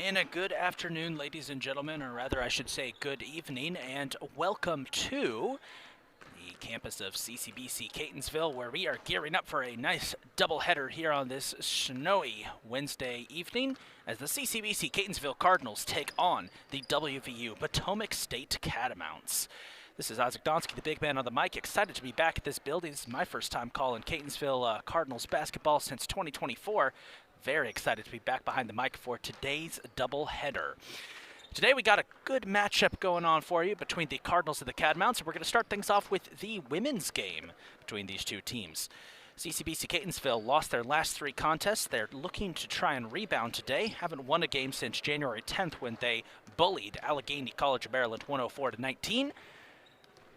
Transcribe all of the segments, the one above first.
And a good afternoon, ladies and gentlemen, or rather, I should say good evening, and welcome to the campus of CCBC Catonsville, where we are gearing up for a nice doubleheader here on this snowy Wednesday evening as the CCBC Catonsville Cardinals take on the WVU Potomac State Catamounts. This is Isaac Donsky, the big man on the mic, excited to be back at this building. This is my first time calling Catonsville Cardinals basketball since 2024. Very excited to be back behind the mic for today's doubleheader. Today we got a good matchup going on for you between the Cardinals and the Catamounts, and we're going to start things off with the women's game between these two teams. CCBC Catonsville lost their last three contests. They're looking to try and rebound today. Haven't won a game since January 10th when they bullied Allegheny College of Maryland 104-19.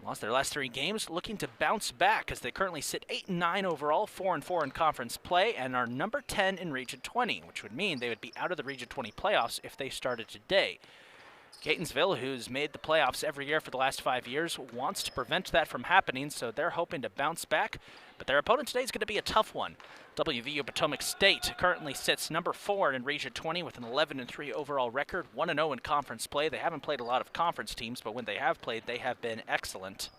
Lost their last three games, looking to bounce back as they currently sit 8-9 overall, 4-4 in conference play, and are number 10 in Region 20, which would mean they would be out of the Region 20 playoffs if they started today. Catonsville, who's made the playoffs every year for the last 5 years, wants to prevent that from happening, so they're hoping to bounce back. But their opponent today is going to be a tough one. WVU Potomac State currently sits number 4 in Region 20 with an 11-3 overall record, 1-0 in conference play. They haven't played a lot of conference teams, but when they have played, they have been excellent.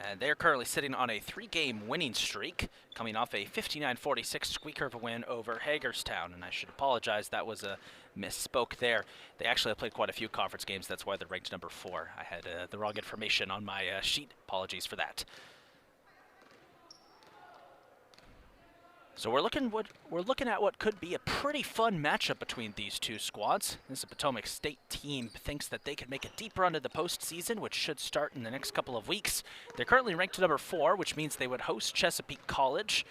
And they're currently sitting on a 3-game winning streak, coming off a 59-46 squeaker of a win over Hagerstown. And I should apologize, that was a misspoke there. They actually have played quite a few conference games. That's why they're ranked number 4. I had the wrong information on my sheet. Apologies for that. So we're looking at what could be a pretty fun matchup between these two squads. This Potomac State team thinks that they could make a deep run to the postseason, which should start in the next couple of weeks. They're currently ranked number 4, which means they would host Chesapeake College.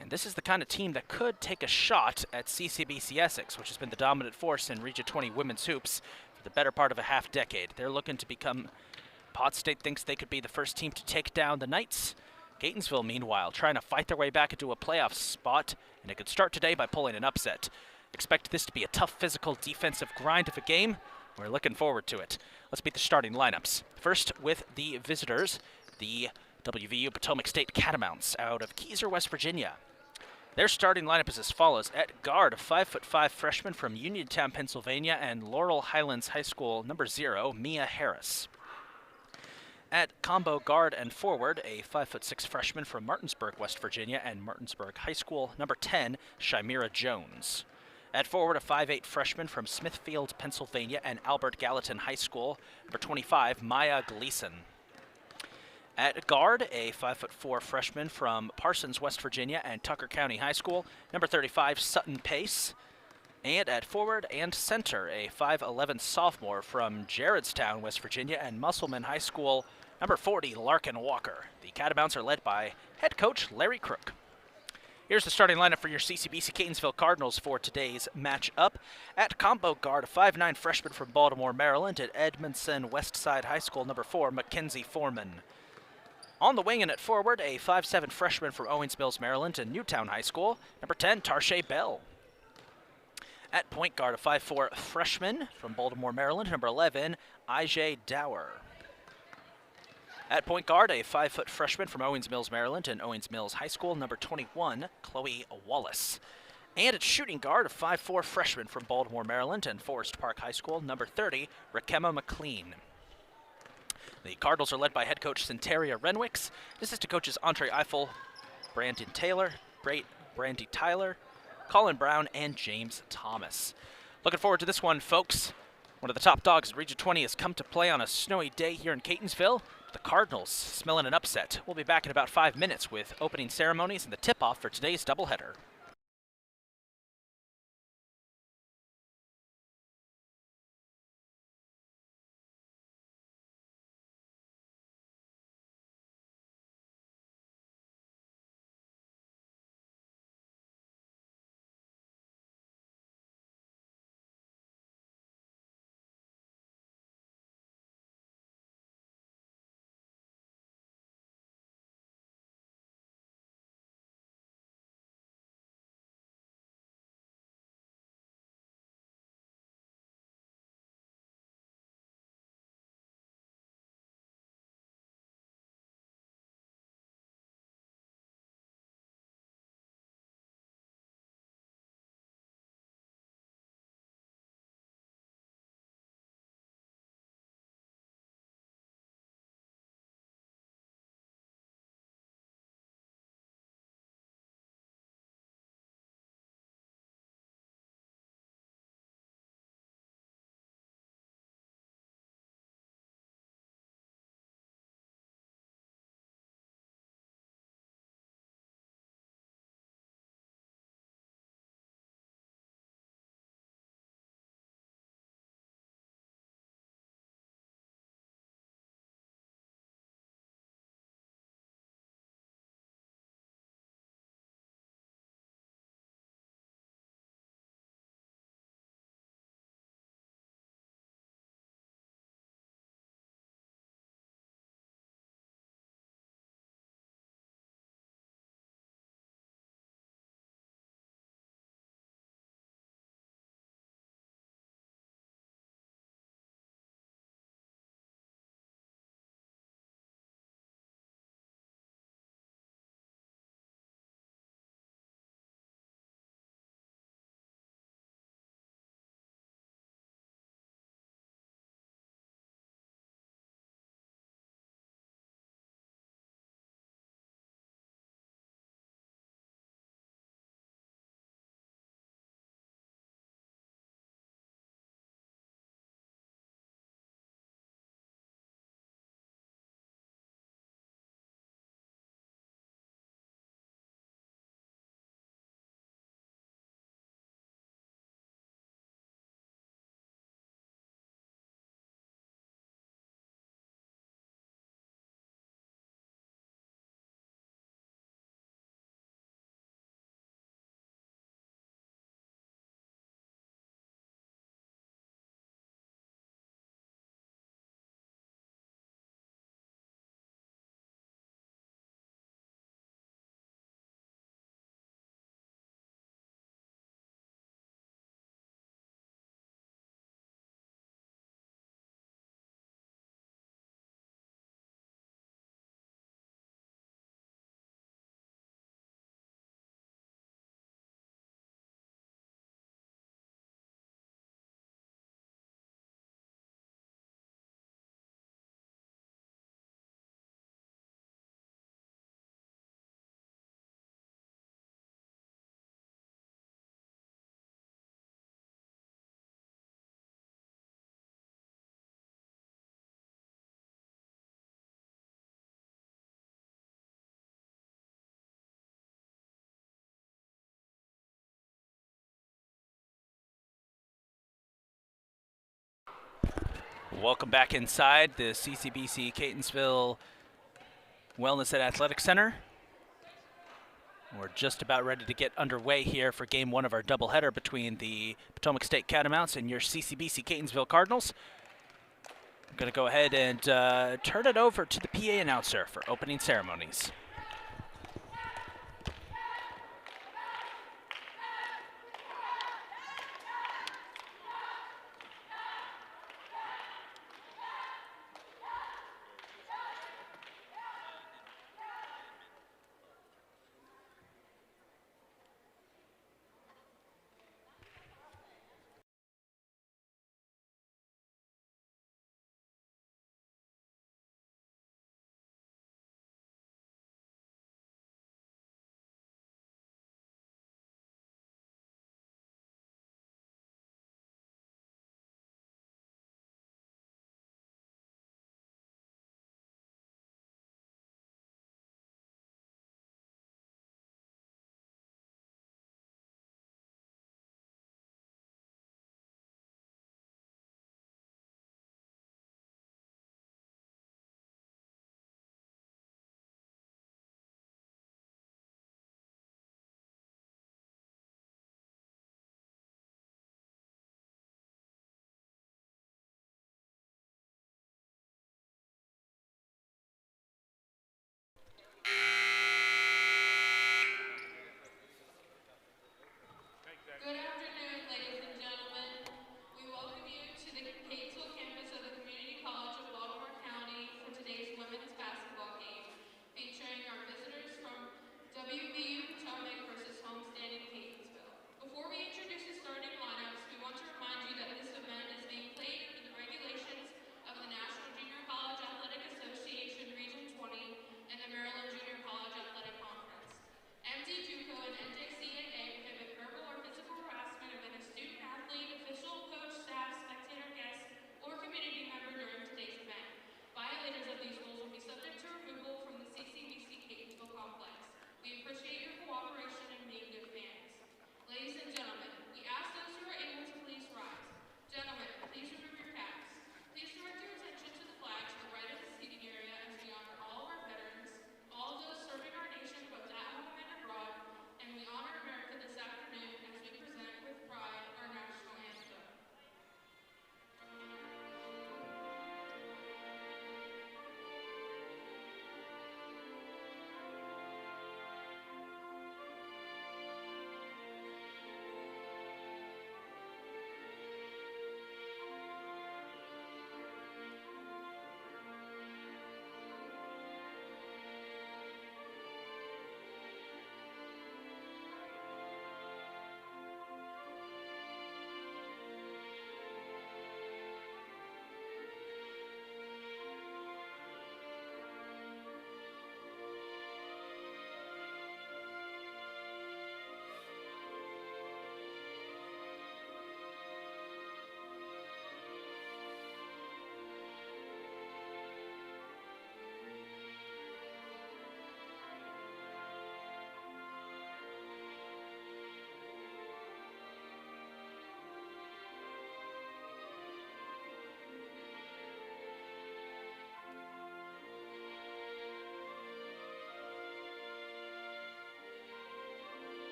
And this is the kind of team that could take a shot at CCBC Essex, which has been the dominant force in Region 20 women's hoops for the better part of a half-decade. They're looking to become... Pot State thinks they could be the first team to take down the Knights. Catonsville, meanwhile, trying to fight their way back into a playoff spot, and it could start today by pulling an upset. Expect this to be a tough physical defensive grind of a game. We're looking forward to it. Let's meet the starting lineups. First, with the visitors, the WVU Potomac State Catamounts out of Keyser, West Virginia. Their starting lineup is as follows. At guard, a 5'5" freshman from Uniontown, Pennsylvania, and Laurel Highlands High School, number 0, Mia Harris. At combo guard and forward, a 5'6" freshman from Martinsburg, West Virginia, and Martinsburg High School, number 10, Shimera Jones. At forward, a 5'8" freshman from Smithfield, Pennsylvania, and Albert Gallatin High School, number 25, Maya Gleason. At guard, a 5'4" freshman from Parsons, West Virginia, and Tucker County High School, number 35, Sutton Pace. And at forward and center, a 5'11" sophomore from Jaredstown, West Virginia, and Musselman High School, number 40, Larkin Walker. The Catamounts are led by head coach Larry Crook. Here's the starting lineup for your CCBC Catonsville Cardinals for today's matchup. At combo guard, a 5'9" freshman from Baltimore, Maryland, at Edmondson Westside High School, number 4, Mackenzie Foreman. On the wing and at forward, a 5'7" freshman from Owings Mills, Maryland, and Newtown High School, number 10, Tarshay Bell. At point guard, a 5'4" freshman from Baltimore, Maryland, number 11, IJ Dower. At point guard, a 5' freshman from Owings Mills, Maryland, and Owings Mills High School, number 21, Chloe Wallace. And at shooting guard, a 5'4" freshman from Baltimore, Maryland, and Forest Park High School, number 30, Rakema McLean. The Cardinals are led by head coach Centeria Renwicks, assistant coaches Andre Eiffel, Brandon Taylor, Brandy Tyler, Colin Brown, and James Thomas. Looking forward to this one, folks. One of the top dogs in Region 20 has come to play on a snowy day here in Catonsville. The Cardinals smelling an upset. We'll be back in about 5 minutes with opening ceremonies and the tip-off for today's doubleheader. Welcome back inside the CCBC Catonsville Wellness and Athletic Center. We're just about ready to get underway here for game one of our doubleheader between the Potomac State Catamounts and your CCBC Catonsville Cardinals. I'm going to go ahead and turn it over to the PA announcer for opening ceremonies.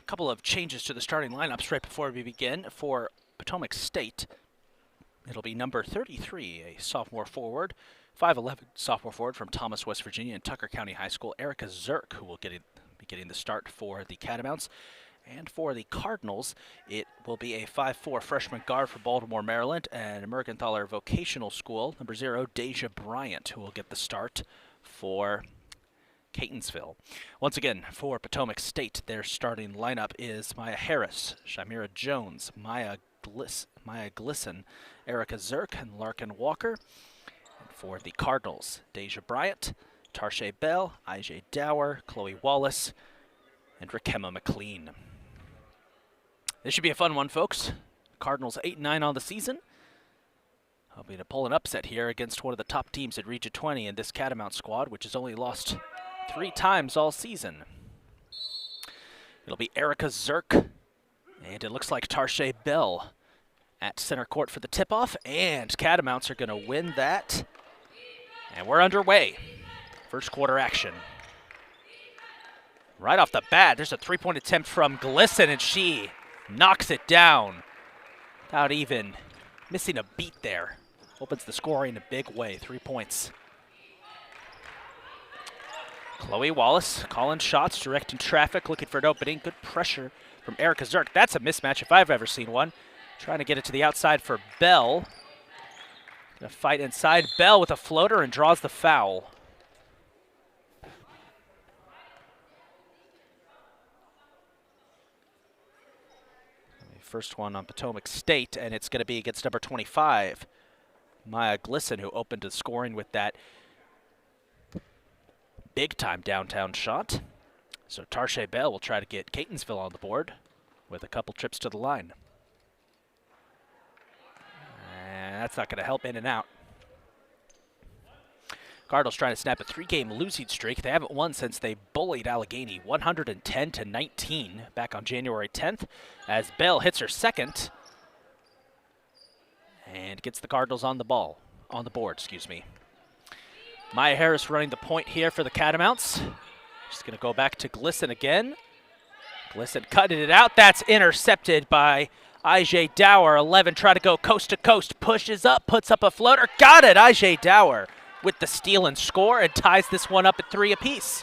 couple of changes to the starting lineups right before we begin. For Potomac State, it'll be number 33, a sophomore forward, 5'11" sophomore forward from Thomas, West Virginia, and Tucker County High School, Erica Zirk, who will be getting the start for the Catamounts. And for the Cardinals, it will be a 5'4" freshman guard from Baltimore, Maryland, and Mergenthaler Vocational School, number 0, Deja Bryant, who will get the start for Catonsville. Once again, for Potomac State, their starting lineup is Maya Harris, Shamira Jones, Maya Glisson, Erica Zirk, and Larkin Walker. And for the Cardinals, Deja Bryant, Tarshay Bell, IJ Dower, Chloe Wallace, and Rakema McLean. This should be a fun one, folks. Cardinals 8-9 on the season. Hoping to pull an upset here against one of the top teams at Region 20 in this Catamount squad, which has only lost 3 times all season. It'll be Erica Zirk, and it looks like Tarshay Bell at center court for the tip-off, and Catamounts are going to win that. And we're underway. First quarter action. Right off the bat, there's a 3-point attempt from Glisson, and she knocks it down without even missing a beat there. Opens the scoring in a big way, 3 points. Chloe Wallace calling shots, directing traffic, looking for an opening. Good pressure from Erica Zirk. That's a mismatch if I've ever seen one. Trying to get it to the outside for Bell. Gonna fight inside. Bell with a floater and draws the foul. First one on Potomac State, and it's going to be against number 25, Maya Glisson, who opened the scoring with that big-time downtown shot. So Tarshay Bell will try to get Catonsville on the board with a couple trips to the line. And that's not going to help in and out. Cardinals trying to snap a 3-game losing streak. They haven't won since they bullied Allegheny 110-19 back on January 10th, as Bell hits her second and gets the Cardinals on the board, excuse me. Maya Harris running the point here for the Catamounts. She's going to go back to Glisson again. Glisson cutting it out. That's intercepted by IJ Dower. 11 try to go coast to coast. Pushes up, puts up a floater. Got it, IJ Dower with the steal and score, and ties this one up at 3 apiece.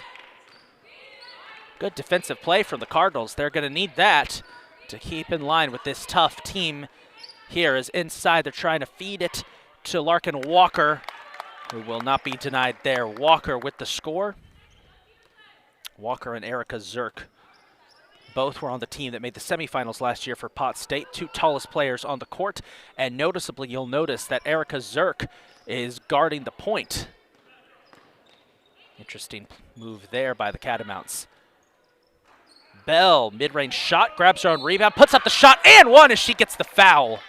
Good defensive play from the Cardinals. They're going to need that to keep in line with this tough team here. As inside, they're trying to feed it to Larkin Walker, who will not be denied there. Walker with the score. Walker and Erica Zirk both were on the team that made the semifinals last year for Pot State, 2 tallest players on the court. And noticeably, you'll notice that Erica Zirk is guarding the point. Interesting move there by the Catamounts. Bell, mid-range shot, grabs her own rebound, puts up the shot, and one as she gets the foul.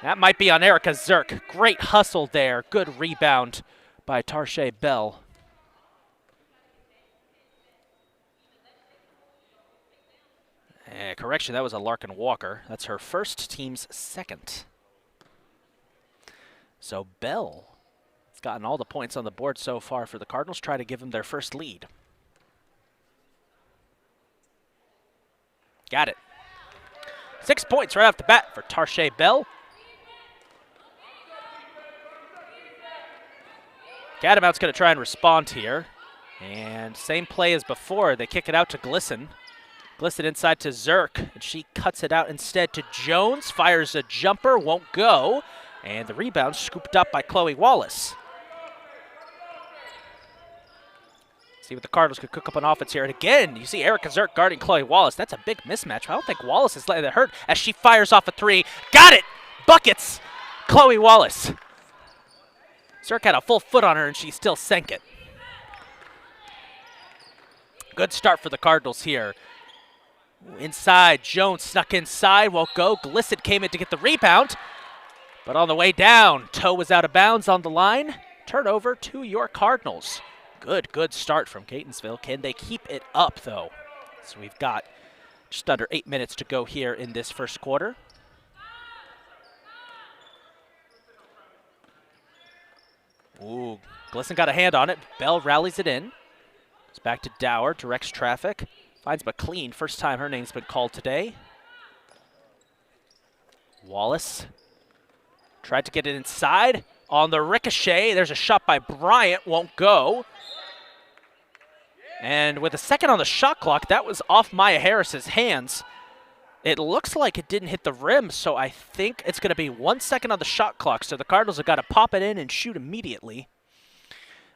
That might be on Erica Zirk. Great hustle there. Good rebound by Tarshay Bell. Correction, that was a Larkin Walker. That's her first, team's second. So Bell has gotten all the points on the board so far for the Cardinals, try to give them their first lead. Got it. 6 points right off the bat for Tarshay Bell. Catamounts going to try and respond here. And same play as before. They kick it out to Glisson. Glisson inside to Zirk, and she cuts it out instead to Jones. Fires a jumper, won't go. And the rebound scooped up by Chloe Wallace. See what the Cardinals could cook up on offense here. And again, you see Erica Zirk guarding Chloe Wallace. That's a big mismatch. I don't think Wallace is letting it hurt as she fires off a 3. Got it! Buckets! Chloe Wallace. Zirk had a full foot on her, and she still sank it. Good start for the Cardinals here. Inside, Jones snuck inside, won't go. Glisson came in to get the rebound. But on the way down, toe was out of bounds on the line. Turnover to your Cardinals. Good start from Catonsville. Can they keep it up, though? So we've got just under 8 minutes to go here in this first quarter. Ooh, Glisson got a hand on it. Bell rallies it in. It's back to Dower, directs traffic. Finds McLean. First time her name's been called today. Wallace tried to get it inside. On the ricochet, there's a shot by Bryant. Won't go. And with a second on the shot clock, that was off Maya Harris's hands. It looks like it didn't hit the rim, so I think it's going to be 1 second on the shot clock. So the Cardinals have got to pop it in and shoot immediately.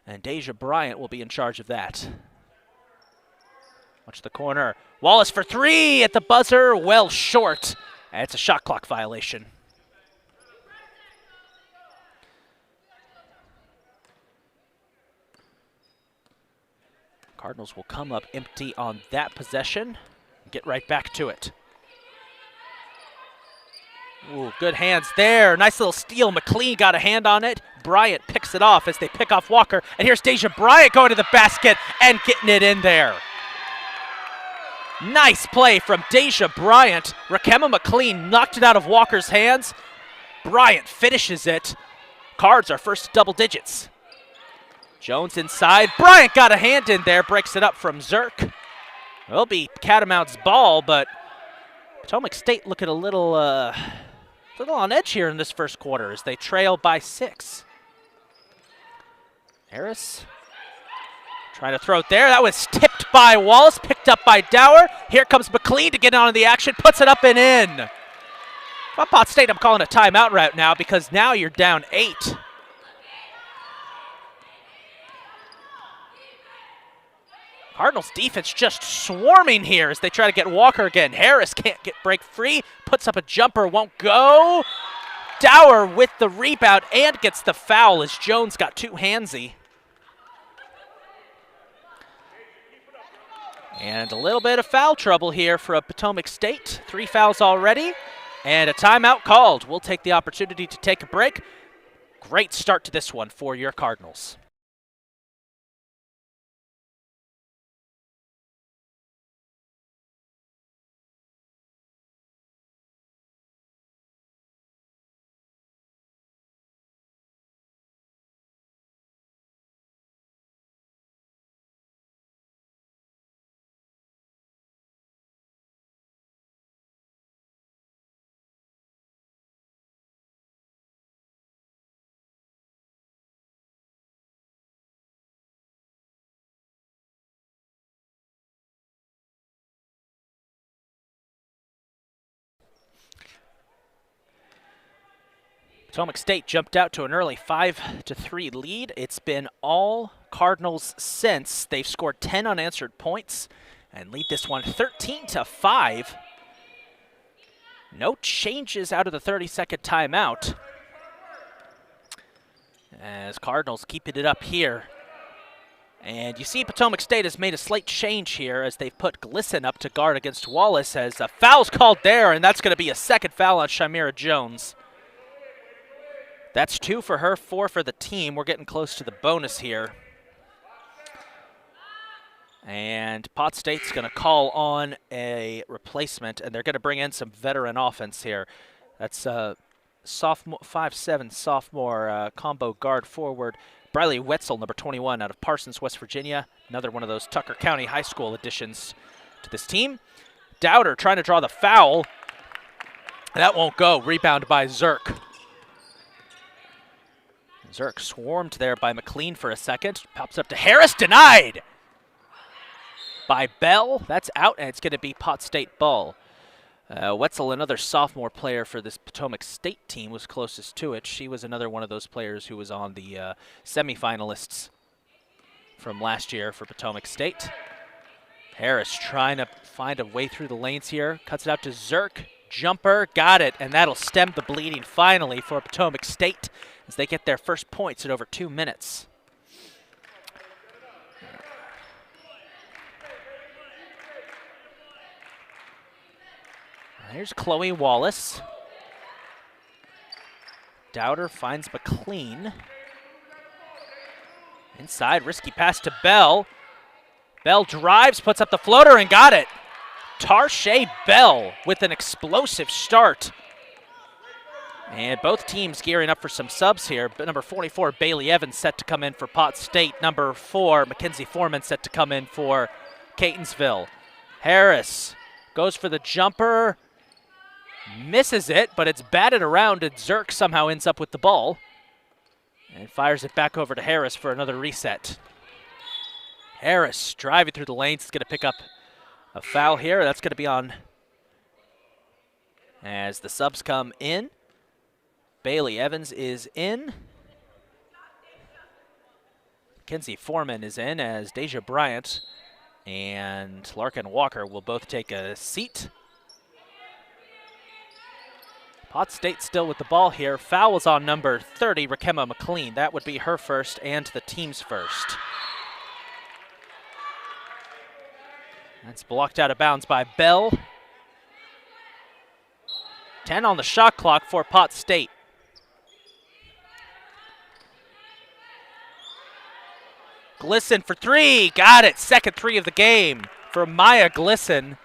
And Deja Bryant will be in charge of that. Watch the corner. Wallace for three at the buzzer. Well short. And it's a shot clock violation. Cardinals will come up empty on that possession. Get right back to it. Ooh, good hands there. Nice little steal. McLean got a hand on it. Bryant picks it off as they pick off Walker. And here's Deja Bryant going to the basket and getting it in there. Nice play from Deja Bryant. Rakema McLean knocked it out of Walker's hands. Bryant finishes it. Cards are first double digits. Jones inside. Bryant got a hand in there. Breaks it up from Zerk. It'll be Catamounts ball, but Potomac State looking a little on edge here in this first quarter as they trail by 6. Harris trying to throw it there. That was tipped by Wallace, picked up by Dower. Here comes McLean to get on the action, puts it up and in. Well, Pot State, I'm calling a timeout right now because now you're down 8. Cardinals defense just swarming here as they try to get Walker again. Harris can't break free, puts up a jumper, won't go. Dower with the rebound and gets the foul as Jones got too handsy. And a little bit of foul trouble here for Potomac State. 3 fouls already and a timeout called. We'll take the opportunity to take a break. Great start to this one for your Cardinals. Potomac State jumped out to an early 5-3 lead. It's been all Cardinals since. They've scored 10 unanswered points and lead this one 13-5. No changes out of the 30-second timeout as Cardinals keeping it up here. And you see Potomac State has made a slight change here as they've put Glisson up to guard against Wallace as a foul's called there, and that's going to be a second foul on Shimera Jones. That's 2 for her, 4 for the team. We're getting close to the bonus here. And Pot State's going to call on a replacement, and they're going to bring in some veteran offense here. That's sophomore, 5'7" sophomore combo guard forward, Briley Wetzel, number 21, out of Parsons, West Virginia. Another one of those Tucker County High School additions to this team. Dowder trying to draw the foul. That won't go. Rebound by Zerk. Zerk swarmed there by McLean for a second. Pops up to Harris, denied by Bell. That's out, and it's going to be Pot State ball. Wetzel, another sophomore player for this Potomac State team, was closest to it. She was another one of those players who was on the semifinalists from last year for Potomac State. Harris trying to find a way through the lanes here. Cuts it out to Zerk. Jumper, got it, and that'll stem the bleeding finally for Potomac State as they get their first points in over 2 minutes. Here's Chloe Wallace. Dowder finds McLean. Inside, risky pass to Bell. Bell drives, puts up the floater, and got it. Tarshay Bell with an explosive start. And both teams gearing up for some subs here. But number 44, Bailey Evans, set to come in for Pot State. Number 4, Mackenzie Foreman, set to come in for Catonsville. Harris goes for the jumper. Misses it, but it's batted around, and Zerk somehow ends up with the ball. And fires it back over to Harris for another reset. Harris driving through the lanes is going to pick up a foul here. That's going to be on as the subs come in. Bailey Evans is in. Kenzie Foreman is in as Deja Bryant and Larkin Walker will both take a seat. Pot State still with the ball here. Foul is on number 30, Rakema McLean. That would be her first and the team's first. That's blocked out of bounds by Bell. 10 on the shot clock for Pot State. Glisson for three. Got it. Second three of the game for Maya Glisson.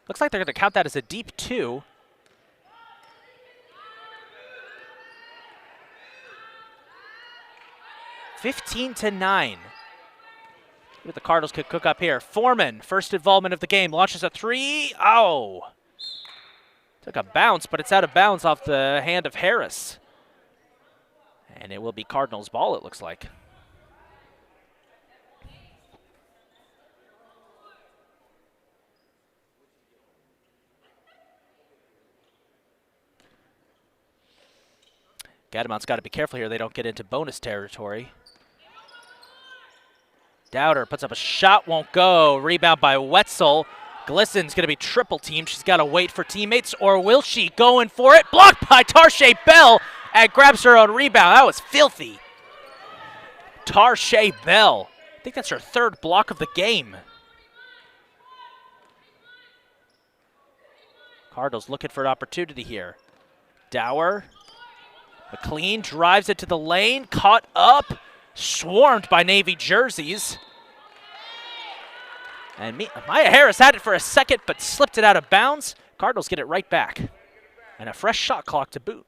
Looks like they're going to count that as a deep two. (15-9). What the Cardinals could cook up here. Foreman, first involvement of the game, launches a three. Oh! Took a bounce, but it's out of bounds off the hand of Harris. And it will be Cardinals' ball, it looks like. Catamount's got to be careful here. They don't get into bonus territory. Dowder puts up a shot, won't go. Rebound by Wetzel. Glisson's going to be triple teamed. She's got to wait for teammates, or will she? Going for it. Blocked by Tarshay Bell and grabs her own rebound. That was filthy. Tarshay Bell. I think that's her third block of the game. Cardinals looking for an opportunity here. Dower. McLean drives it to the lane, caught up, swarmed by Navy jerseys. And Maya Harris had it for a second, but slipped it out of bounds. Cardinals get it right back. And a fresh shot clock to boot.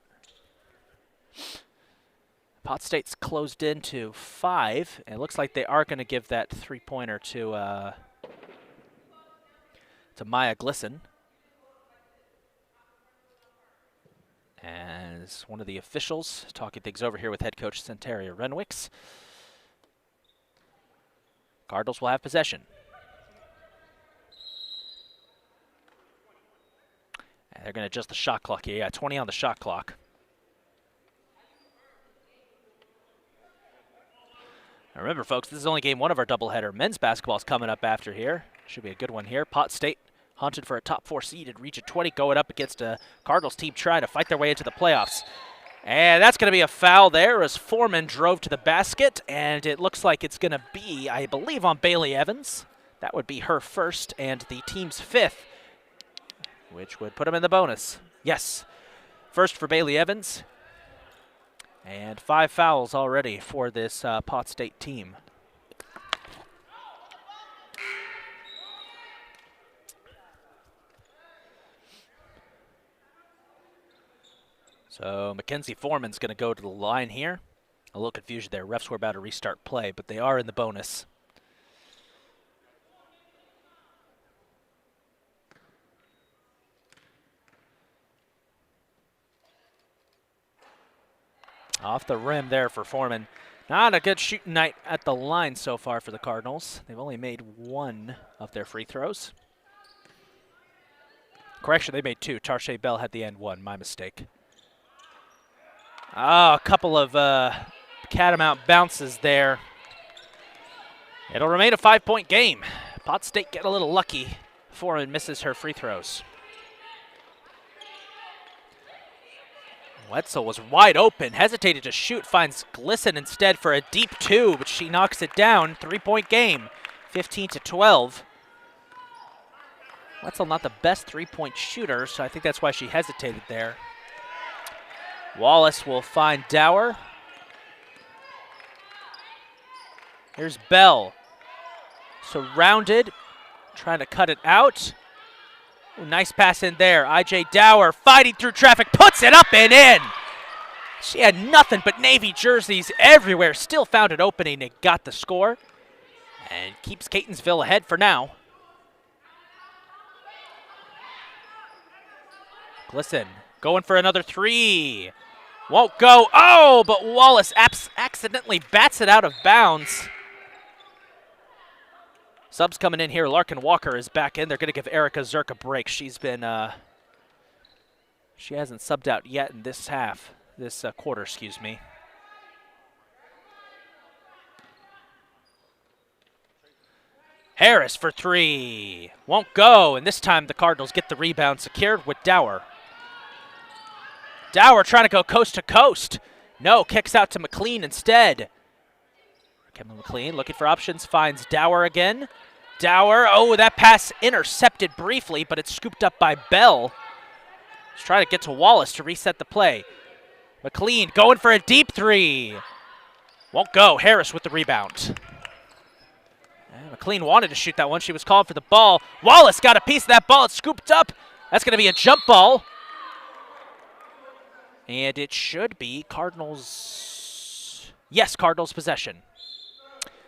Pot State's closed into 5. And it looks like they are going to give that three-pointer to Maya Glisson. As one of the officials talking things over here with head coach Centeria Renwicks. Cardinals will have possession. And they're going to adjust the shot clock here. Yeah, 20 on the shot clock. Now remember, folks, this is only game 1 of our doubleheader. Men's basketball is coming up after here. Should be a good one here. Pot State hunted for a top 4 seed in Region 20, going up against a Cardinals team trying to fight their way into the playoffs. And that's going to be a foul there as Foreman drove to the basket, and it looks like it's going to be, I believe, on Bailey Evans. That would be her first and the team's 5th, which would put them in the bonus. Yes, first for Bailey Evans, and 5 fouls already for this Pot State team. So Mackenzie Foreman's going to go to the line here. A little confusion there. Refs were about to restart play, but they are in the bonus. Off the rim there for Foreman. Not a good shooting night at the line so far for the Cardinals. They've only made 1 of their free throws. Correction, they made 2. Tarshay Bell had the end 1. My mistake. Oh, a couple of catamount bounces there. It'll remain a 5-point game. Pot State get a little lucky. Foreman misses her free throws. Wetzel was wide open, hesitated to shoot, finds Glisson instead for a deep 2, but she knocks it down. 3-point game, 15-12. Wetzel not the best 3-point shooter, so I think that's why she hesitated there. Wallace will find Dower. Here's Bell. Surrounded, trying to cut it out. Ooh, nice pass in there. I.J. Dower fighting through traffic, puts it up and in. She had nothing but Navy jerseys everywhere. Still found an opening and got the score. And keeps Catonsville ahead for now. Glisson going for another three. Won't go. Oh, but Wallace accidentally bats it out of bounds. Subs coming in here. Larkin Walker is back in. They're going to give Erica Zirk a break. She's been, she hasn't subbed out yet in this quarter, excuse me. Harris for three. Won't go, and this time the Cardinals get the rebound secured with Dower. Dower trying to go coast to coast. No, kicks out to McLean instead. Kevin McLean looking for options, finds Dower again. Dower, oh, that pass intercepted briefly, but it's scooped up by Bell. He's trying to get to Wallace to reset the play. McLean going for a deep three. Won't go. Harris with the rebound. And McLean wanted to shoot that one. She was called for the ball. Wallace got a piece of that ball. It's scooped up. That's going to be a jump ball. And it should be Cardinals. Yes, Cardinals possession.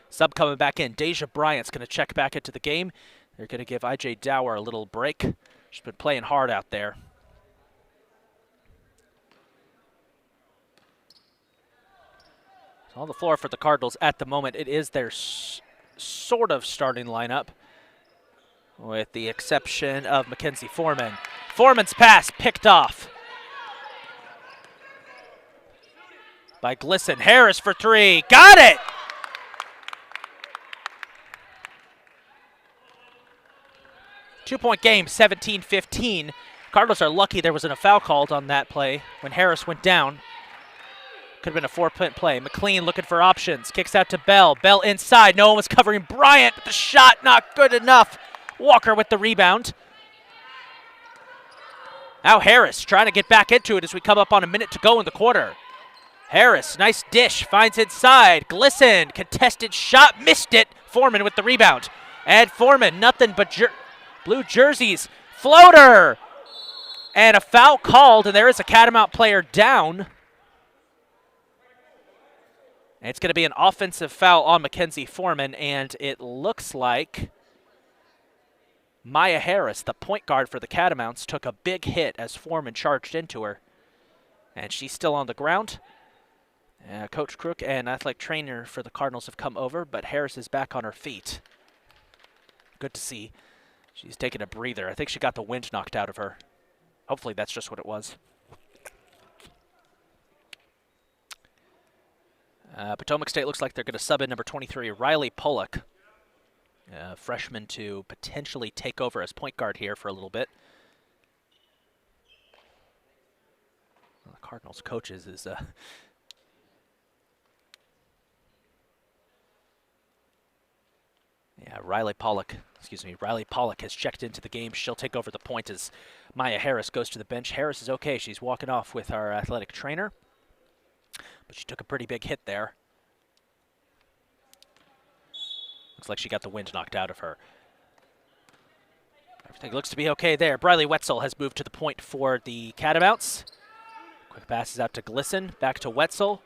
Sub coming back in. Deja Bryant's going to check back into the game. They're going to give I.J. Dower a little break. She's been playing hard out there. So on the floor for the Cardinals at the moment, it is their sort of starting lineup, with the exception of Mackenzie Foreman. Foreman's pass picked off by Glisson. Harris for three. Got it! Two-point game, 17-15. Cardinals are lucky there wasn't a foul called on that play when Harris went down. Could have been a 4-point play. McLean looking for options. Kicks out to Bell. Bell inside. No one was covering Bryant, but the shot not good enough. Walker with the rebound. Now Harris trying to get back into it as we come up on a minute to go in the quarter. Harris, nice dish, finds inside. Glisson, contested shot, missed it. Foreman with the rebound. And Foreman, nothing but blue jerseys. Floater! And a foul called, and there is a Catamount player down. And it's going to be an offensive foul on Mackenzie Foreman, and it looks like Maya Harris, the point guard for the Catamounts, took a big hit as Foreman charged into her. And she's still on the ground. Coach Crook and athletic trainer for the Cardinals have come over, but Harris is back on her feet. Good to see. She's taking a breather. I think she got the wind knocked out of her. Hopefully that's just what it was. Potomac State looks like they're going to sub in number 23, Riley Pollock. Freshman to potentially take over as point guard here for a little bit. Well, the Cardinals coaches is... Riley Pollock has checked into the game. She'll take over the point as Maya Harris goes to the bench. Harris is okay. She's walking off with our athletic trainer, but she took a pretty big hit there. Looks like she got the wind knocked out of her. Everything looks to be okay there. Briley Wetzel has moved to the point for the Catamounts. Quick passes out to Glisson, back to Wetzel.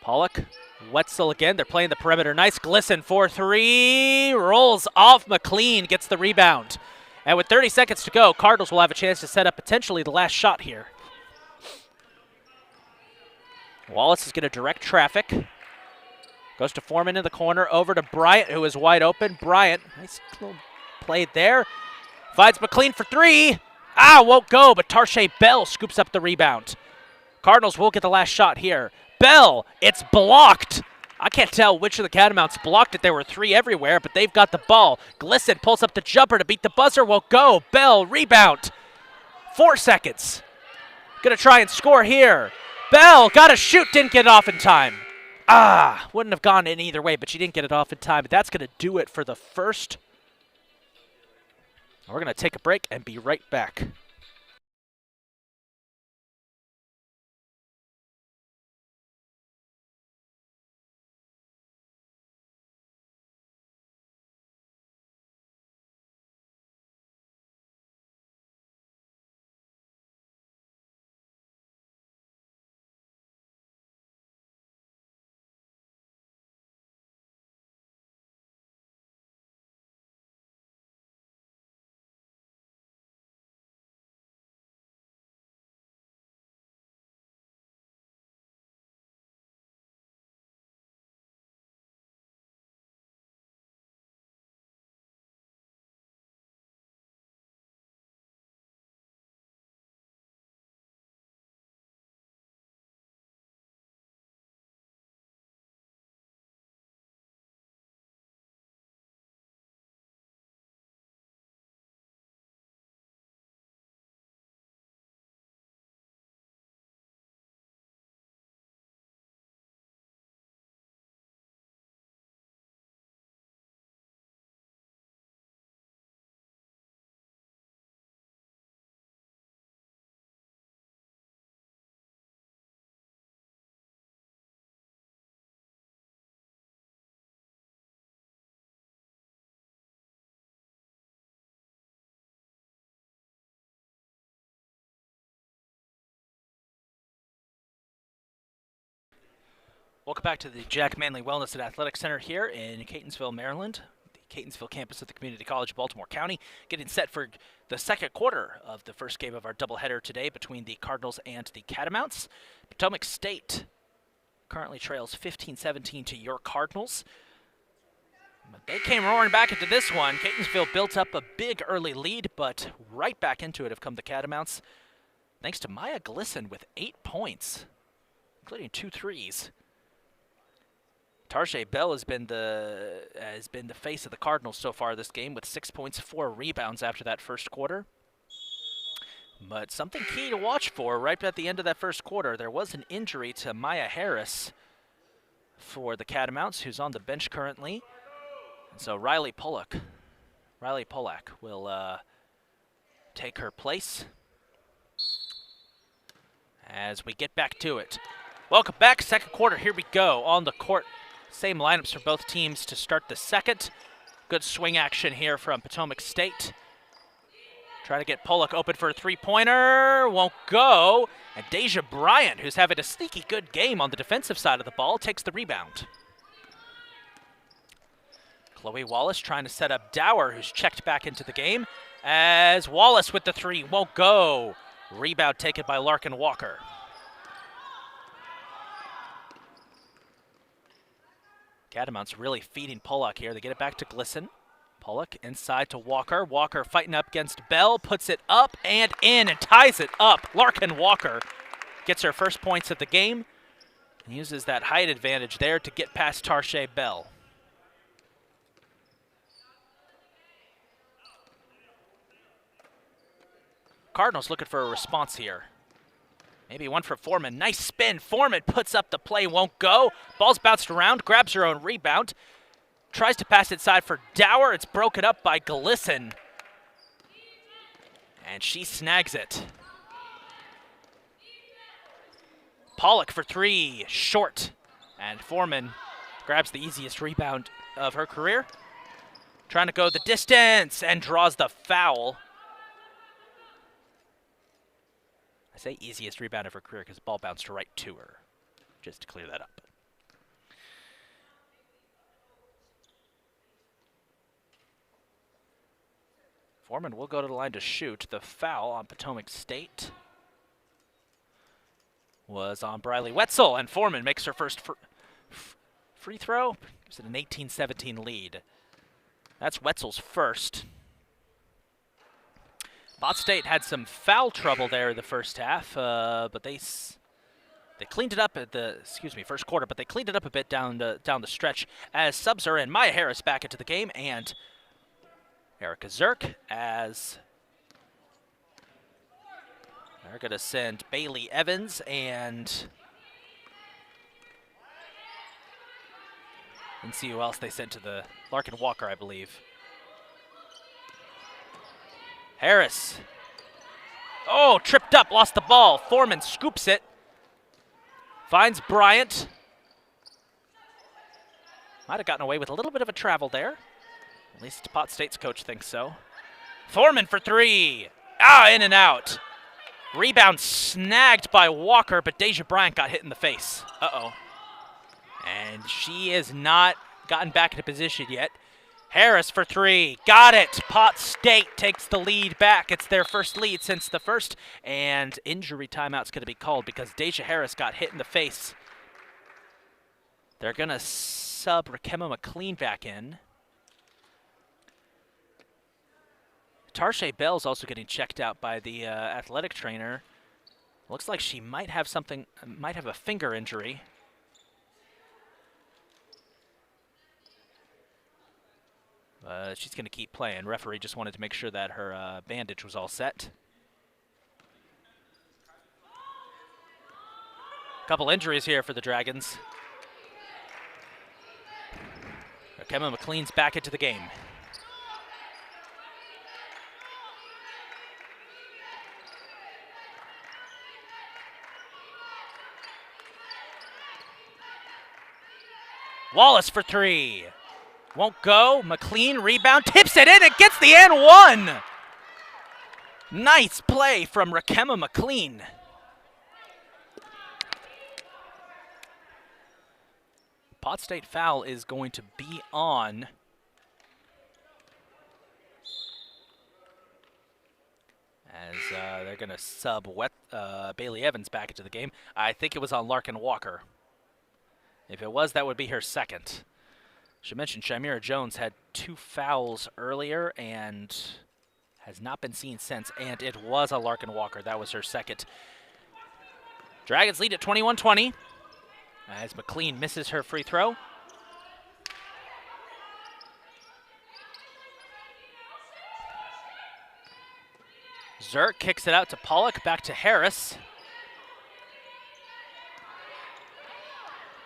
Pollock, Wetzel again. They're playing the perimeter. Nice. Glisson for three. Rolls off. McLean gets the rebound. And with 30 seconds to go, Cardinals will have a chance to set up potentially the last shot here. Wallace is going to direct traffic. Goes to Foreman in the corner. Over to Bryant, who is wide open. Bryant, nice little play there. Finds McLean for three. Won't go, but Tarshay Bell scoops up the rebound. Cardinals will get the last shot here. Bell, it's blocked. I can't tell which of the Catamounts blocked it. There were three everywhere, but they've got the ball. Glisson pulls up the jumper to beat the buzzer. Won't go. Bell, rebound. 4 seconds. Gonna try and score here. Bell, got to shoot, didn't get it off in time. Wouldn't have gone in either way, but she didn't get it off in time. But that's gonna do it for the first. We're gonna take a break and be right back. Welcome back to the Jack Manley Wellness and Athletic Center here in Catonsville, Maryland. The Catonsville campus of the Community College of Baltimore County, getting set for the second quarter of the first game of our doubleheader today between the Cardinals and the Catamounts. Potomac State currently trails 15-17 to your Cardinals. But they came roaring back into this one. Catonsville built up a big early lead, but right back into it have come the Catamounts, thanks to Maya Glisson with 8 points, including 2 threes. Tarjay Bell has been the face of the Cardinals so far this game with 6 points, 4 rebounds after that first quarter. But something key to watch for right at the end of that first quarter, there was an injury to Maya Harris for the Catamounts, who's on the bench currently. And so Riley Pollack will take her place as we get back to it. Welcome back, second quarter, here we go on the court. Same lineups for both teams to start the second. Good swing action here from Potomac State. Try to get Pollack open for a three-pointer. Won't go. And Deja Bryant, who's having a sneaky good game on the defensive side of the ball, takes the rebound. Chloe Wallace trying to set up Dower, who's checked back into the game. As Wallace with the three, won't go. Rebound taken by Larkin Walker. Catamounts really feeding Pollack here. They get it back to Glisson. Pollack inside to Walker. Walker fighting up against Bell, puts it up and in and ties it up. Larkin Walker gets her first points of the game and uses that height advantage there to get past Tarjay Bell. Cardinals looking for a response here. Maybe one for Foreman. Nice spin. Foreman puts up the play, won't go. Ball's bounced around, grabs her own rebound. Tries to pass inside for Dower. It's broken up by Glisson. And she snags it. Pollack for three, short. And Foreman grabs the easiest rebound of her career. Trying to go the distance and draws the foul. I say easiest rebound of her career because the ball bounced right to her, just to clear that up. Foreman will go to the line to shoot. The foul on Potomac State was on Briley Wetzel, and Foreman makes her first free throw. Gives it an 18-17 lead. That's Wetzel's first. Pot State had some foul trouble there in the first half, but they cleaned it up at the first quarter. But they cleaned it up a bit down the stretch as subs are in. Maya Harris back into the game and Erica Zirk as they're going to send Bailey Evans and see who else they sent to the Larkin Walker, I believe. Harris. Oh, tripped up, lost the ball. Foreman scoops it. Finds Bryant. Might have gotten away with a little bit of a travel there. At least Pot State's coach thinks so. Foreman for three. In and out. Rebound snagged by Walker, but Deja Bryant got hit in the face. Uh-oh. And she has not gotten back into position yet. Harris for three. Got it. Pot State takes the lead back. It's their first lead since the first. And injury timeout's going to be called because Deja Harris got hit in the face. They're going to sub Rakema McLean back in. Tarjay Bell's also getting checked out by the athletic trainer. Looks like she might have a finger injury. She's going to keep playing. Referee just wanted to make sure that her bandage was all set. Couple injuries here for the Dragons. Rakema McLean's back into the game. Wallace for three. Won't go. McLean rebound, tips it in, it gets the and one. Nice play from Rakema McLean. Pot State foul is going to be on as they're going to sub Bailey Evans back into the game. I think it was on Larkin Walker. If it was, that would be her second. Should mention Shamira Jones had 2 fouls earlier and has not been seen since, and it was a Larkin Walker. That was her second. Dragons lead at 21-20 as McLean misses her free throw. Zerk kicks it out to Pollock, back to Harris.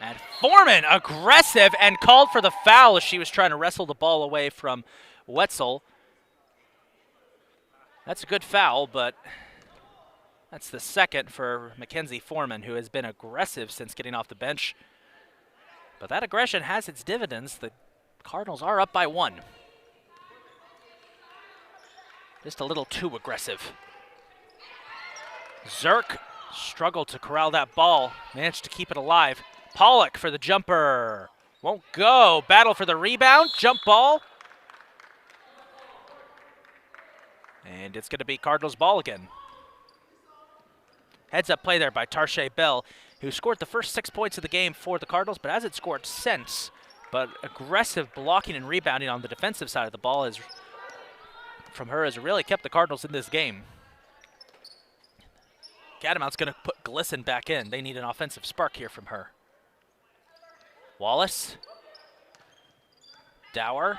And Foreman, aggressive, and called for the foul as she was trying to wrestle the ball away from Wetzel. That's a good foul, but that's the second for Mackenzie Foreman, who has been aggressive since getting off the bench. But that aggression has its dividends. The Cardinals are up by 1. Just a little too aggressive. Zerk struggled to corral that ball, managed to keep it alive. Pollock for the jumper. Won't go. Battle for the rebound. Jump ball. And it's going to be Cardinals ball again. Heads up play there by Tarshay Bell, who scored the first 6 points of the game for the Cardinals, but hasn't scored since. But aggressive blocking and rebounding on the defensive side of the ball from her has really kept the Cardinals in this game. Catamount's going to put Glisson back in. They need an offensive spark here from her. Wallace. Dower.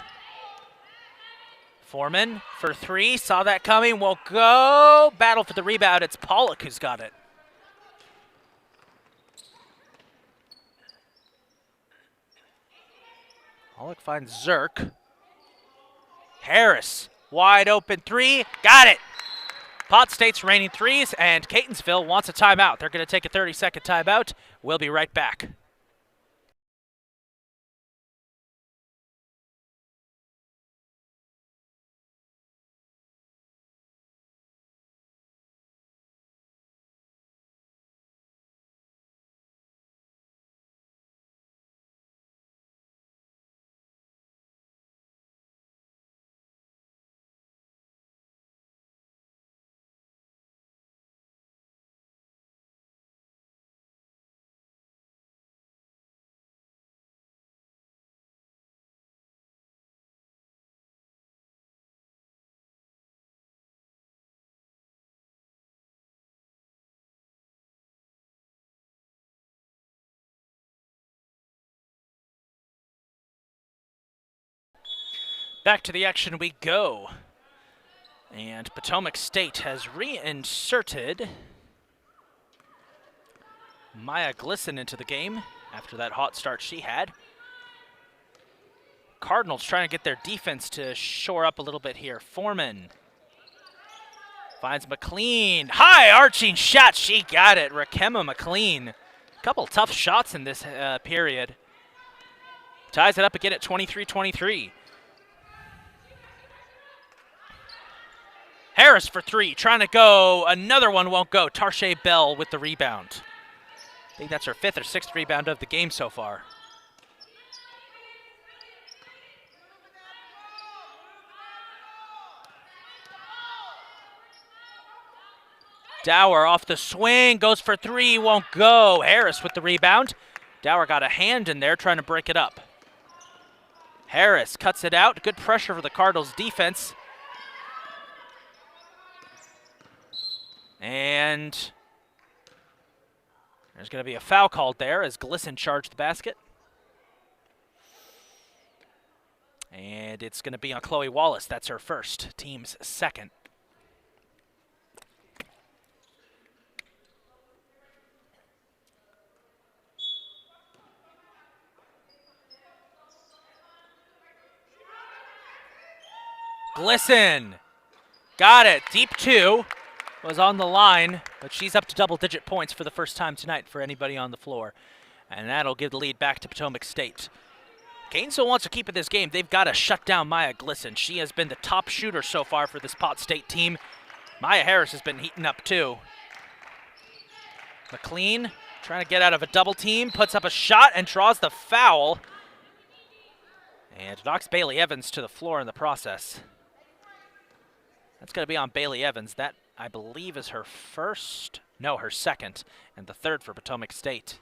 Foreman for 3. Saw that coming. Won't go. Battle for the rebound. It's Pollock who's got it. Pollock finds Zerk. Harris. Wide open 3. Got it. Pot State's raining 3s, and Catonsville wants a timeout. They're going to take a 30-second timeout. We'll be right back. Back to the action we go. And Potomac State has reinserted Maya Glisson into the game after that hot start she had. Cardinals trying to get their defense to shore up a little bit here. Foreman finds McLean. High arching shot. She got it. Rakema McLean. A couple tough shots in this period. Ties it up again at 23-23. Harris for 3, trying to go. Another one won't go. Tarshay Bell with the rebound. I think that's her 5th or 6th rebound of the game so far. Dower off the swing, goes for 3, won't go. Harris with the rebound. Dower got a hand in there trying to break it up. Harris cuts it out. Good pressure for the Cardinals defense. And there's going to be a foul called there as Glisson charged the basket. And it's going to be on Chloe Wallace. That's her first, team's second. Glisson got it. Deep 2. Was on the line, but she's up to double-digit points for the first time tonight for anybody on the floor. And that'll give the lead back to Potomac State. Gainesville wants to keep in this game. They've got to shut down Maya Glisson. She has been the top shooter so far for this Pot State team. Maya Harris has been heating up too. McLean Trying to get out of a double team, puts up a shot and draws the foul. And knocks Bailey Evans to the floor in the process. That's going to be on Bailey Evans. That, I believe, is her first, no, her second, and the third for Potomac State.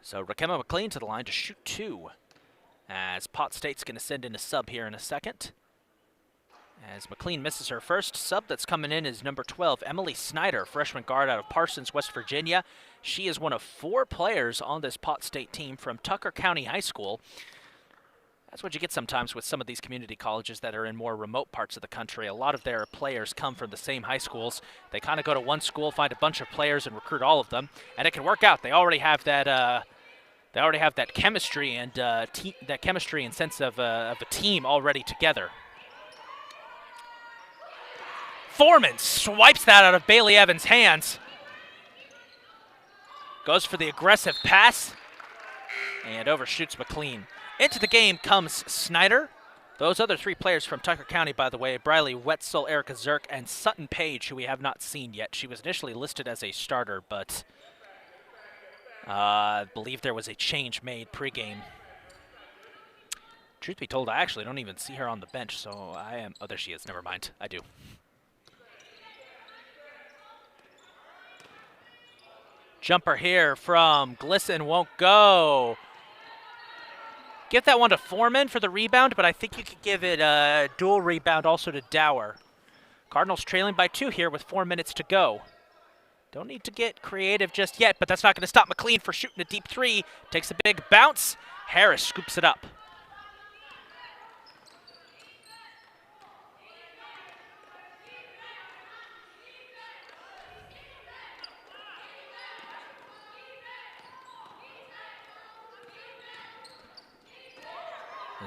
So Rakema McLean to the line to shoot 2, as Pot State's going to send in a sub here in a second. As McLean misses her first, sub that's coming in is number 12, Emily Snyder, freshman guard out of Parsons, West Virginia. She is one of 4 players on this Pot State team from Tucker County High School. That's what you get sometimes with some of these community colleges that are in more remote parts of the country. A lot of their players come from the same high schools. They kind of go to one school, find a bunch of players, and recruit all of them, and it can work out. They already have that. They already have that chemistry and sense of a team already together. Foreman swipes that out of Bailey Evans' hands. Goes for the aggressive pass and overshoots McLean. Into the game comes Snyder. Those other 3 players from Tucker County, by the way, Briley Wetzel, Erica Zirk, and Sutton Page, who we have not seen yet. She was initially listed as a starter, but I believe there was a change made pregame. Truth be told, I actually don't even see her on the bench, so I am... Oh, there she is. Never mind. I do. Jumper here from Glisson won't go. Give that one to Foreman for the rebound, but I think you could give it a dual rebound also to Dower. Cardinals trailing by 2 here with 4 minutes to go. Don't need to get creative just yet, but that's not going to stop McLean for shooting a deep 3. Takes a big bounce. Harris scoops it up.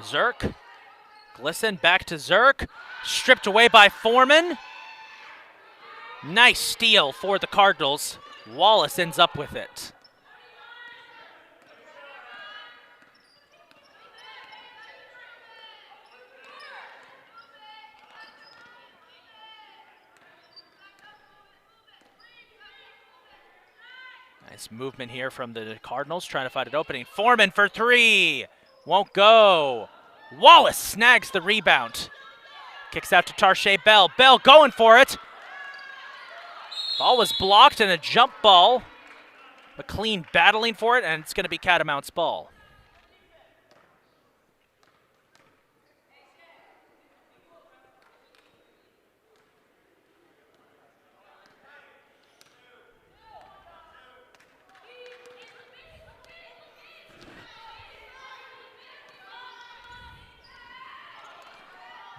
Zirk. Glisson back to Zirk. Stripped away by Foreman. Nice steal for the Cardinals. Wallace ends up with it. Nice movement here from the Cardinals, trying to find an opening. Foreman for 3. Won't go. Wallace snags the rebound. Kicks out to Tarshay Bell. Bell going for it. Ball was blocked and a jump ball. McLean battling for it, and it's going to be Catamounts ball.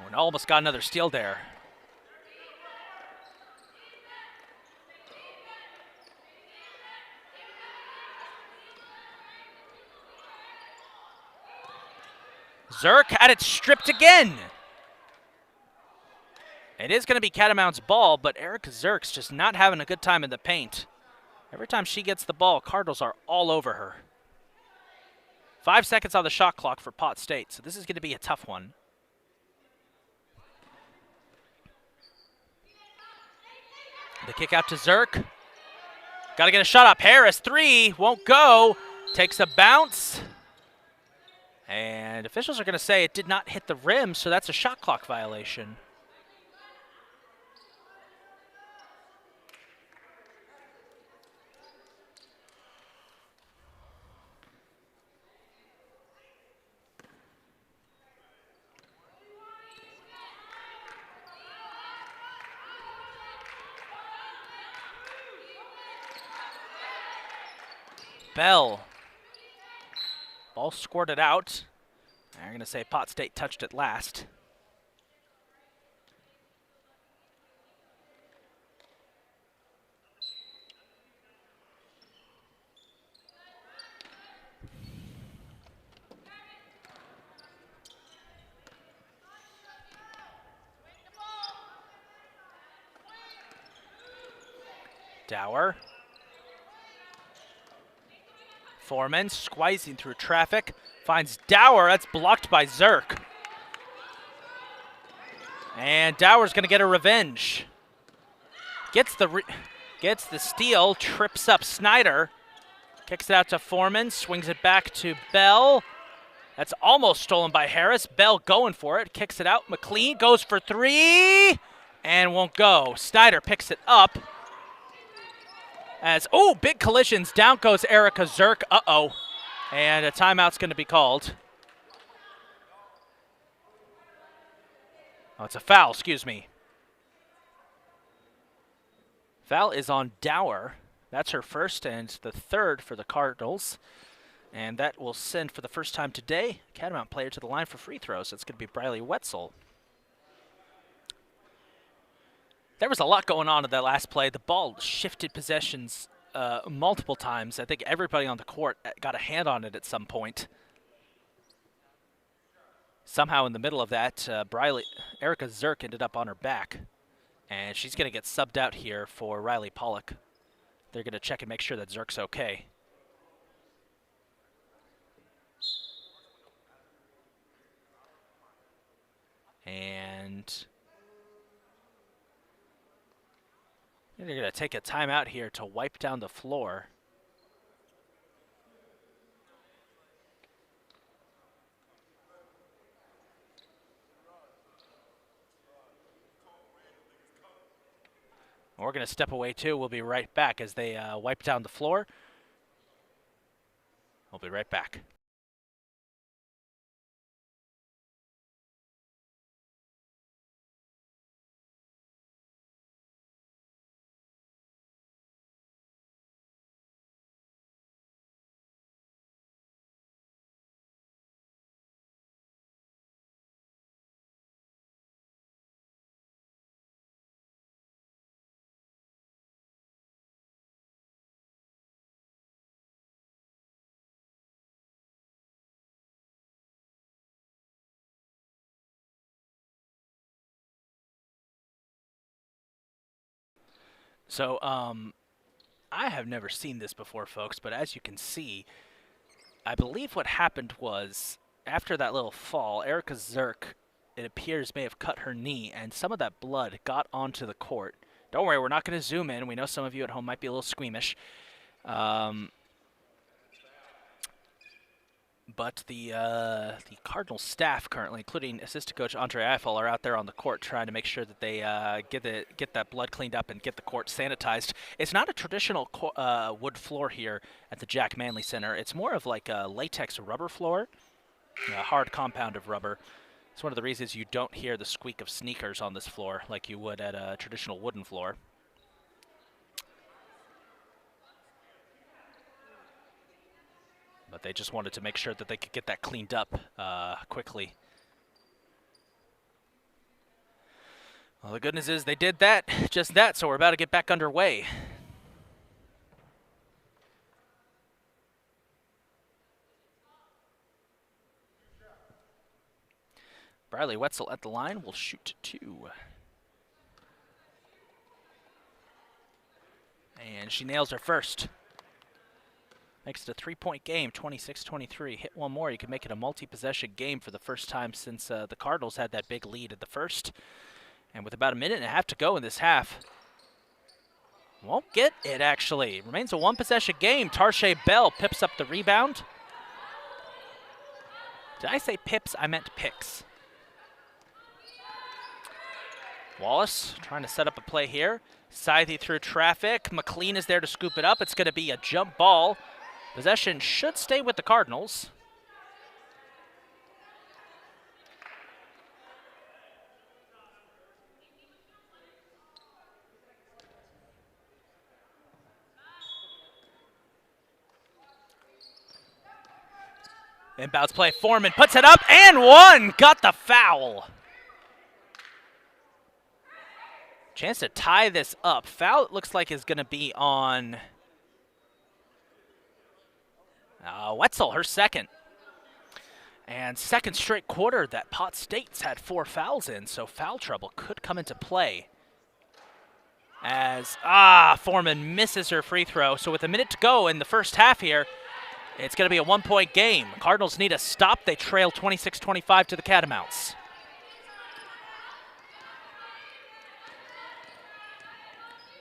And almost got another steal there. Zirk had it stripped again. It is going to be Catamounts ball, but Erica Zirk's just not having a good time in the paint. Every time she gets the ball, Cardinals are all over her. 5 seconds on the shot clock for Pot State, so this is going to be a tough one. The kick out to Zirk. Got to get a shot up. Harris, 3, won't go. Takes a bounce. And officials are going to say it did not hit the rim, so that's a shot clock violation. Bell. Ball squirted out. They're going to say Pot State touched it last. Dower. Foreman squeezing through traffic. Finds Dower. That's blocked by Zirk. And Dower's going to get a revenge. Gets the steal, trips up Snyder. Kicks it out to Foreman, swings it back to Bell. That's almost stolen by Harris. Bell going for it, kicks it out. McLean goes for three and won't go. Snyder picks it up. As, oh, big collisions. Down goes Erica Zirk. Uh-oh. And a timeout's going to be called. Oh, it's a foul, excuse me. Foul is on Dower. That's her first and the third for the Cardinals. And that will send, for the first time today, Catamount player to the line for free throws. It's going to be Briley Wetzel. There was a lot going on in that last play. The ball shifted possessions multiple times. I think everybody on the court got a hand on it at some point. Somehow in the middle of that, Erica Zirk ended up on her back. And she's going to get subbed out here for Riley Pollock. They're going to check and make sure that Zirk's okay. And they're going to take a timeout here to wipe down the floor. We're going to step away too. We'll be right back as they wipe down the floor. We'll be right back. So, I have never seen this before, folks, but as you can see, I believe what happened was, after that little fall, Erica Zirk, it appears, may have cut her knee, and some of that blood got onto the court. Don't worry, we're not going to zoom in. We know some of you at home might be a little squeamish. But the Cardinals staff currently, including assistant coach Andre Eiffel, are out there on the court trying to make sure that they get that blood cleaned up and get the court sanitized. It's not a traditional wood floor here at the Jack Manley Center. It's more of like a latex rubber floor, a hard compound of rubber. It's one of the reasons you don't hear the squeak of sneakers on this floor like you would at a traditional wooden floor. But they just wanted to make sure that they could get that cleaned up quickly. Well, the good news is they did that, just that, so we're about to get back underway. Briley Wetzel at the line will shoot two. And she nails her first. Makes it a three-point game, 26-23. Hit one more, you can make it a multi-possession game for the first time since the Cardinals had that big lead at the first. And with about a minute and a half to go in this half, won't get it, actually. Remains a one-possession game. Tarshay Bell pips up the rebound. Did I say pips? I meant picks. Wallace trying to set up a play here. Scythe through traffic. McLean is there to scoop it up. It's going to be a jump ball. Possession should stay with the Cardinals. Inbounds play. Foreman puts it up and one. Got the foul. Chance to tie this up. Foul, it looks like, is going to be on Wetzel, her second. And second straight quarter that Pot State's had 4 fouls in, so foul trouble could come into play. As, Foreman misses her free throw. So with a minute to go in the first half here, it's going to be a one-point game. Cardinals need a stop. They trail 26-25 to the Catamounts.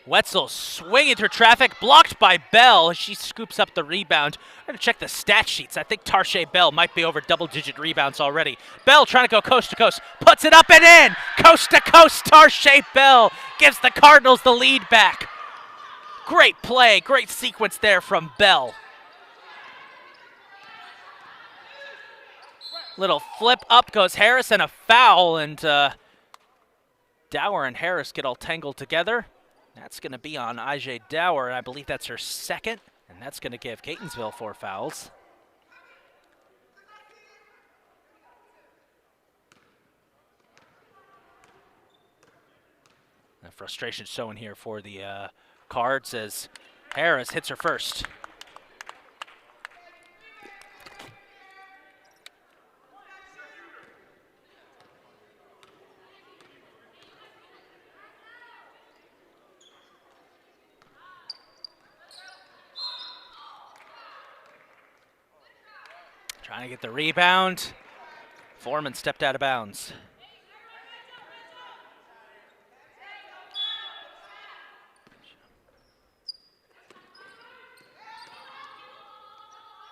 Wetzel swinging through traffic, blocked by Bell. She scoops up the rebound. I'm going to check the stat sheets. I think Tarshay Bell might be over double-digit rebounds already. Bell trying to go coast to coast, puts it up and in. Coast to coast, Tarshay Bell gives the Cardinals the lead back. Great play, great sequence there from Bell. Little flip up goes Harris and a foul, and Dower and Harris get all tangled together. That's going to be on IJ Dower, and I believe that's her second, and that's going to give Catonsville 4 fouls. The frustration showing here for the Cards as Harris hits her first. Trying to get the rebound. Foreman stepped out of bounds.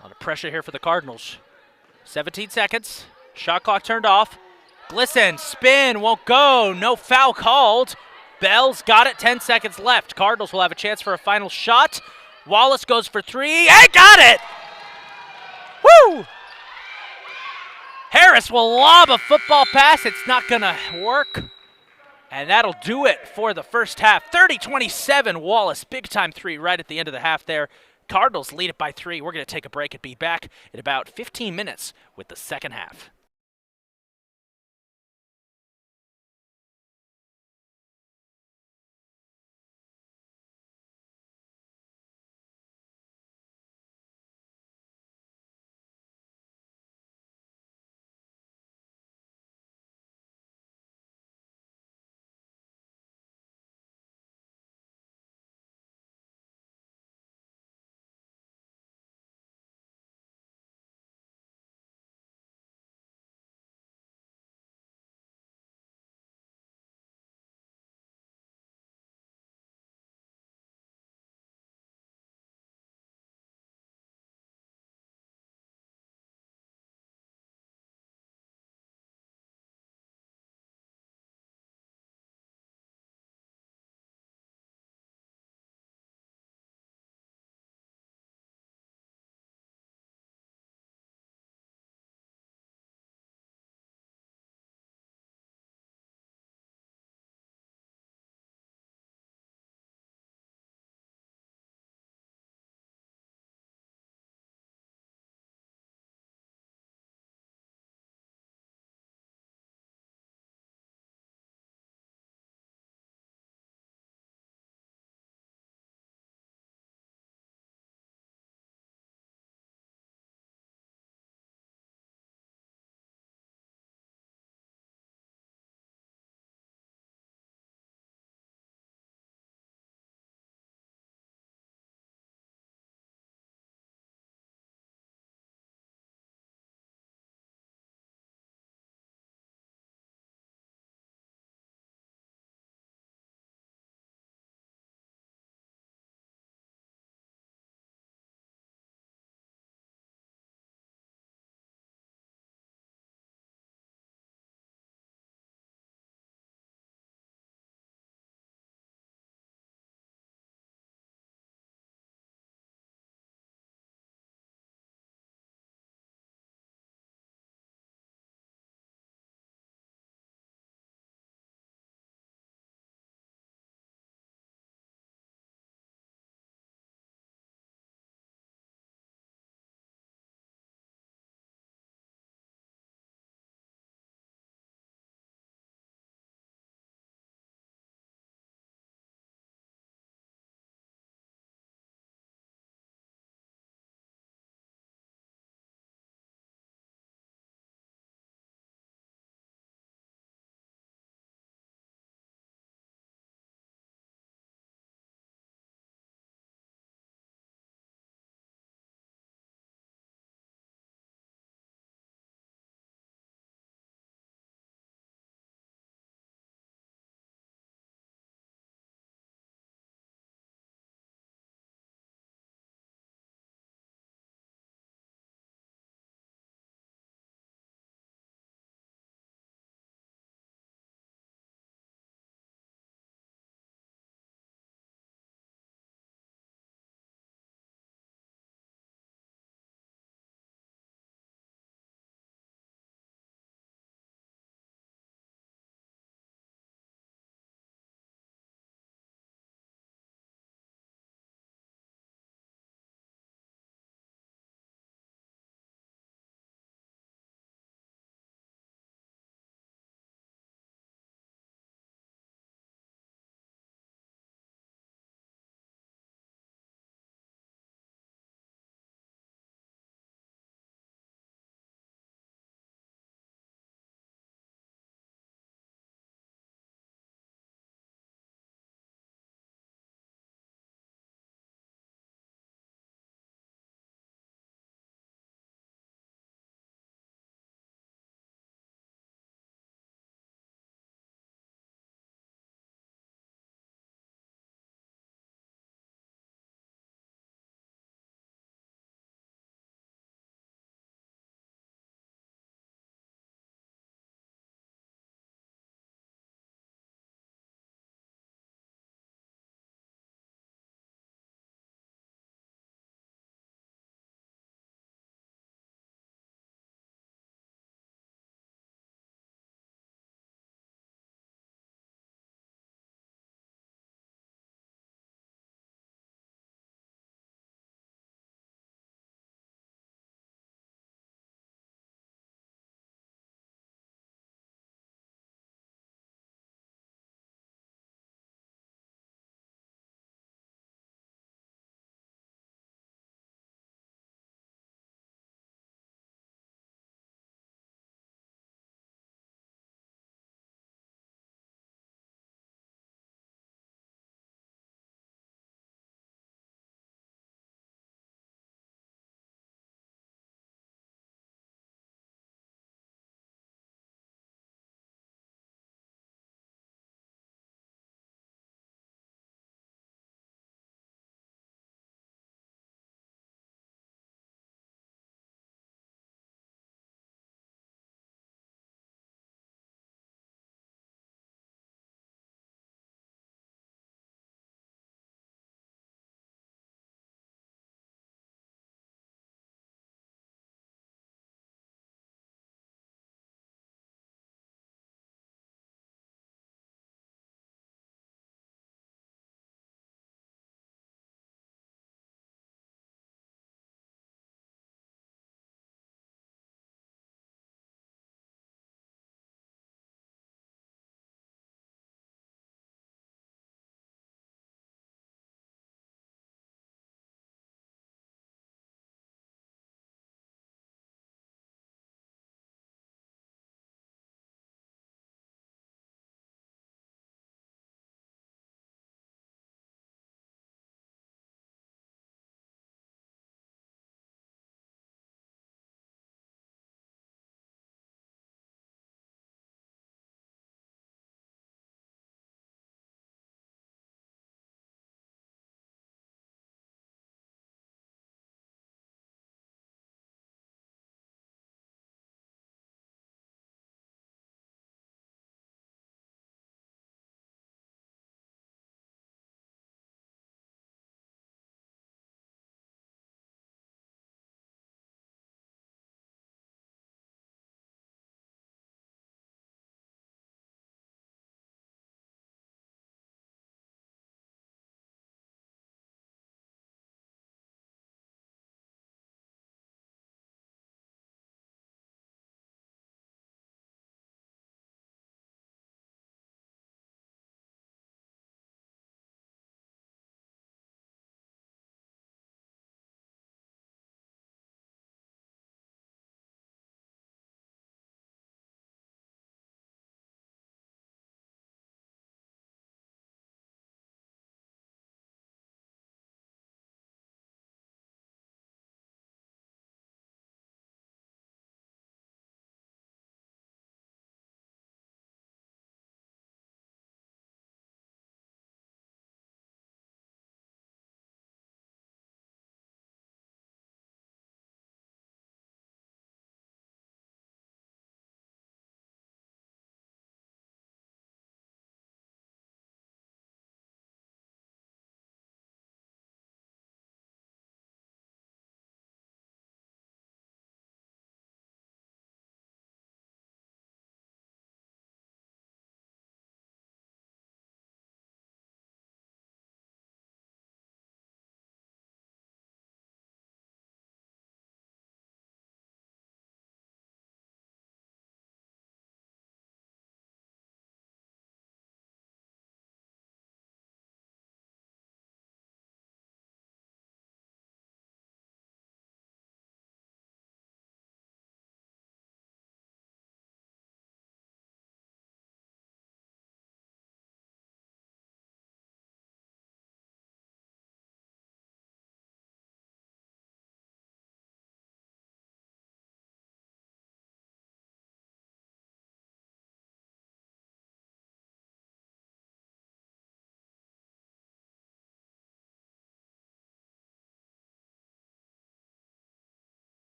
A lot of pressure here for the Cardinals. 17 seconds. Shot clock turned off. Glisten, spin, won't go. No foul called. Bell's got it, 10 seconds left. Cardinals will have a chance for a final shot. Wallace goes for 3, and got it! Woo! Harris will lob a football pass. It's not going to work. And that'll do it for the first half. 30-27, Wallace. Big-time 3 right at the end of the half there. Cardinals lead it by 3. We're going to take a break and be back in about 15 minutes with the second half.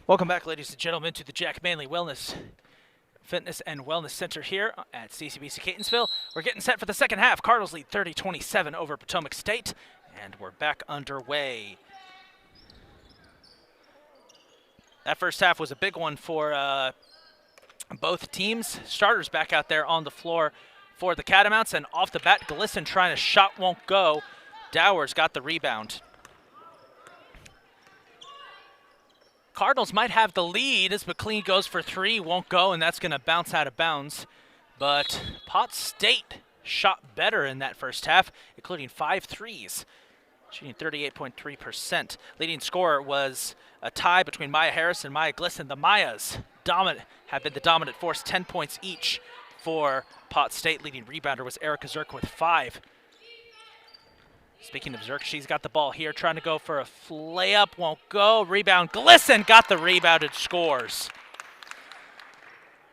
Welcome back, ladies and gentlemen, to the Jack Manley Fitness and Wellness Center here at CCBC Catonsville. We're getting set for the second half. Cardinals lead 30-27 over Potomac State, and we're back underway. That first half was a big one for both teams. Starters back out there on the floor for the Catamounts, and off the bat, Glisson trying to shot won't go. Dowers got the rebound. Cardinals might have the lead as McLean goes for three, won't go, and that's going to bounce out of bounds. But Pot State shot better in that first half, including 5 threes, shooting 38.3%. Leading scorer was a tie between Maya Harris and Maya Glisson. The Mayas have been the dominant force, 10 points each for Pot State. Leading rebounder was Erica Zirk with 5. Speaking of Zirk, she's got the ball here, trying to go for a layup, won't go. Rebound, Glisson got the rebound and scores.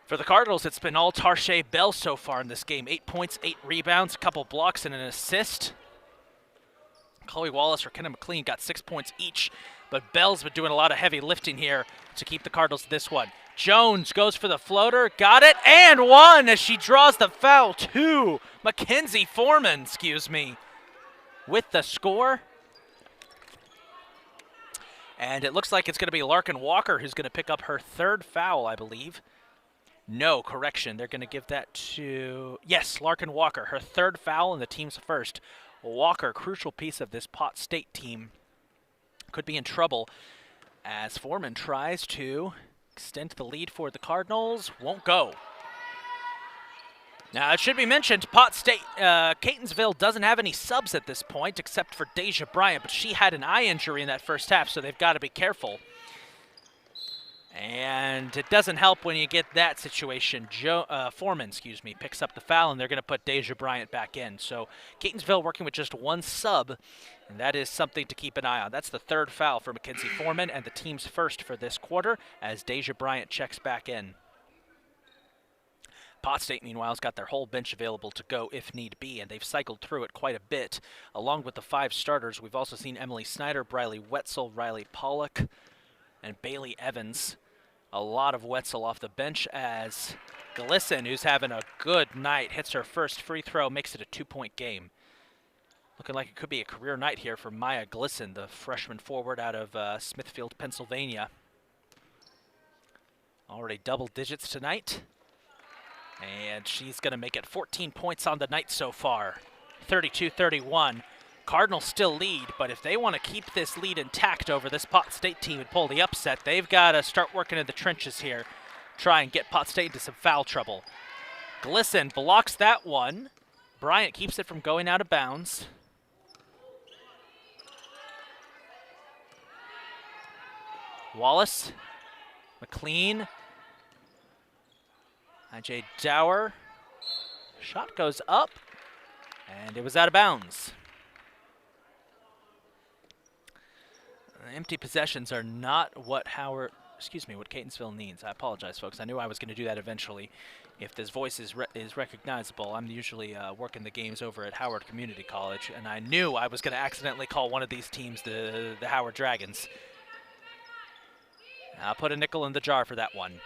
For the Cardinals, it's been all Tarshay Bell so far in this game. 8 points, 8 rebounds, a couple blocks, and an assist. Chloe Wallace or Kenna McLean got 6 points each, but Bell's been doing a lot of heavy lifting here to keep the Cardinals to this one. Jones goes for the floater, got it, and one as she draws the foul. 2, Mackenzie Foreman, with the score. And it looks like it's going to be Larkin Walker who's going to pick up her 3rd foul, I believe. No, correction. They're going to give that to, yes, Larkin Walker, her 3rd foul and the team's first. Walker, crucial piece of this Pot State team, could be in trouble as Foreman tries to extend the lead for the Cardinals. Won't go. Now, it should be mentioned, Pot State, Catonsville doesn't have any subs at this point except for Deja Bryant, but she had an eye injury in that first half, so they've got to be careful. And it doesn't help when you get that situation. Foreman, picks up the foul, and they're going to put Deja Bryant back in. So Catonsville working with just 1 sub, and that is something to keep an eye on. That's the 3rd foul for Mackenzie Foreman and the team's first for this quarter as Deja Bryant checks back in. Pot State, meanwhile, has got their whole bench available to go if need be, and they've cycled through it quite a bit. Along with the 5 starters, we've also seen Emily Snyder, Briley Wetzel, Riley Pollock, and Bailey Evans. A lot of Wetzel off the bench as Glisson, who's having a good night, hits her first free throw, makes it a 2-point game. Looking like it could be a career night here for Maya Glisson, the freshman forward out of Smithfield, Pennsylvania. Already double digits tonight. And she's going to make it 14 points on the night so far, 32-31. Cardinals still lead, but if they want to keep this lead intact over this Pot State team and pull the upset, they've got to start working in the trenches here, try and get Pot State into some foul trouble. Glisson blocks that one. Bryant keeps it from going out of bounds. Wallace, McLean, IJ Dower, shot goes up, and it was out of bounds. Empty possessions are not what what Catonsville needs. I apologize, folks. I knew I was going to do that eventually. If this voice is recognizable, I'm usually working the games over at Howard Community College, and I knew I was going to accidentally call one of these teams the Howard Dragons. I'll put a nickel in the jar for that one.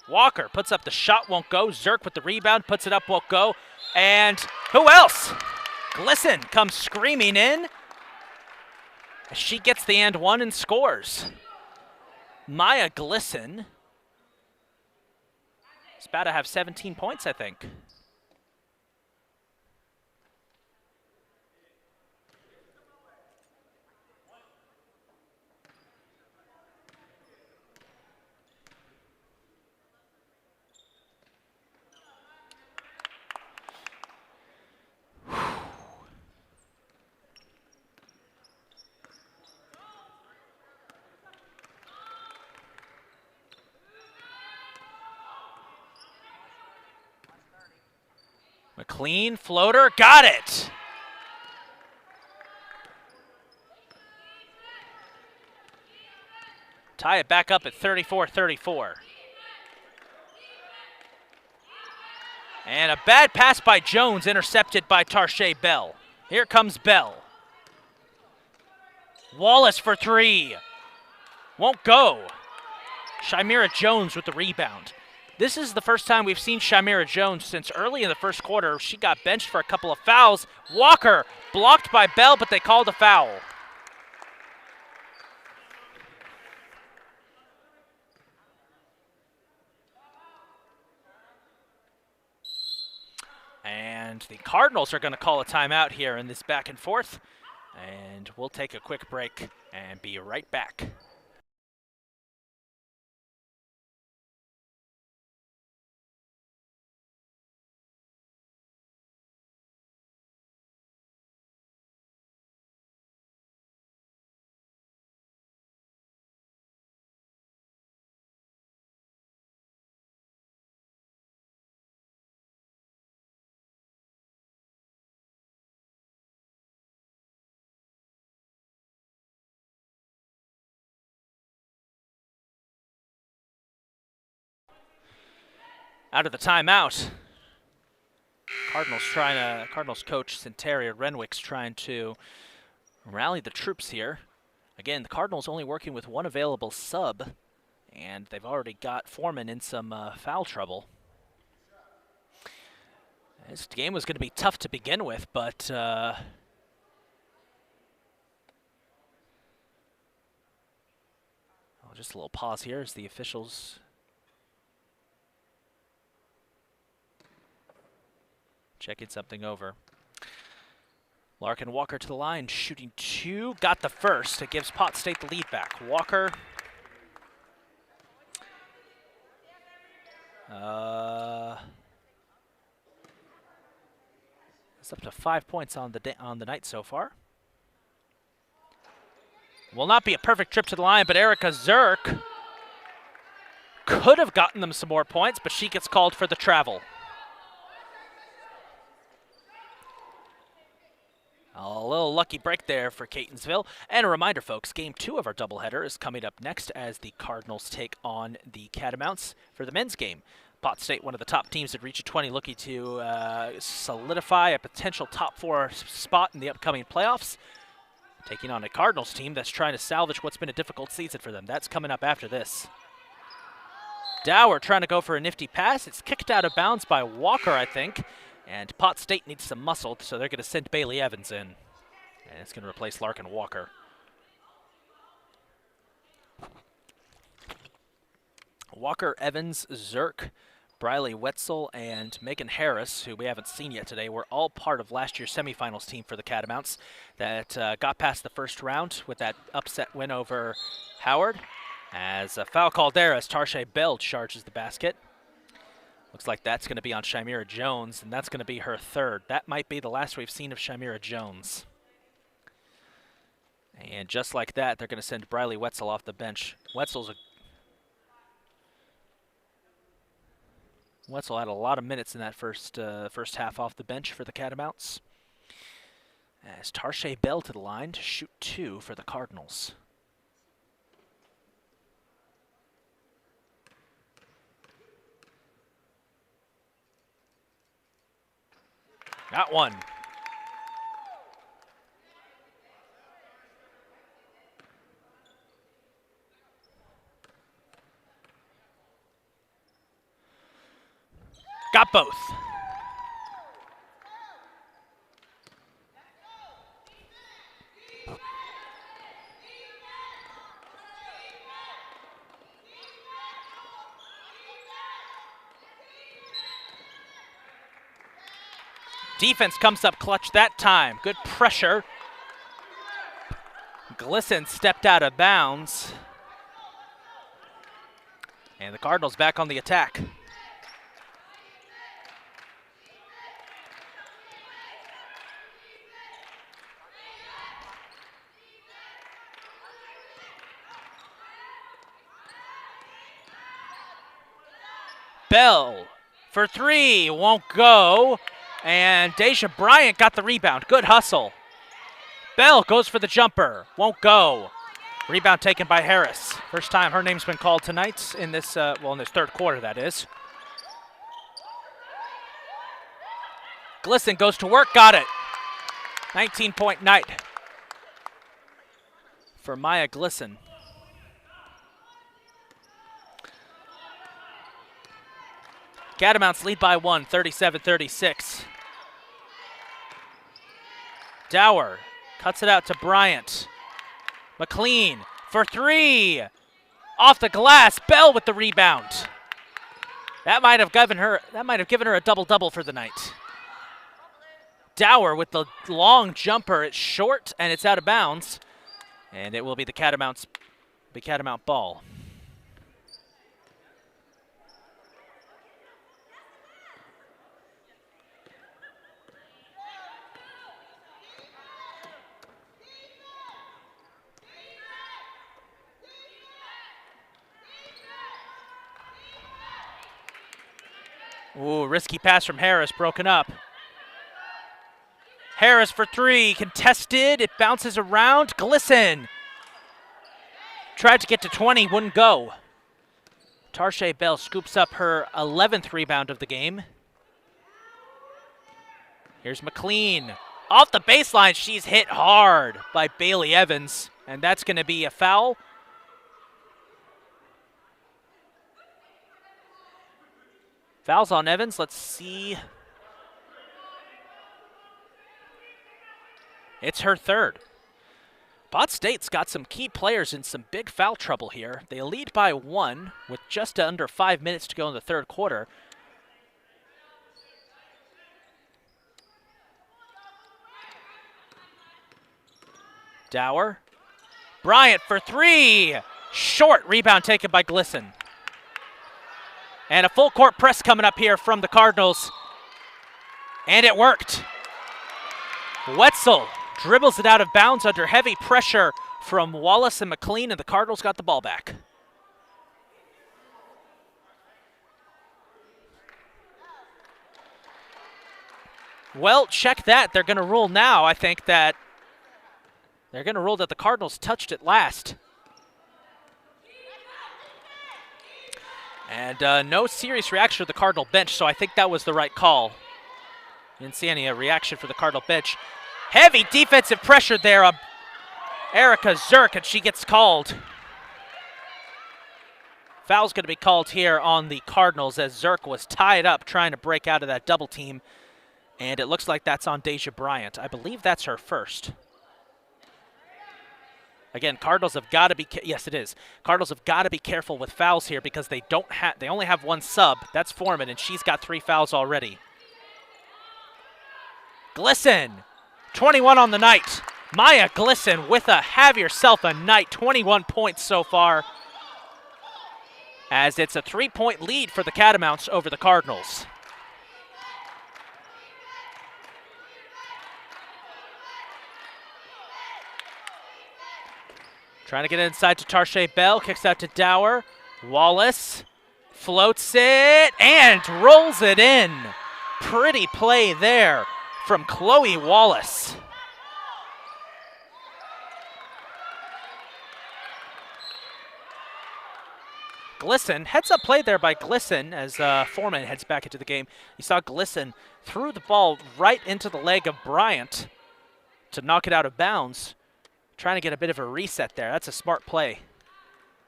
Walker puts up the shot, won't go. Zirk with the rebound, puts it up, won't go. And who else? Glisson comes screaming in. She gets the and one and scores. Maya Glisson is about to have 17 points, I think. McLean, floater, got it! Tie it back up at 34-34. And a bad pass by Jones, intercepted by Tarshay Bell. Here comes Bell. Wallace for 3. Won't go. Chimera Jones with the rebound. This is the first time we've seen Chimera Jones since early in the first quarter. She got benched for a couple of fouls. Walker blocked by Bell, but they called a foul. And the Cardinals are going to call a timeout here in this back and forth. And we'll take a quick break and be right back. Out of the timeout, Cardinals coach Centeria Renwick's trying to rally the troops here. Again, the Cardinals only working with one available sub, and they've already got Foreman in some foul trouble. This game was going to be tough to begin with, but just a little pause here as the officials checking something over. Larkin Walker to the line, shooting 2, got the first. It gives Pot State the lead back. Walker. It's up to 5 points on the night so far. Will not be a perfect trip to the line, but Erica Zirk could have gotten them some more points, but she gets called for the travel. A little lucky break there for Catonsville. And a reminder, folks, Game 2 of our doubleheader is coming up next as the Cardinals take on the Catamounts for the men's game. Pot State, one of the top teams at Region 20, looking to solidify a potential top 4 spot in the upcoming playoffs, taking on a Cardinals team that's trying to salvage what's been a difficult season for them. That's coming up after this. Dower trying to go for a nifty pass. It's kicked out of bounds by Walker, I think. And Pot State needs some muscle, so they're going to send Bailey Evans in. And it's going to replace Larkin Walker. Walker, Evans, Zirk, Briley Wetzel, and Megan Harris, who we haven't seen yet today, were all part of last year's semifinals team for the Catamounts that got past the first round with that upset win over Howard. As a foul called there as Tarshay Bell charges the basket. Looks like that's going to be on Chimera Jones, and that's going to be her third. That might be the last we've seen of Chimera Jones. And just like that, they're going to send Briley Wetzel off the bench. Wetzel had a lot of minutes in that first half off the bench for the Catamounts. As Tarshay Bell to the line to shoot 2 for the Cardinals. Got one. Got both. Defense comes up clutch that time. Good pressure. Glisson stepped out of bounds. And the Cardinals back on the attack. Bell for 3, won't go. And Deja Bryant got the rebound. Good hustle. Bell goes for the jumper. Won't go. Rebound taken by Harris. First time her name's been called tonight in this, in this third quarter, that is. Glisson goes to work. Got it. 19-point night for Maya Glisson. Catamounts lead by 1, 37-36. Dower cuts it out to Bryant. McLean for 3. Off the glass. Bell with the rebound. That might have given her a double-double for the night. Dower with the long jumper. It's short and it's out of bounds. And it will be the Catamount ball. Ooh, risky pass from Harris, broken up. Harris for 3, contested, it bounces around. Glisson tried to get to 20, wouldn't go. Tarshay Bell scoops up her 11th rebound of the game. Here's McLean. Off the baseline, she's hit hard by Bailey Evans, and that's going to be a foul. Fouls on Evans, let's see. It's her 3rd. Pot State's got some key players in some big foul trouble here. They lead by 1 with just under 5 minutes to go in the 3rd quarter. Dower. Bryant for 3. Short rebound taken by Glisson. And a full court press coming up here from the Cardinals. And it worked. Wetzel dribbles it out of bounds under heavy pressure from Wallace and McLean, and the Cardinals got the ball back. Well, check that. They're going to rule now, I think, that they're going to rule that the Cardinals touched it last. And no serious reaction to the Cardinal bench, so I think that was the right call. Didn't see any reaction for the Cardinal bench. Heavy defensive pressure there on Erica Zirk, and she gets called. Foul's going to be called here on the Cardinals as Zirk was tied up trying to break out of that double team. And it looks like that's on Deja Bryant. I believe that's her first. Again, Cardinals have got to be, yes it is. Cardinals have got to be careful with fouls here because they only have 1 sub. That's Foreman, and she's got 3 fouls already. Glisson, 21 on the night. Maya Glisson with a have yourself a night, 21 points so far. As it's a 3-point lead for the Catamounts over the Cardinals. Trying to get it inside to Tarshay Bell, kicks out to Dower. Wallace floats it and rolls it in. Pretty play there from Chloe Wallace. Glisson, heads-up play there by Glisson as Foreman heads back into the game. You saw Glisson threw the ball right into the leg of Bryant to knock it out of bounds. Trying to get a bit of a reset there. That's a smart play.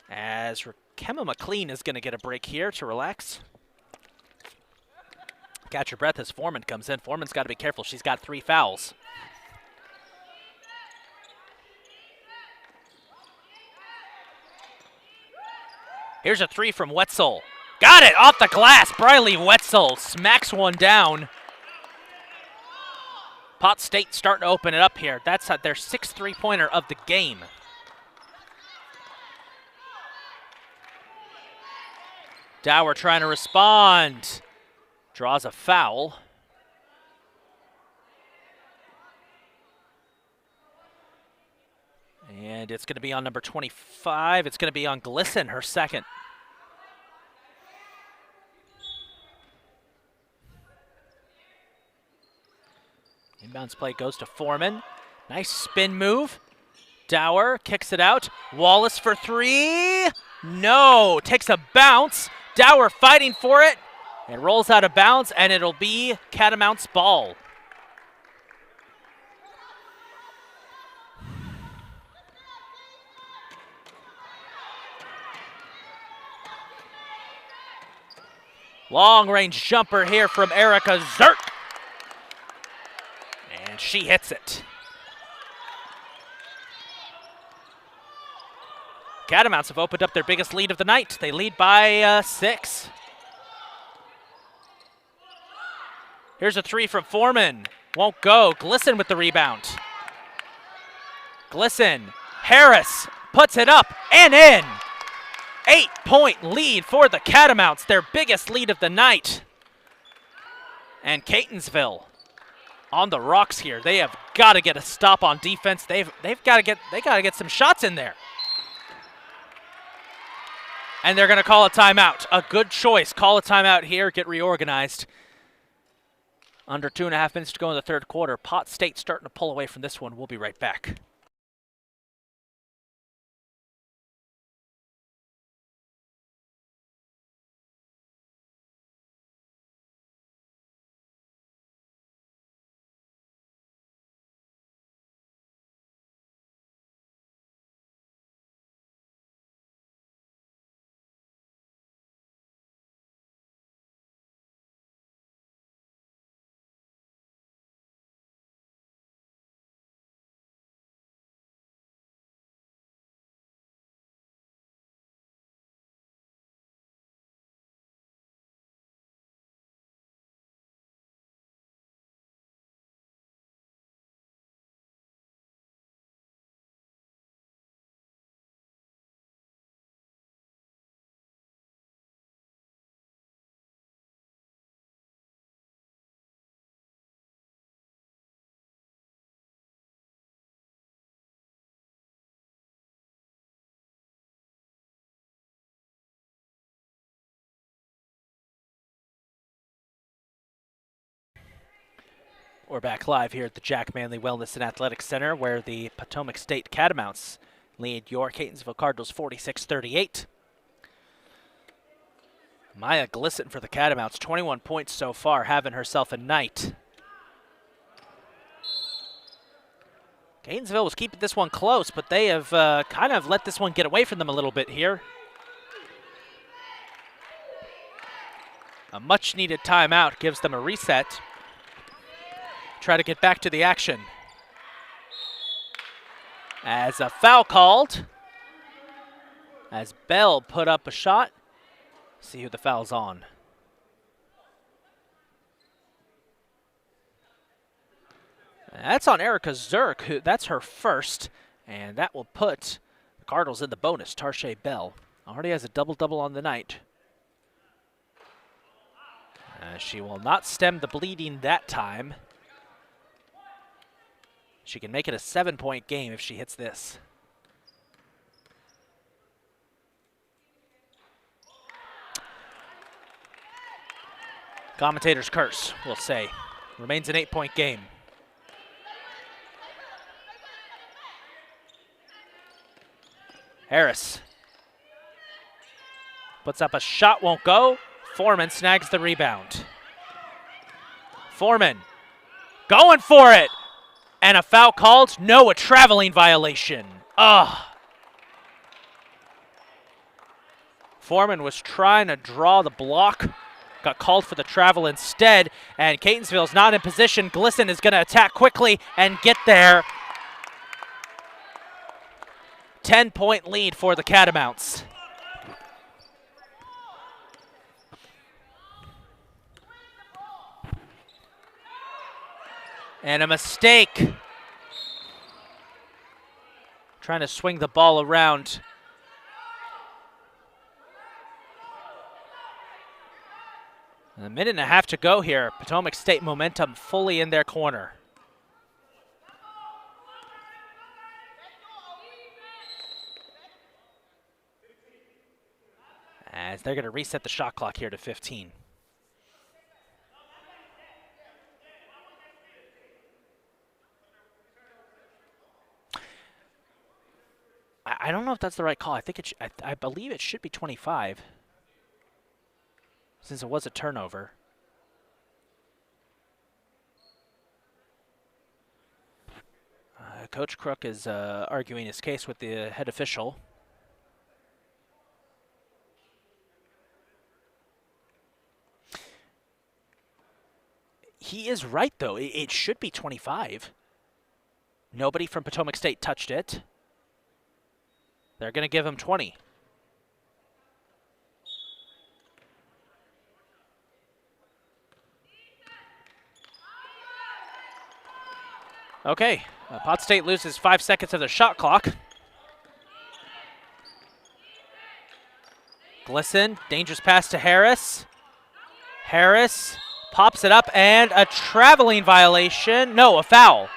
As Kemma McLean is going to get a break here to relax. Catch your breath as Foreman comes in. Foreman's got to be careful. She's got 3 fouls. Here's a 3 from Wetzel. Got it off the glass. Briley Wetzel smacks one down. Pot State starting to open it up here. That's their 6th three-pointer of the game. Dower trying to respond. Draws a foul. And it's going to be on number 25. It's going to be on Glisson, her 2nd. Inbounds play goes to Foreman. Nice spin move. Dower kicks it out. Wallace for 3. No, takes a bounce. Dower fighting for it. It rolls out of bounds, and it'll be Catamounts ball. Long-range jumper here from Erica Zerk. And she hits it. Catamounts have opened up their biggest lead of the night. They lead by 6. Here's a 3 from Foreman. Won't go. Glisson with the rebound. Glisson. Harris puts it up and in. 8-point lead for the Catamounts, their biggest lead of the night. And Catonsville on the rocks here. They have got to get a stop on defense. They got to get some shots in there. And they're going to call a timeout. A good choice. Call a timeout here. Get reorganized. Under 2.5 minutes to go in the third quarter. Pot State starting to pull away from this one. We'll be right back. We're back live here at the Jack Manley Wellness and Athletics Center, where the Potomac State Catamounts lead your Catonsville Cardinals 46-38. Maya Glisson for the Catamounts, 21 points so far, having herself a night. Catonsville was keeping this one close, but they have kind of let this one get away from them a little bit here. A much-needed timeout gives them a reset. Try to get back to the action. As a foul called, as Bell put up a shot. See who the foul's on. That's on Erica Zerk. That's her first, and that will put the Cardinals in the bonus. Tarshay Bell already has a double-double on the night. She will not stem the bleeding that time. She can make it a 7-point game if she hits this. Commentator's curse, we'll say. Remains an 8-point game. Harris puts up a shot, won't go. Foreman snags the rebound. Foreman going for it. And a foul called? No, a traveling violation. Ugh. Foreman was trying to draw the block. Got called for the travel instead. And Catonsville's not in position. Glisson is going to attack quickly and get there. 10-point lead for the Catamounts. And a mistake. Trying to swing the ball around. A minute and a half to go here. Potomac State momentum fully in their corner. As they're going to reset the shot clock here to 15. I don't know if that's the right call. I think I believe it should be 25, since it was a turnover. Coach Crook is arguing his case with the head official. He is right, though. It should be 25. Nobody from Potomac State touched it. They're going to give him 20. Okay, Pot State loses 5 seconds of the shot clock. Glisson, dangerous pass to Harris. Harris pops it up, and a traveling violation. No, a foul.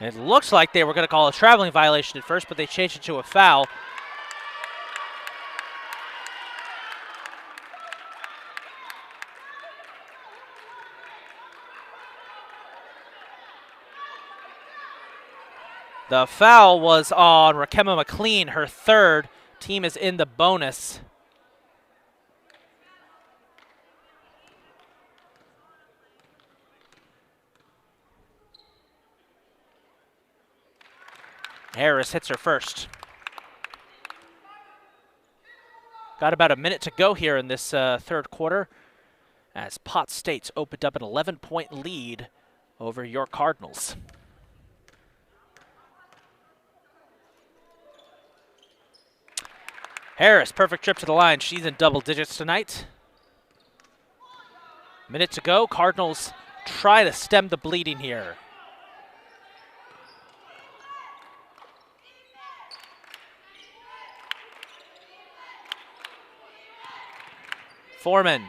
It looks like they were going to call a traveling violation at first, but they changed it to a foul. The foul was on Rakema McLean, her third. Team is in the bonus. Harris hits her first. Got about a minute to go here in this third quarter as Pot State's opened up an 11-point lead over your Cardinals. Harris, perfect trip to the line. She's in double digits tonight. Minute to go. Cardinals try to stem the bleeding here. Foreman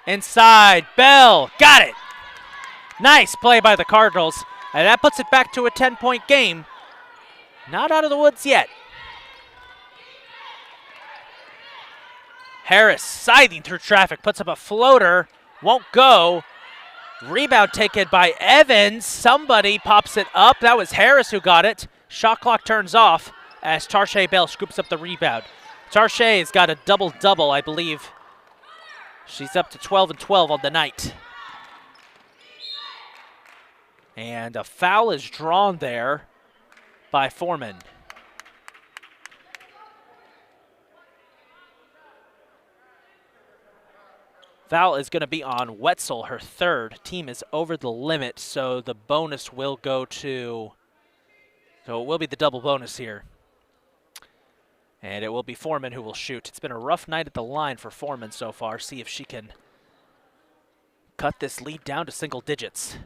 inside. Bell got it. Nice play by the Cardinals. And that puts it back to a 10-point game. Not out of the woods yet. Harris scything through traffic, puts up a floater, won't go. Rebound taken by Evans. Somebody pops it up. That was Harris who got it. Shot clock turns off as Tarshay Bell scoops up the rebound. Tarshay has got a double-double, I believe. She's up to 12 and 12 on the night. And a foul is drawn there by Foreman. Foul is going to be on Wetzel, her third. Team is over the limit, so the bonus will go to, so it will be the double bonus here. And it will be Foreman who will shoot. It's been a rough night at the line for Foreman so far. See if she can cut this lead down to single digits.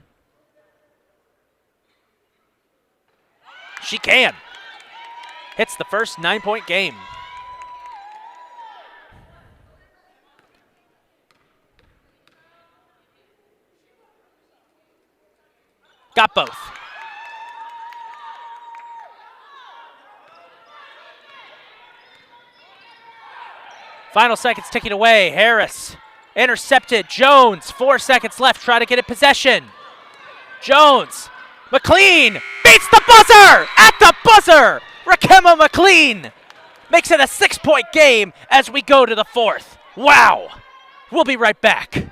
She can. Hits the first 9-point game. Got both. Final seconds ticking away. Harris intercepted. Jones, 4 seconds left. Try to get it possession. Jones. McLean beats the buzzer at the buzzer. Rakema McLean makes it a 6-point game as we go to the fourth. Wow. We'll be right back.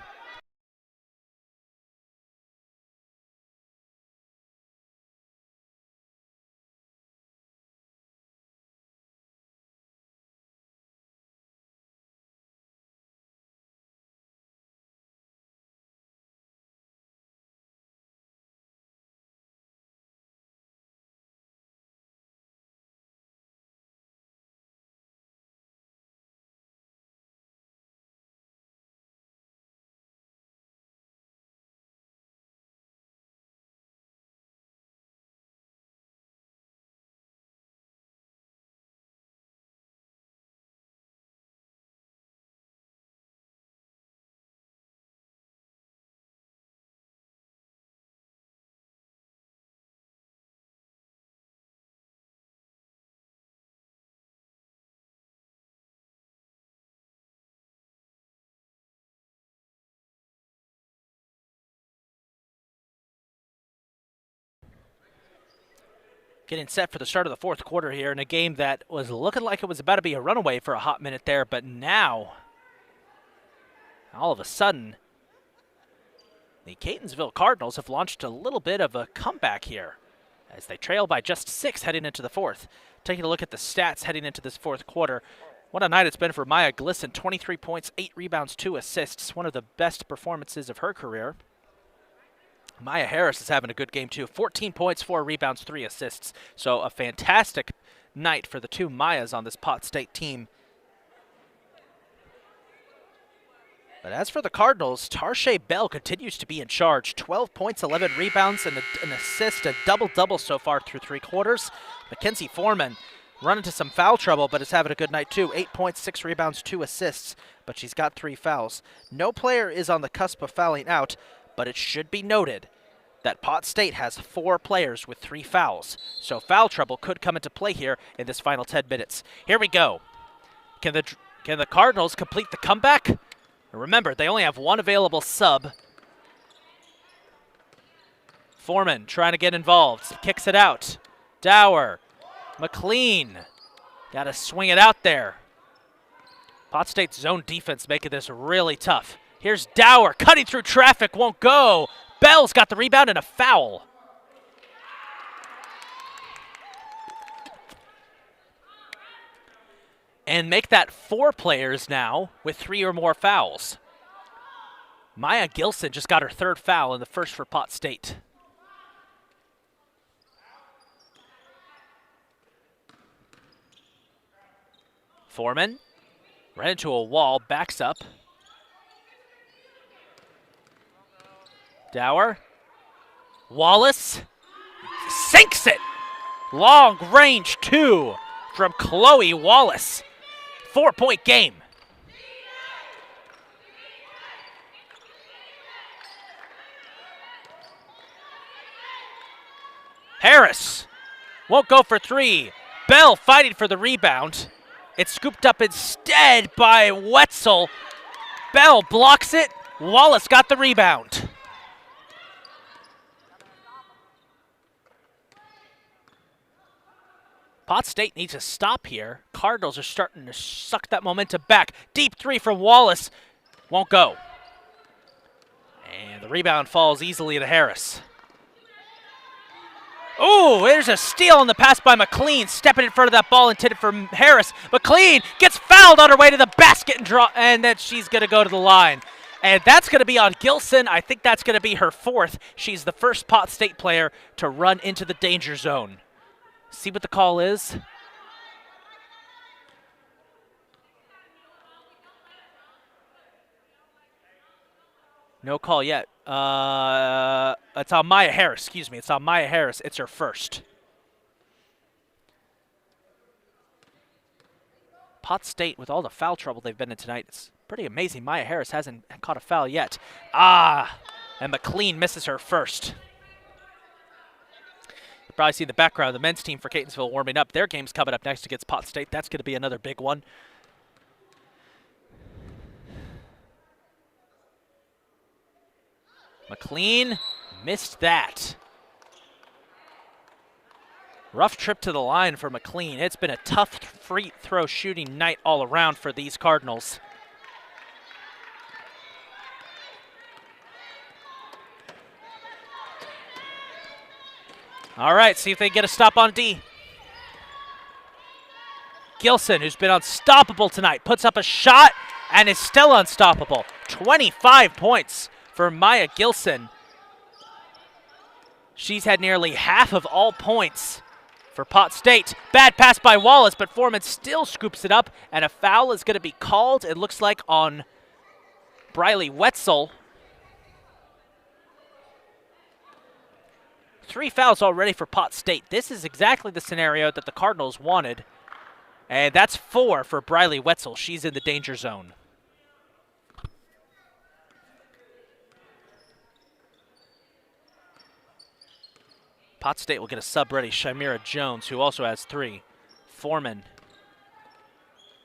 Getting set for the start of the fourth quarter here in a game that was looking like it was about to be a runaway for a hot minute there, but now, all of a sudden, the Catonsville Cardinals have launched a little bit of a comeback here as they trail by just 6 heading into the fourth. Taking a look at the stats heading into this fourth quarter, What a night it's been for Maya Glisson. 23 points, 8 rebounds, 2 assists. One of the best performances of her career. Maya Harris is having a good game too. 14 points, 4 rebounds, 3 assists. So a fantastic night for the two Mayas on this Pot State team. But as for the Cardinals, Tarshay Bell continues to be in charge. 12 points, 11 rebounds, and an assist, a double-double so far through 3 quarters. Mackenzie Foreman run into some foul trouble, but is having a good night too. 8 points, 6 rebounds, 2 assists, but she's got 3 fouls. No player is on the cusp of fouling out, but it should be noted that Pot State has 4 players with 3 fouls. So foul trouble could come into play here in this final 10 minutes. Here we go. Can the Cardinals complete the comeback? Remember, they only have 1 available sub. Foreman trying to get involved. Kicks it out. Dower. McLean. Got to swing it out there. Pot State's zone defense making this really tough. Here's Dower. Cutting through traffic. Won't go. Bell's got the rebound and a foul. And make that 4 players now with 3 or more fouls. Maya Gilson just got her 3rd foul and the first for Pot State. Foreman ran into a wall, backs up. Dower. Wallace sinks it. Long range 2 from Chloe Wallace. 4-point game. Harris won't go for 3. Bell fighting for the rebound. It's scooped up instead by Wetzel. Bell blocks it. Wallace got the rebound. Pot State needs to stop here. Cardinals are starting to suck that momentum back. Deep 3 from Wallace. Won't go. And the rebound falls easily to Harris. Ooh, there's a steal on the pass by McLean. Stepping in front of that ball intended for Harris. McLean gets fouled on her way to the basket and then she's going to go to the line. And that's going to be on Gilson. I think that's going to be her 4th. She's the first Pot State player to run into the danger zone. See what the call is. No call yet. It's on Maya Harris. Excuse me. It's on Maya Harris. It's her 1st. Pot State, with all the foul trouble they've been in tonight, it's pretty amazing. Maya Harris hasn't caught a foul yet. And McLean misses her 1st. Probably see the background of the men's team for Catonsville warming up. Their game's coming up next against Pot State. That's going to be another big one. McLean missed that. Rough trip to the line for McLean. It's been a tough free throw shooting night all around for these Cardinals. All right, see if they get a stop on D. Gilson, who's been unstoppable tonight, puts up a shot and is still unstoppable. 25 points for Maya Gilson. She's had nearly half of all points for Pot State. Bad pass by Wallace, but Foreman still scoops it up, and a foul is going to be called, it looks like, on Briley Wetzel. 3 fouls already for Pot State. This is exactly the scenario that the Cardinals wanted. And that's 4 for Briley Wetzel. She's in the danger zone. Pot State will get a sub ready. Shimera Jones, who also has 3. Foreman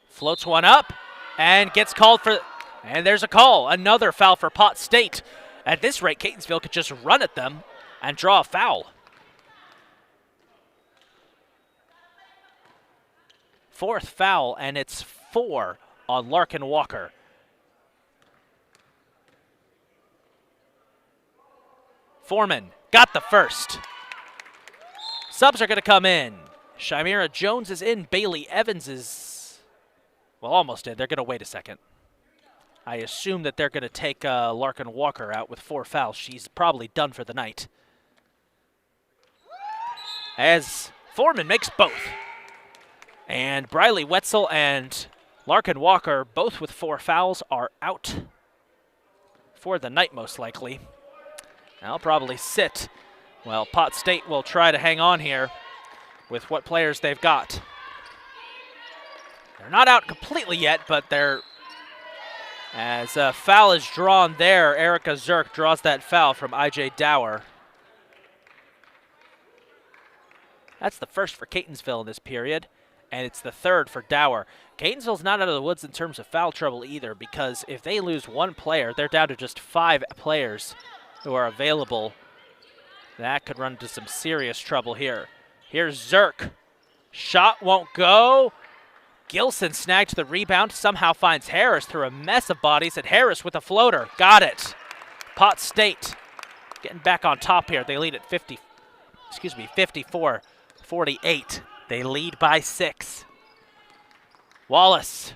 floats one up and gets called for, and there's a call. Another foul for Pot State. At this rate, Catonsville could just run at them and draw a foul. 4th foul, and it's 4 on Larkin Walker. Foreman got the 1st. Subs are going to come in. Shimera Jones is in. Bailey Evans is Well, almost did. They're going to wait a second. I assume that they're going to take Larkin Walker out with 4 fouls. She's probably done for the night. As Foreman makes both. And Briley Wetzel and Larkin Walker, both with 4 fouls, are out for the night most likely. They'll probably sit. Well, Pot State will try to hang on here with what players they've got. They're not out completely yet, but they're... As a foul is drawn there, Erica Zirk draws that foul from I.J. Dower. That's the first for Catonsville in this period, and it's the third for Dower. Catonsville's not out of the woods in terms of foul trouble either, because if they lose 1 player, they're down to just 5 players who are available. That could run into some serious trouble here. Here's Zirk. Shot won't go. Gilson snagged the rebound, somehow finds Harris through a mess of bodies, and Harris with a floater. Got it. Pot State getting back on top here. They lead at 54-48. They lead by 6. Wallace.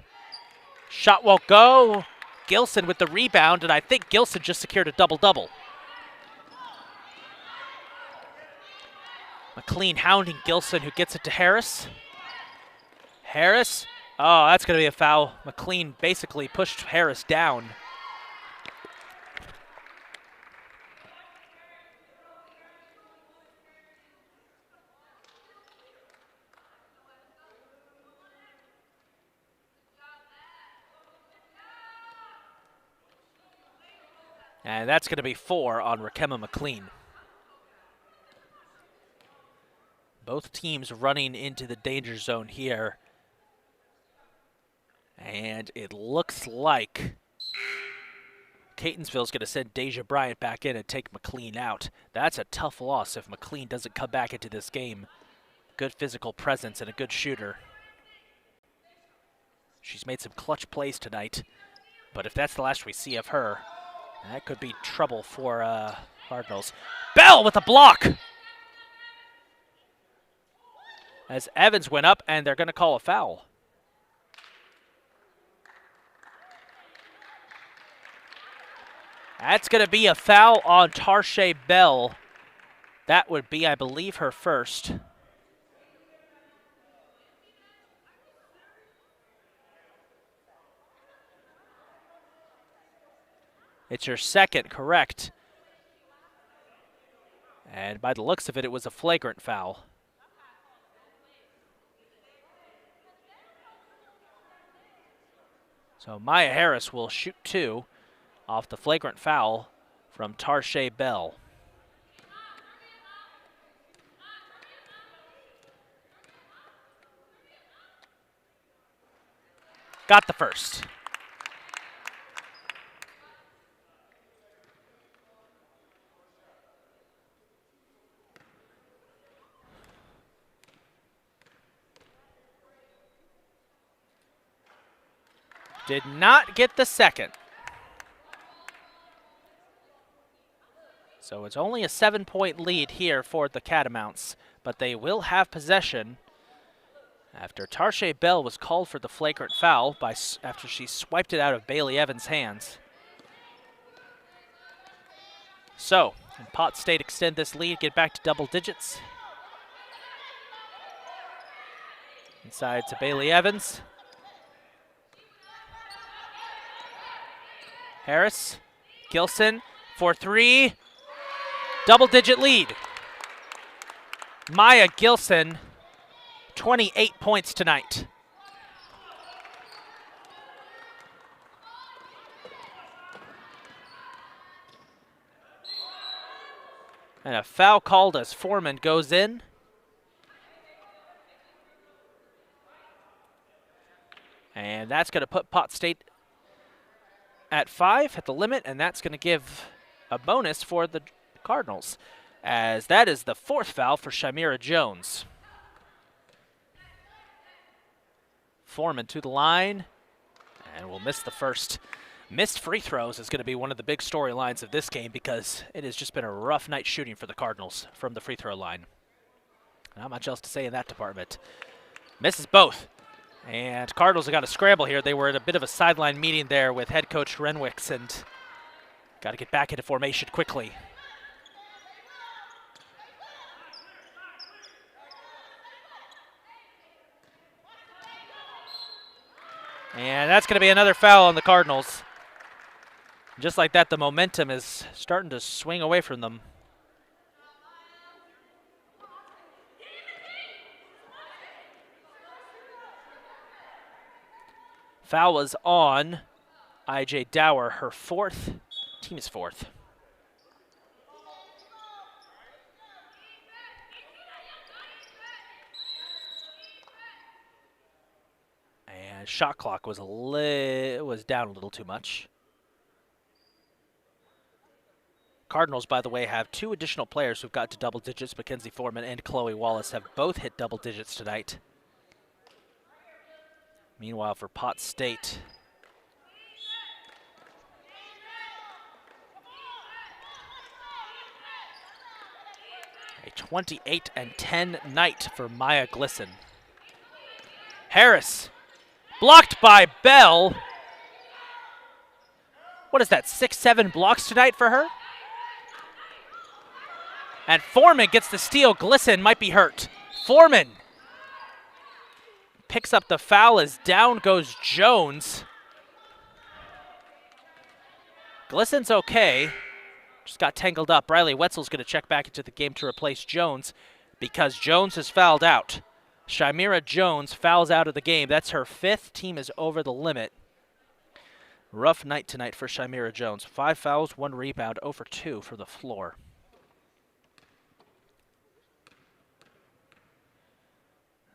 Shot won't go. Gilson with the rebound, and I think Gilson just secured a double-double. McLean hounding Gilson, who gets it to Harris. Harris. Oh, that's going to be a foul. McLean basically pushed Harris down. And that's going to be 4 on Rakema McLean. Both teams running into the danger zone here. And it looks like Catonsville's going to send Deja Bryant back in and take McLean out. That's a tough loss if McLean doesn't come back into this game. Good physical presence and a good shooter. She's made some clutch plays tonight, but if that's the last we see of her, that could be trouble for Cardinals. Bell with a block! As Evans went up, and they're going to call a foul. That's going to be a foul on Tarshay Bell. That would be, I believe, her first. It's your second, correct. And by the looks of it, it was a flagrant foul. So Maya Harris will shoot 2 off the flagrant foul from Tarshay Bell. Got the first. Did not get the second. So it's only a 7-point lead here for the Catamounts, but they will have possession after Tarshay Bell was called for the flagrant foul after she swiped it out of Bailey Evans' hands. So, can Pot State extend this lead, get back to double digits? Inside to Bailey Evans. Harris, Gilson for 3. Double-digit lead. Maya Gilson, 28 points tonight. And a foul called as Foreman goes in. And that's going to put Pot State at 5 at the limit, and that's going to give a bonus for the Cardinals, as that is the 4th foul for Shimera Jones. Foreman to the line, and will miss the first. Missed free throws is going to be one of the big storylines of this game, because it has just been a rough night shooting for the Cardinals from the free throw line. Not much else to say in that department. Misses both. And Cardinals have got to scramble here. They were at a bit of a sideline meeting there with head coach Renwicks and got to get back into formation quickly. And that's going to be another foul on the Cardinals. Just like that, the momentum is starting to swing away from them. Foul was on I.J. Dower, her fourth, team's fourth. And shot clock was down a little too much. Cardinals, by the way, have two additional players who've got to double digits. Mackenzie Foreman and Chloe Wallace have both hit double digits tonight. Meanwhile, for Pot State, a 28-10 night for Maya Glisson. Harris, blocked by Bell. What is that, 6-7 blocks tonight for her? And Foreman gets the steal. Glisson might be hurt. Foreman picks up the foul as down goes Jones. Glisson's okay. Just got tangled up. Riley Wetzel's going to check back into the game to replace Jones because Jones has fouled out. Shimera Jones fouls out of the game. That's her fifth. Team is over the limit. Rough night tonight for Shimera Jones. 5 fouls, 1 rebound, 0 for 2 for the floor.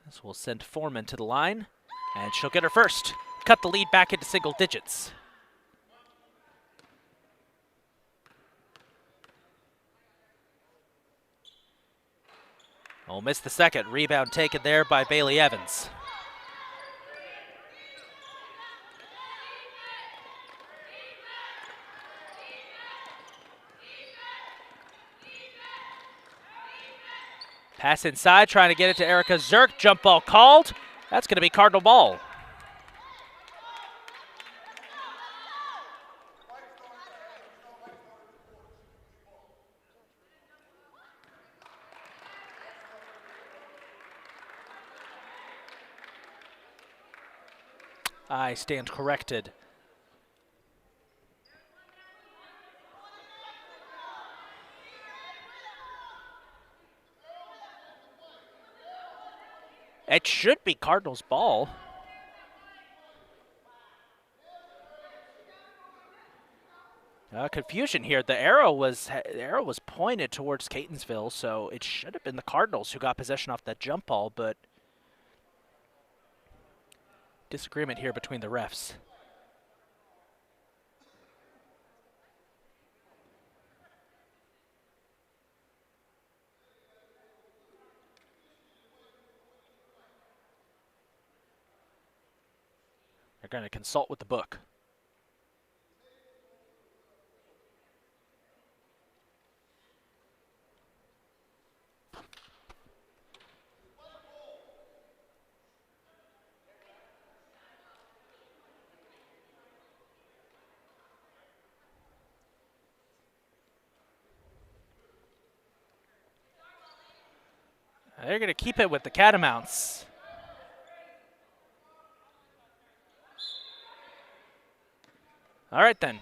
This will send Foreman to the line, and she'll get her first. Cut the lead back into single digits. Oh, missed the second. Rebound taken there by Bailey Evans. Pass inside, trying to get it to Erica Zerk. Jump ball called. That's going to be Cardinal ball. I stand corrected. It should be Cardinals ball. Confusion here. The arrow was pointed towards Catonsville, so it should have been the Cardinals who got possession off that jump ball, but disagreement here between the refs. They're going to consult with the book. They're going to keep it with the Catamounts. All right, then.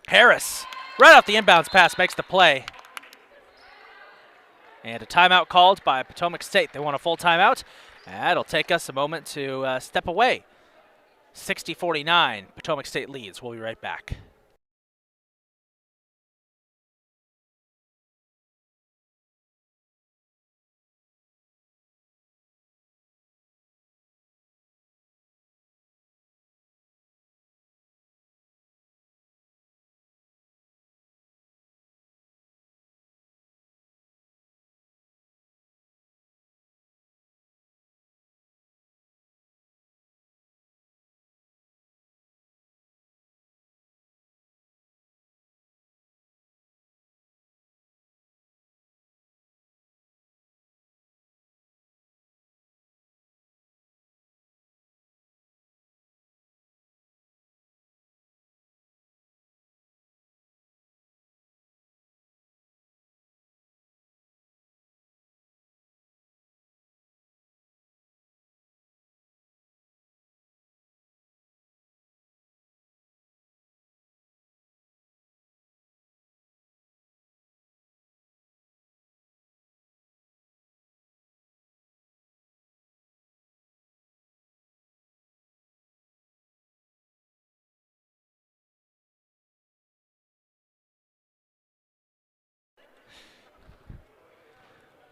Harris, right off the inbounds pass, makes the play. And a timeout called by Potomac State. They want a full timeout. That'll take us a moment to step away. 60-49, Potomac State leads. We'll be right back.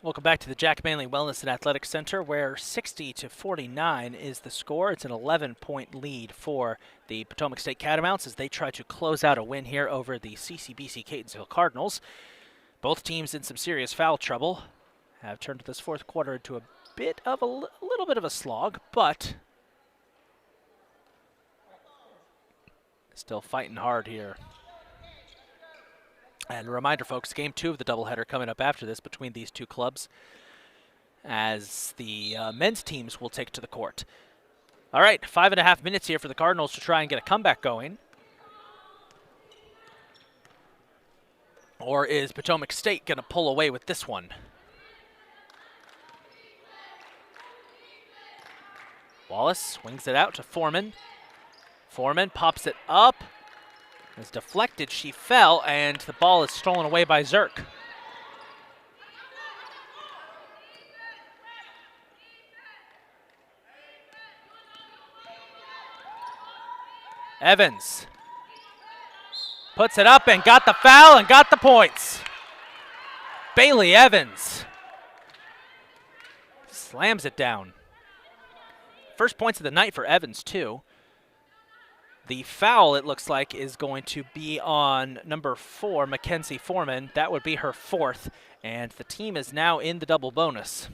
Welcome back to the Jack Manley Wellness and Athletic Center, where 60-49 is the score. It's an 11-point lead for the Potomac State Catamounts as they try to close out a win here over the CCBC Catonsville Cardinals. Both teams in some serious foul trouble have turned this fourth quarter into a bit of a little bit of a slog, but still fighting hard here. And a reminder, folks, Game 2 of the doubleheader coming up after this between these two clubs as the men's teams will take to the court. All right, 5.5 minutes here for the Cardinals to try and get a comeback going. Or is Potomac State going to pull away with this one? Wallace swings it out to Foreman. Foreman pops it up. It's deflected, she fell, and the ball is stolen away by Zirk. Evans puts it up and got the foul and got the points. Bailey Evans slams it down. First points of the night for Evans, too. The foul, it looks like, is going to be on number 4, Mackenzie Foreman. That would be her 4th, and the team is now in the double bonus.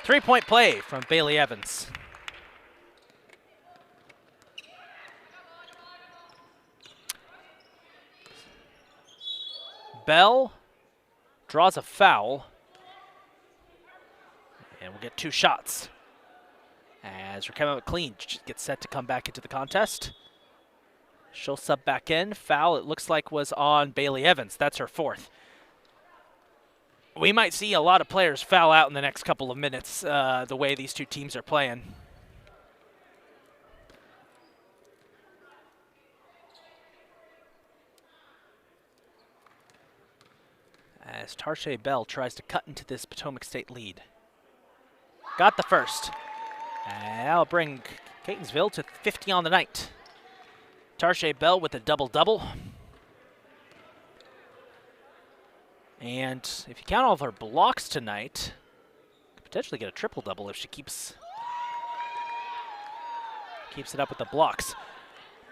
Three-point play from Bailey Evans. Bell draws a foul, and we'll get 2 shots as Raquel McLean gets set to come back into the contest. She'll sub back in. Foul, it looks like, was on Bailey Evans. That's her 4th. We might see a lot of players foul out in the next couple of minutes, the way these two teams are playing. As Tarshay Bell tries to cut into this Potomac State lead. Got the first. And that'll bring Catonsville to 50 on the night. Tarshay Bell with a double-double. And if you count all of her blocks tonight, could potentially get a triple-double if she keeps it up with the blocks.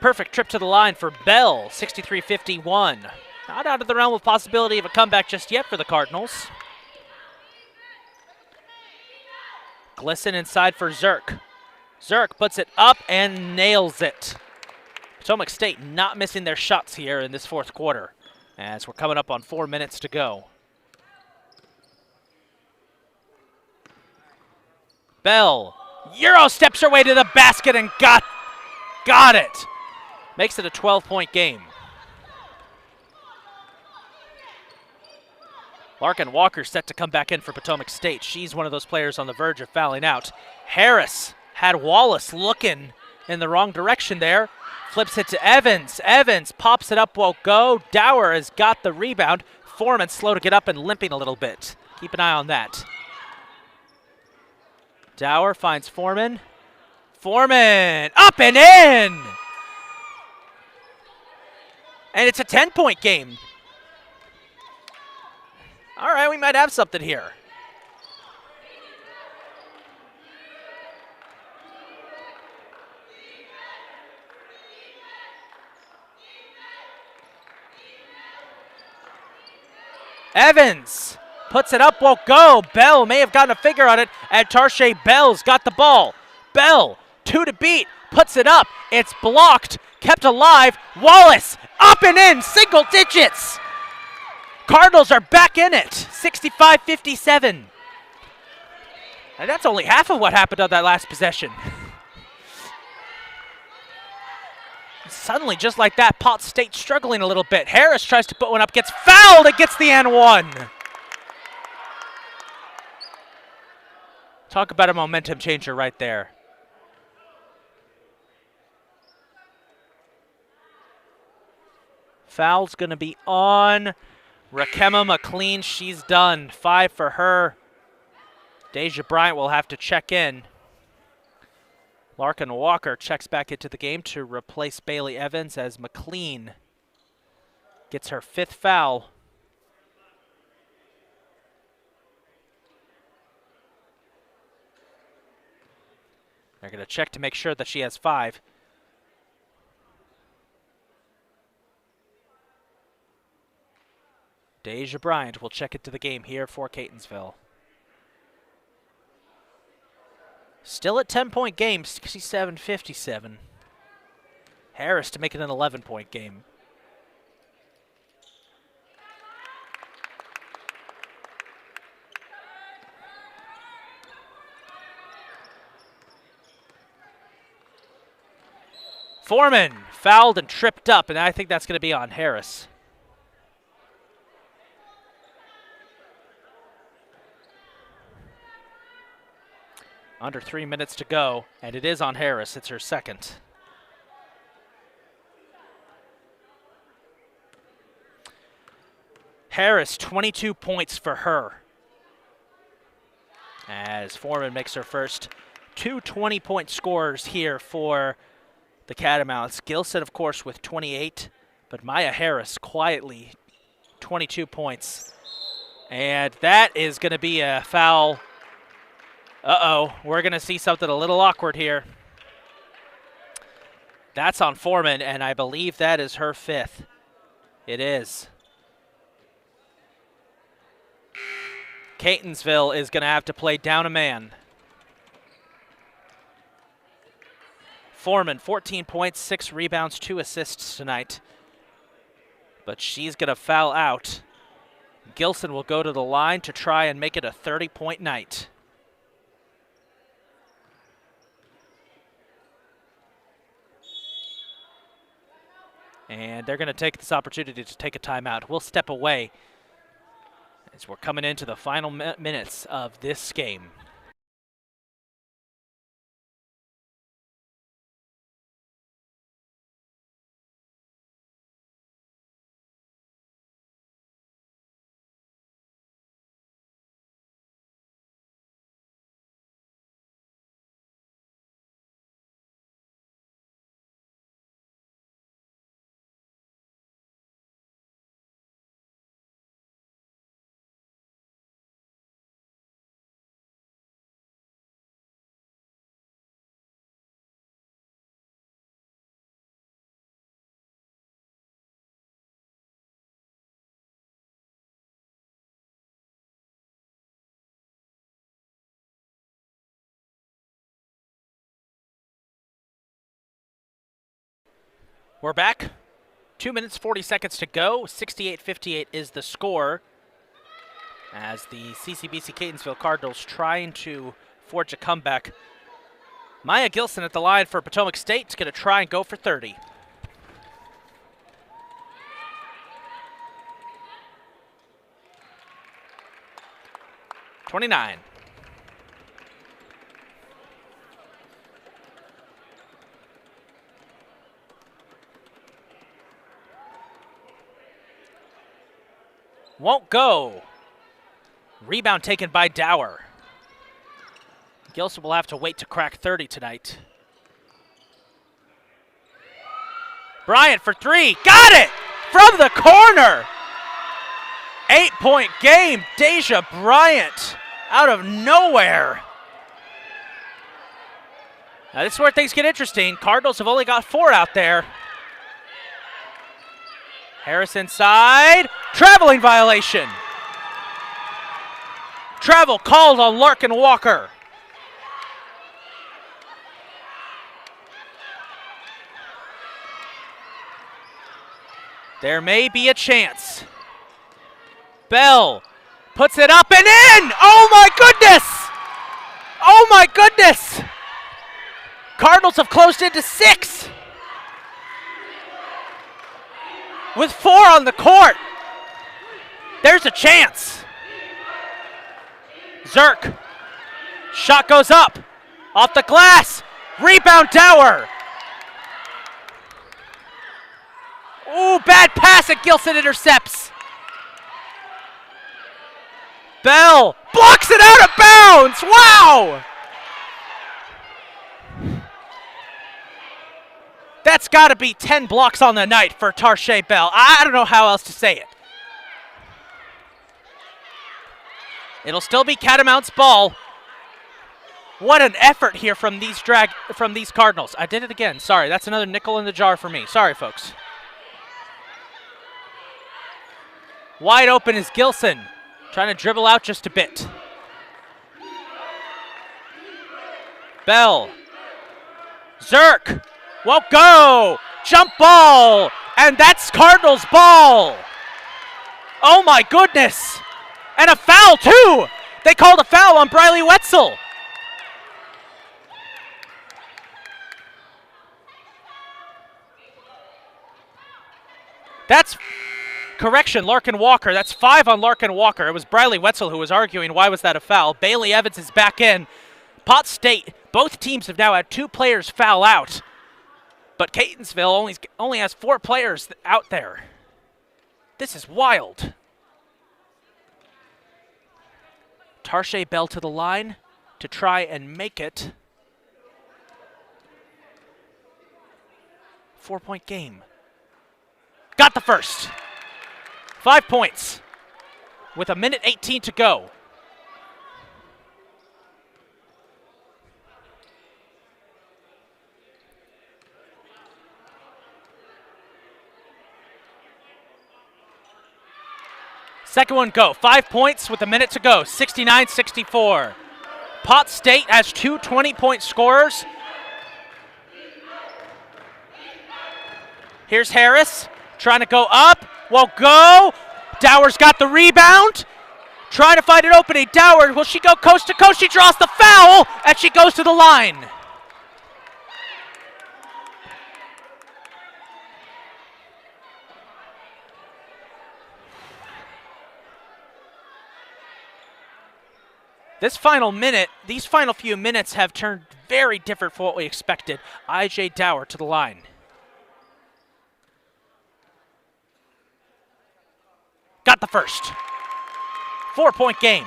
Perfect trip to the line for Bell, 63-51. Not out of the realm of possibility of a comeback just yet for the Cardinals. Glisson inside for Zirk. Zirk puts it up and nails it. Potomac State not missing their shots here in this fourth quarter as we're coming up on 4 minutes to go. Bell Euro steps her way to the basket and got it. Makes it a 12-point game. Larkin Walker set to come back in for Potomac State. She's one of those players on the verge of fouling out. Harris had Wallace looking in the wrong direction there. Flips it to Evans. Evans pops it up, won't go. Dower has got the rebound. Foreman slow to get up and limping a little bit. Keep an eye on that. Dower finds Foreman. Foreman up and in! And it's a 10-point game. All right, we might have something here. Evans puts it up, won't go. Bell may have gotten a figure on it, and Tarshay Bell's got the ball. Bell, 2 to beat, puts it up. It's blocked, kept alive. Wallace, up and in, single digits. Cardinals are back in it, 65-57. And that's only half of what happened on that last possession. Suddenly, just like that, Pot State struggling a little bit. Harris tries to put one up, gets fouled, and gets the and-1. Talk about a momentum changer right there. Foul's going to be on Rakema McLean. She's done. 5 for her. Deja Bryant will have to check in. Larkin Walker checks back into the game to replace Bailey Evans as McLean gets her 5th foul. They're going to check to make sure that she has 5. Deja Bryant will check into the game here for Catonsville. Still at 10-point game, 67-57. Harris to make it an 11-point game. Foreman fouled and tripped up, and I think that's going to be on Harris. Under 3 minutes to go, and it is on Harris. It's her 2nd. Harris, 22 points for her. As Foreman makes her first 2 20-point scorers here for the Catamounts. Gilson, of course, with 28, but Maya Harris quietly 22 points. And that is going to be a foul. Uh-oh, we're going to see something a little awkward here. That's on Foreman, and I believe that is her 5th. It is. Catonsville is going to have to play down a man. Foreman, 14 points, 6 rebounds, 2 assists tonight. But she's going to foul out. Gilson will go to the line to try and make it a 30-point night. And they're going to take this opportunity to take a timeout. We'll step away as we're coming into the final minutes of this game. We're back. 2 minutes, 40 seconds to go. 68-58 is the score as the CCBC Catonsville Cardinals trying to forge a comeback. Maya Gilson at the line for Potomac State is going to try and go for 30. (29) Won't go. Rebound taken by Dower. Gilson will have to wait to crack 30 tonight. Bryant for 3. Got it! From the corner! 8-point game. Deja Bryant out of nowhere. Now this is where things get interesting. Cardinals have only got 4 out there. Harris inside. Traveling violation. Travel called on Larkin Walker. There may be a chance. Bell puts it up and in! Oh my goodness! Oh my goodness! Cardinals have closed into 6. With 4 on the court. There's a chance. Zerk. Shot goes up. Off the glass. Rebound Dower. Ooh, bad pass and Gilson intercepts. Bell blocks it out of bounds. Wow. That's got to be 10 blocks on the night for Tarshay Bell. I don't know how else to say it. It'll still be Catamounts ball. What an effort here from these Cardinals. I did it again. Sorry, that's another nickel in the jar for me. Sorry, folks. Wide open is Gilson, trying to dribble out just a bit. Bell. Zerk won't go. Jump ball. And that's Cardinals ball. Oh my goodness. And a foul too. They called a foul on Briley Wetzel. That's correction, Larkin Walker. That's 5 on Larkin Walker. It was Briley Wetzel who was arguing why was that a foul. Bailey Evans is back in. Pot State, both teams have now had 2 players foul out. But Catonsville only has 4 players out there. This is wild. Tarshay Bell to the line to try and make it. 4-point game. Got the first. 5 points with 1:18 to go. Second one go. 5 points with 1 minute to go. 69-64. Pot State has 2 20-point scorers. Here's Harris trying to go up. Won't go. Dower's got the rebound. Trying to find an opening. Dower, will she go coast to coast? She draws the foul, and she goes to the line. These final few minutes have turned very different from what we expected. IJ Dower to the line. Got the first. 4-point game.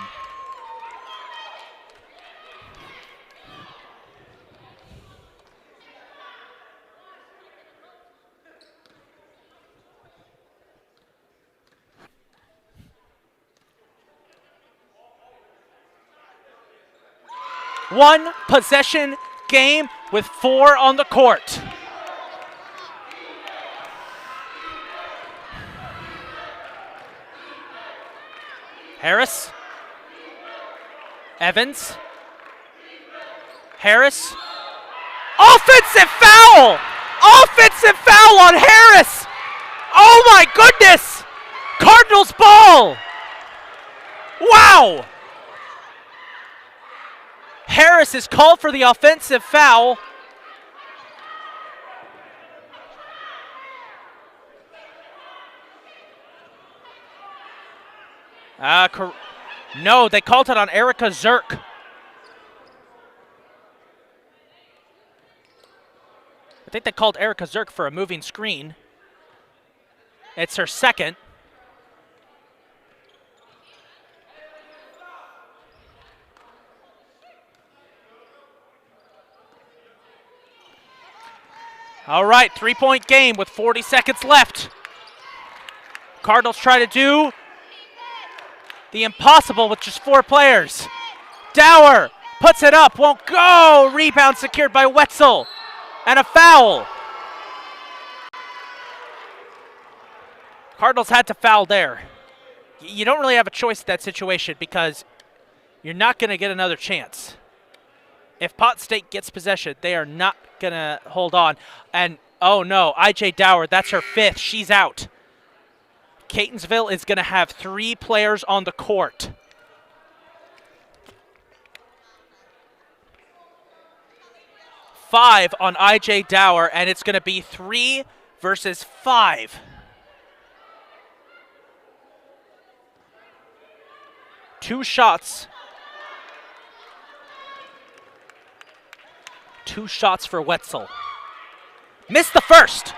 One possession game with 4 on the court. Harris. Evans. Harris. Offensive foul! Offensive foul on Harris! Oh my goodness! Cardinals ball! Wow! Harris is called for the offensive foul. No, they called it on Erica Zerk. I think they called Erica Zerk for a moving screen. It's her second. All right, 3-point game with 40 seconds left. Cardinals try to do the impossible with just 4 players. Dower puts it up, won't go. Rebound secured by Wetzel. And a foul. Cardinals had to foul there. You don't really have a choice in that situation because you're not going to get another chance. If Pot State gets possession, they are not going to hold on. And, oh no, IJ Dower, that's her 5th. She's out. Catonsville is going to have 3 players on the court. Five on IJ Dower, and it's going to be 3 versus 5. Two shots. 2 shots for Wetzel. Missed the first.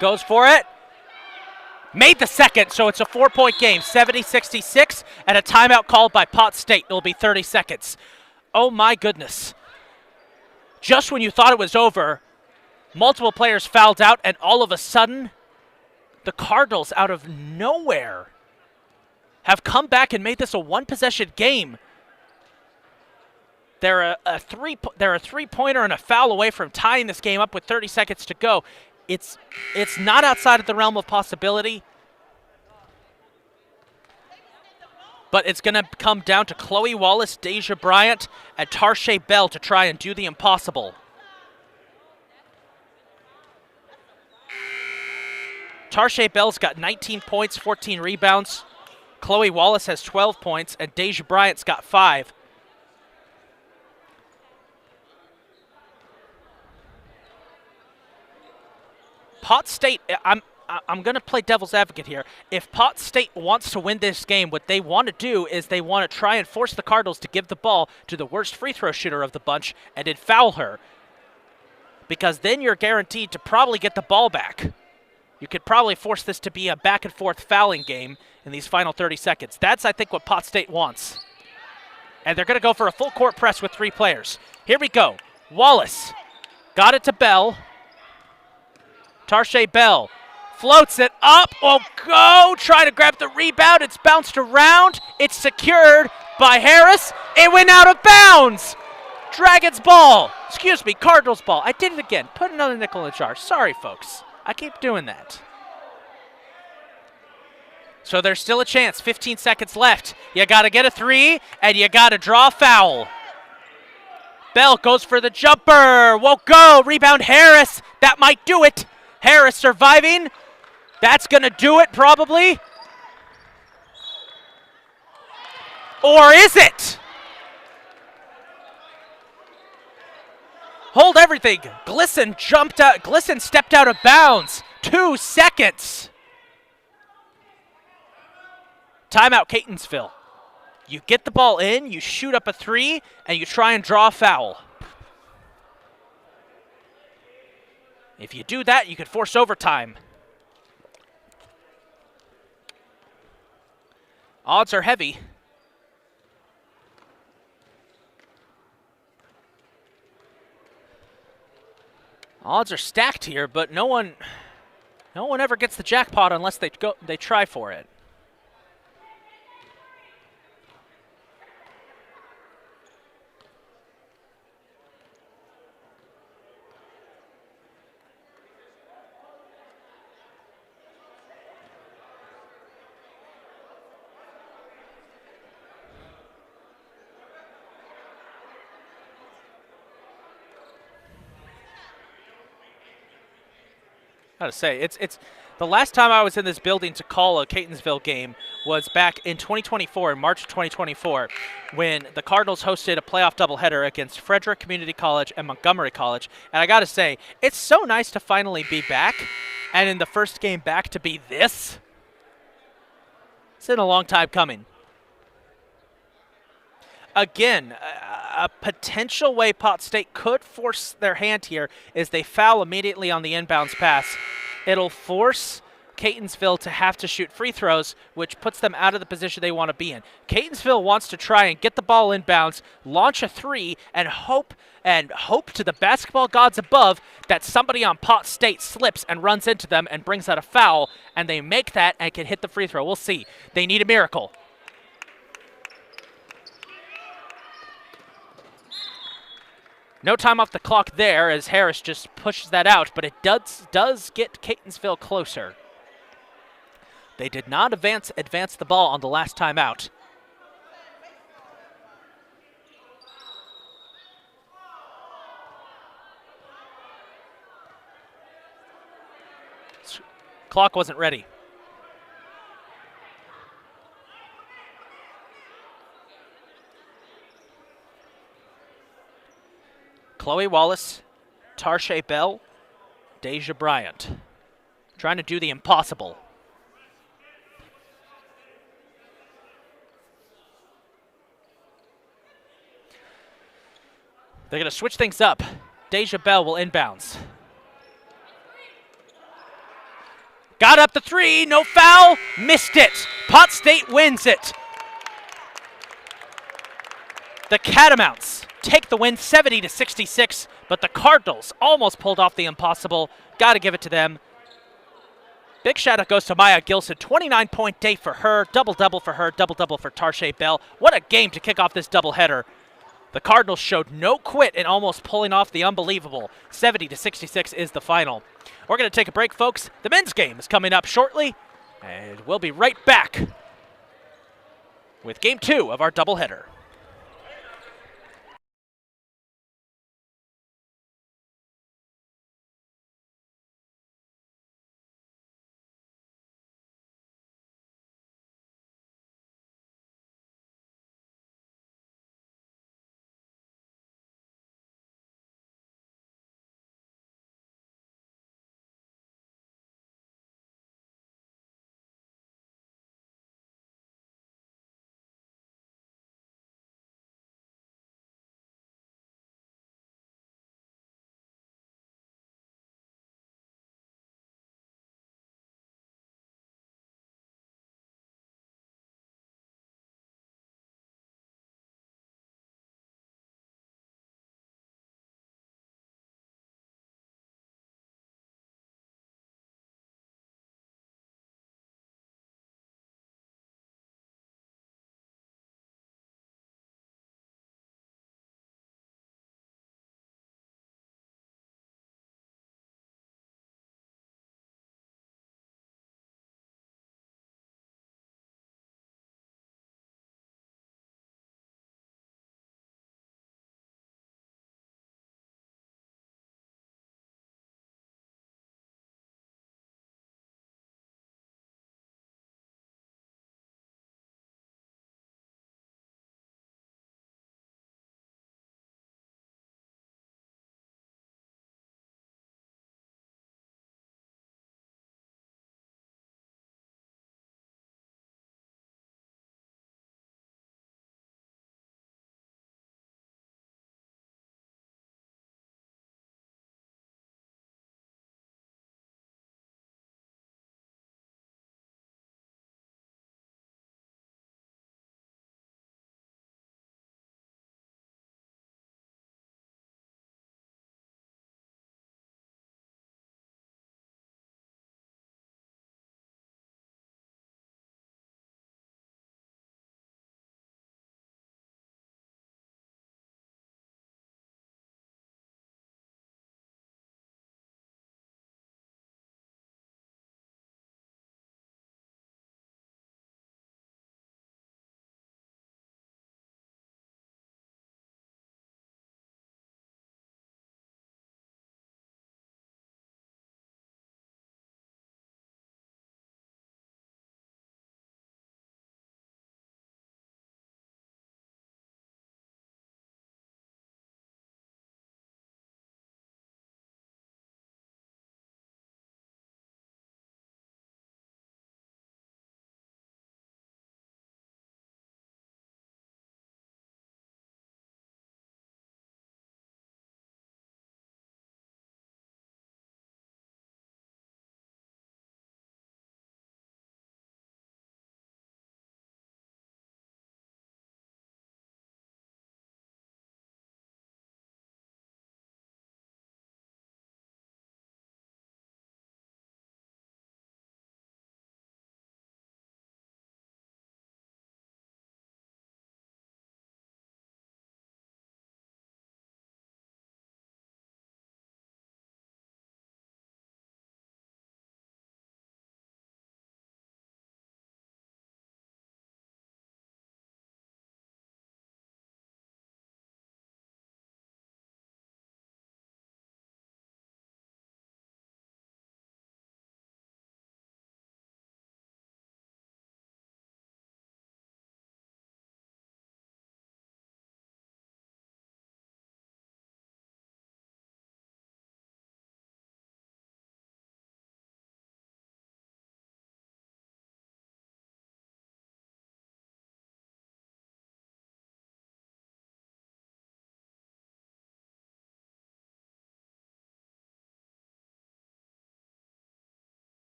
Goes for it. Made the second, so it's a 4-point game, 70-66, and a timeout called by Pot State. It'll be 30 seconds. Oh, my goodness. Just when you thought it was over, multiple players fouled out, and all of a sudden, the Cardinals, out of nowhere, have come back and made this a one-possession game. They're a three-pointer and a foul away from tying this game up with 30 seconds to go. It's not outside of the realm of possibility, but it's going to come down to Chloe Wallace, Deja Bryant, and Tarshay Bell to try and do the impossible. Tarshay Bell's got 19 points, 14 rebounds. Chloe Wallace has 12 points, and Deja Bryant's got 5. Pot State, I'm going to play devil's advocate here. If Pot State wants to win this game, what they want to do is they want to try and force the Cardinals to give the ball to the worst free throw shooter of the bunch and then foul her. Because then you're guaranteed to probably get the ball back. You could probably force this to be a back-and-forth fouling game in these final 30 seconds. That's, I think, what Pot State wants. And they're going to go for a full-court press with 3 players. Here we go. Wallace got it to Bell. Tarshay Bell floats it up. Oh, go! Try to grab the rebound. It's bounced around. It's secured by Harris. It went out of bounds. Dragons ball. Excuse me, Cardinals ball. I did it again. Put another nickel in the jar. Sorry, folks. I keep doing that. So there's still a chance. 15 seconds left. You got to get a 3, and you got to draw a foul. Bell goes for the jumper. Won't go. Rebound Harris. That might do it. Harris surviving. That's going to do it, probably. Or is it? Hold everything. Glisson jumped out. Glisson stepped out of bounds. 2 seconds. Timeout, Catonsville. You get the ball in, you shoot up a 3, and you try and draw a foul. If you do that, you could force overtime. Odds are heavy. Odds are stacked here, but no one ever gets the jackpot unless they try for it. I gotta say, it's the last time I was in this building to call a Catonsville game was back in 2024, in March of 2024, when the Cardinals hosted a playoff doubleheader against Frederick Community College and Montgomery College. And I gotta say, it's so nice to finally be back, and in the first game back to be this. It's been a long time coming. Again, a potential way Pot State could force their hand here is they foul immediately on the inbounds pass. It'll force Catonsville to have to shoot free throws, which puts them out of the position they want to be in. Catonsville wants to try and get the ball inbounds, launch a 3, and hope to the basketball gods above that somebody on Pot State slips and runs into them and brings out a foul, and they make that and can hit the free throw. We'll see. They need a miracle. No time off the clock there as Harris just pushes that out, but it does get Catonsville closer. They did not advance the ball on the last time out. Clock wasn't ready. Chloe Wallace, Tarshay Bell, Deja Bryant. Trying to do the impossible. They're going to switch things up. Deja Bell will inbounds. Got up the three, no foul, missed it. Pot State wins it. The Catamounts take the win 70-66, but the Cardinals almost pulled off the impossible. Got to give it to them. Big shout out goes to Maya Gilson, 29-point day for her, double-double for her, double-double for Tarshay Bell. What a game to kick off this doubleheader. The Cardinals showed no quit in almost pulling off the unbelievable. 70-66 is the final. We're going to take a break, folks. The men's game is coming up shortly, and we'll be right back with Game 2 of our doubleheader.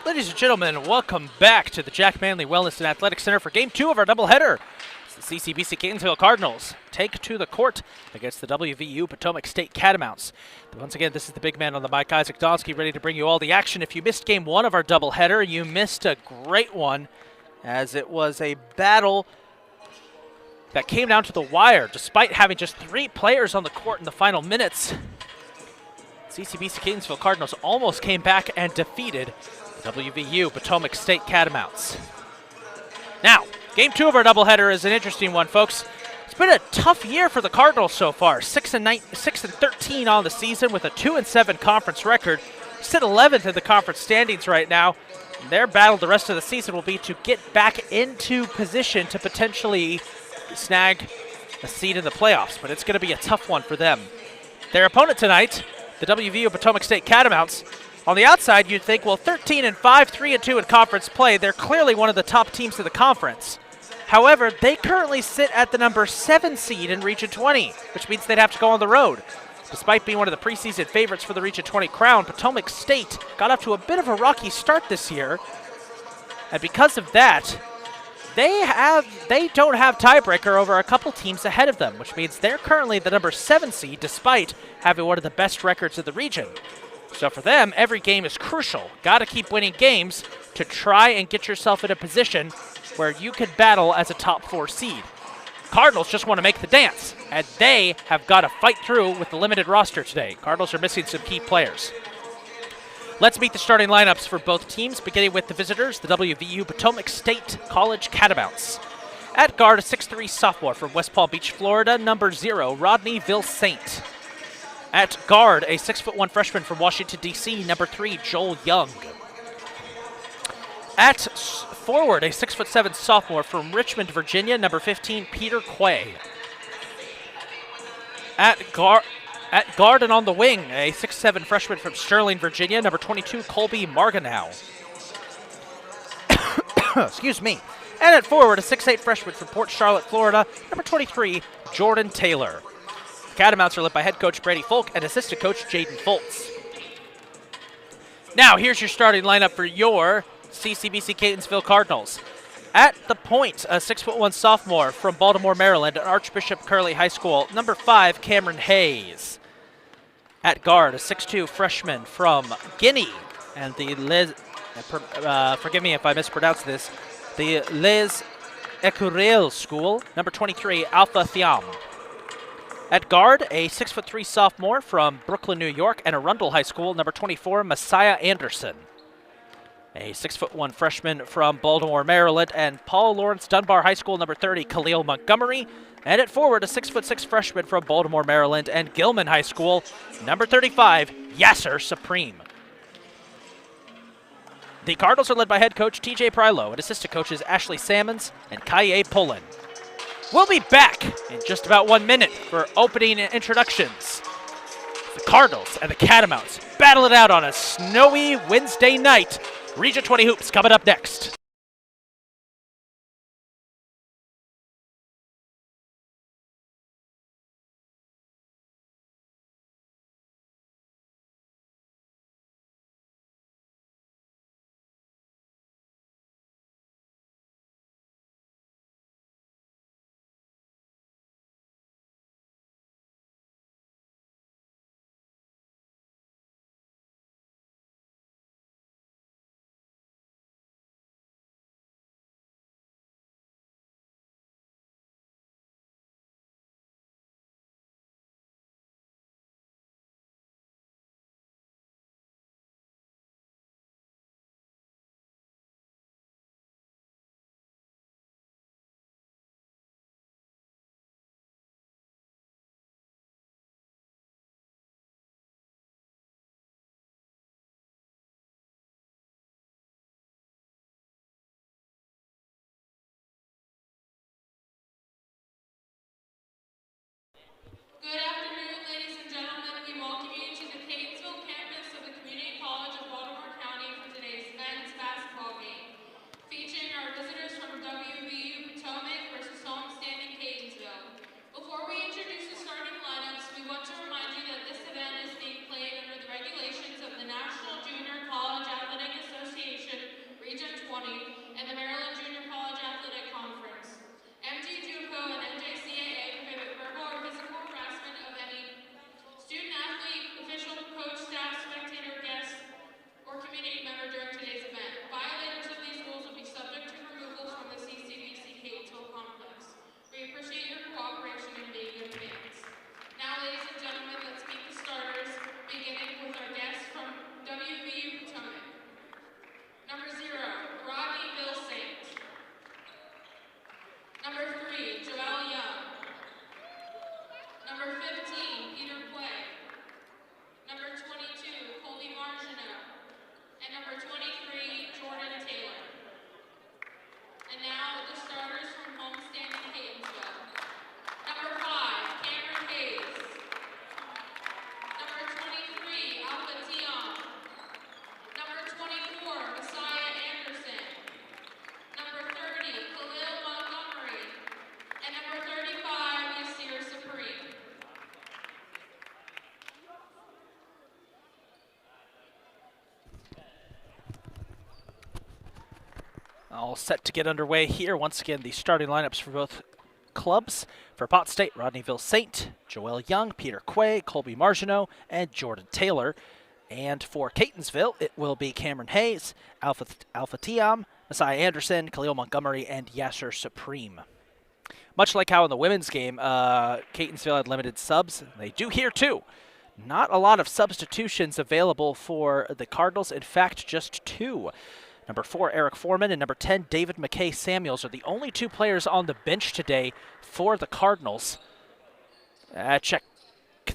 Ladies and gentlemen, welcome back to the Jack Manley Wellness and Athletic Center for Game 2 of our doubleheader. The CCBC Catonsville Cardinals take to the court against the WVU Potomac State Catamounts. Once again, this is the big man on the mic, Isaac Donsky, ready to bring you all the action. If you missed Game 1 of our doubleheader, you missed a great one, as it was a battle that came down to the wire. Despite having just 3 players on the court in the final minutes, CCBC Catonsville Cardinals almost came back and defeated WVU Potomac State Catamounts. Now, Game 2 of our doubleheader is an interesting one, folks. It's been a tough year for the Cardinals so far. 6-13 on the season with a 2-7 conference record. Sit 11th in the conference standings right now. Their battle the rest of the season will be to get back into position to potentially snag a seat in the playoffs, but it's going to be a tough one for them. Their opponent tonight, the WVU Potomac State Catamounts. On the outside, you'd think, well, 13-5, 3-2 in conference play. They're clearly one of the top teams in the conference. However, they currently sit at the number 7 seed in Region 20, which means they'd have to go on the road. Despite being one of the preseason favorites for the Region 20 crown, Potomac State got off to a bit of a rocky start this year. And because of that, they don't have tiebreaker over a couple teams ahead of them, which means they're currently the number 7 seed despite having one of the best records in the region. So for them, every game is crucial. Got to keep winning games to try and get yourself in a position where you can battle as a top 4 seed. Cardinals just want to make the dance, and they have got to fight through with the limited roster today. Cardinals are missing some key players. Let's meet the starting lineups for both teams, beginning with the visitors, the WVU Potomac State College Catamounts. At guard, a 6'3 sophomore from West Palm Beach, Florida, number 0, Rodney Ville-Saint. At guard, a 6'1 freshman from Washington, D.C., number 3, Joel Young. At forward, a 6'7 sophomore from Richmond, Virginia, number 15, Peter Quay. At guard and on the wing, a 6'7 freshman from Sterling, Virginia, number 22, Colby Marganow. Excuse me. And at forward, a 6'8 freshman from Port Charlotte, Florida, number 23, Jordan Taylor. The Catamounts are led by head coach Brady Folk and assistant coach Jaden Foltz. Now, here's your starting lineup for your CCBC Catonsville Cardinals. At the point, a 6'1 sophomore from Baltimore, Maryland, at Archbishop Curley High School, number 5, Cameron Hayes. At guard, a 6'2 freshman from Guinea, and the forgive me if I mispronounce this, the Les Ecureuils School, number 23, Alpha Thiam. At guard, a 6'3 sophomore from Brooklyn, New York, and Arundel High School, number 24, Messiah Anderson. A 6'1 freshman from Baltimore, Maryland, and Paul Lawrence Dunbar High School, number 30, Khalil Montgomery. And at forward, a 6'6 freshman from Baltimore, Maryland, and Gilman High School, number 35, Yasser Supreme. The Cardinals are led by head coach TJ Prylo and assistant coaches Ashley Sammons and Kaye Pullen. We'll be back in just about 1 minute for opening introductions. The Cardinals and the Catamounts battle it out on a snowy Wednesday night. Region 20 Hoops coming up next. All set to get underway here. Once again, the starting lineups for both clubs. For Pot State, Rodneyville St., Joel Young, Peter Quay, Colby Margineau, and Jordan Taylor. And for Catonsville, it will be Cameron Hayes, Alpha Tiam, Messiah Anderson, Khalil Montgomery, and Yasser Supreme. Much like how in the women's game, Catonsville had limited subs. They do here too. Not a lot of substitutions available for the Cardinals. In fact, just 2. Number 4, Eric Foreman, and number 10, David McKay Samuels are the only 2 players on the bench today for the Cardinals. Check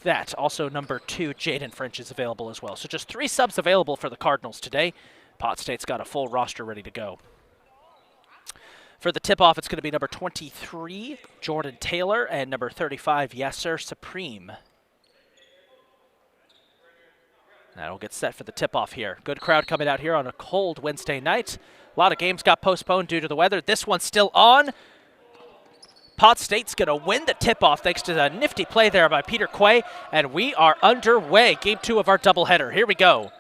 that. Also, number 2, Jaden French is available as well. So just 3 subs available for the Cardinals today. Pot State's got a full roster ready to go. For the tip-off, it's going to be number 23, Jordan Taylor, and number 35, Yasser Supreme. That'll get set for the tip-off here. Good crowd coming out here on a cold Wednesday night. A lot of games got postponed due to the weather. This one's still on. Pot State's going to win the tip-off thanks to a nifty play there by Peter Quay, and we are underway. Game 2 of our doubleheader. Here we go.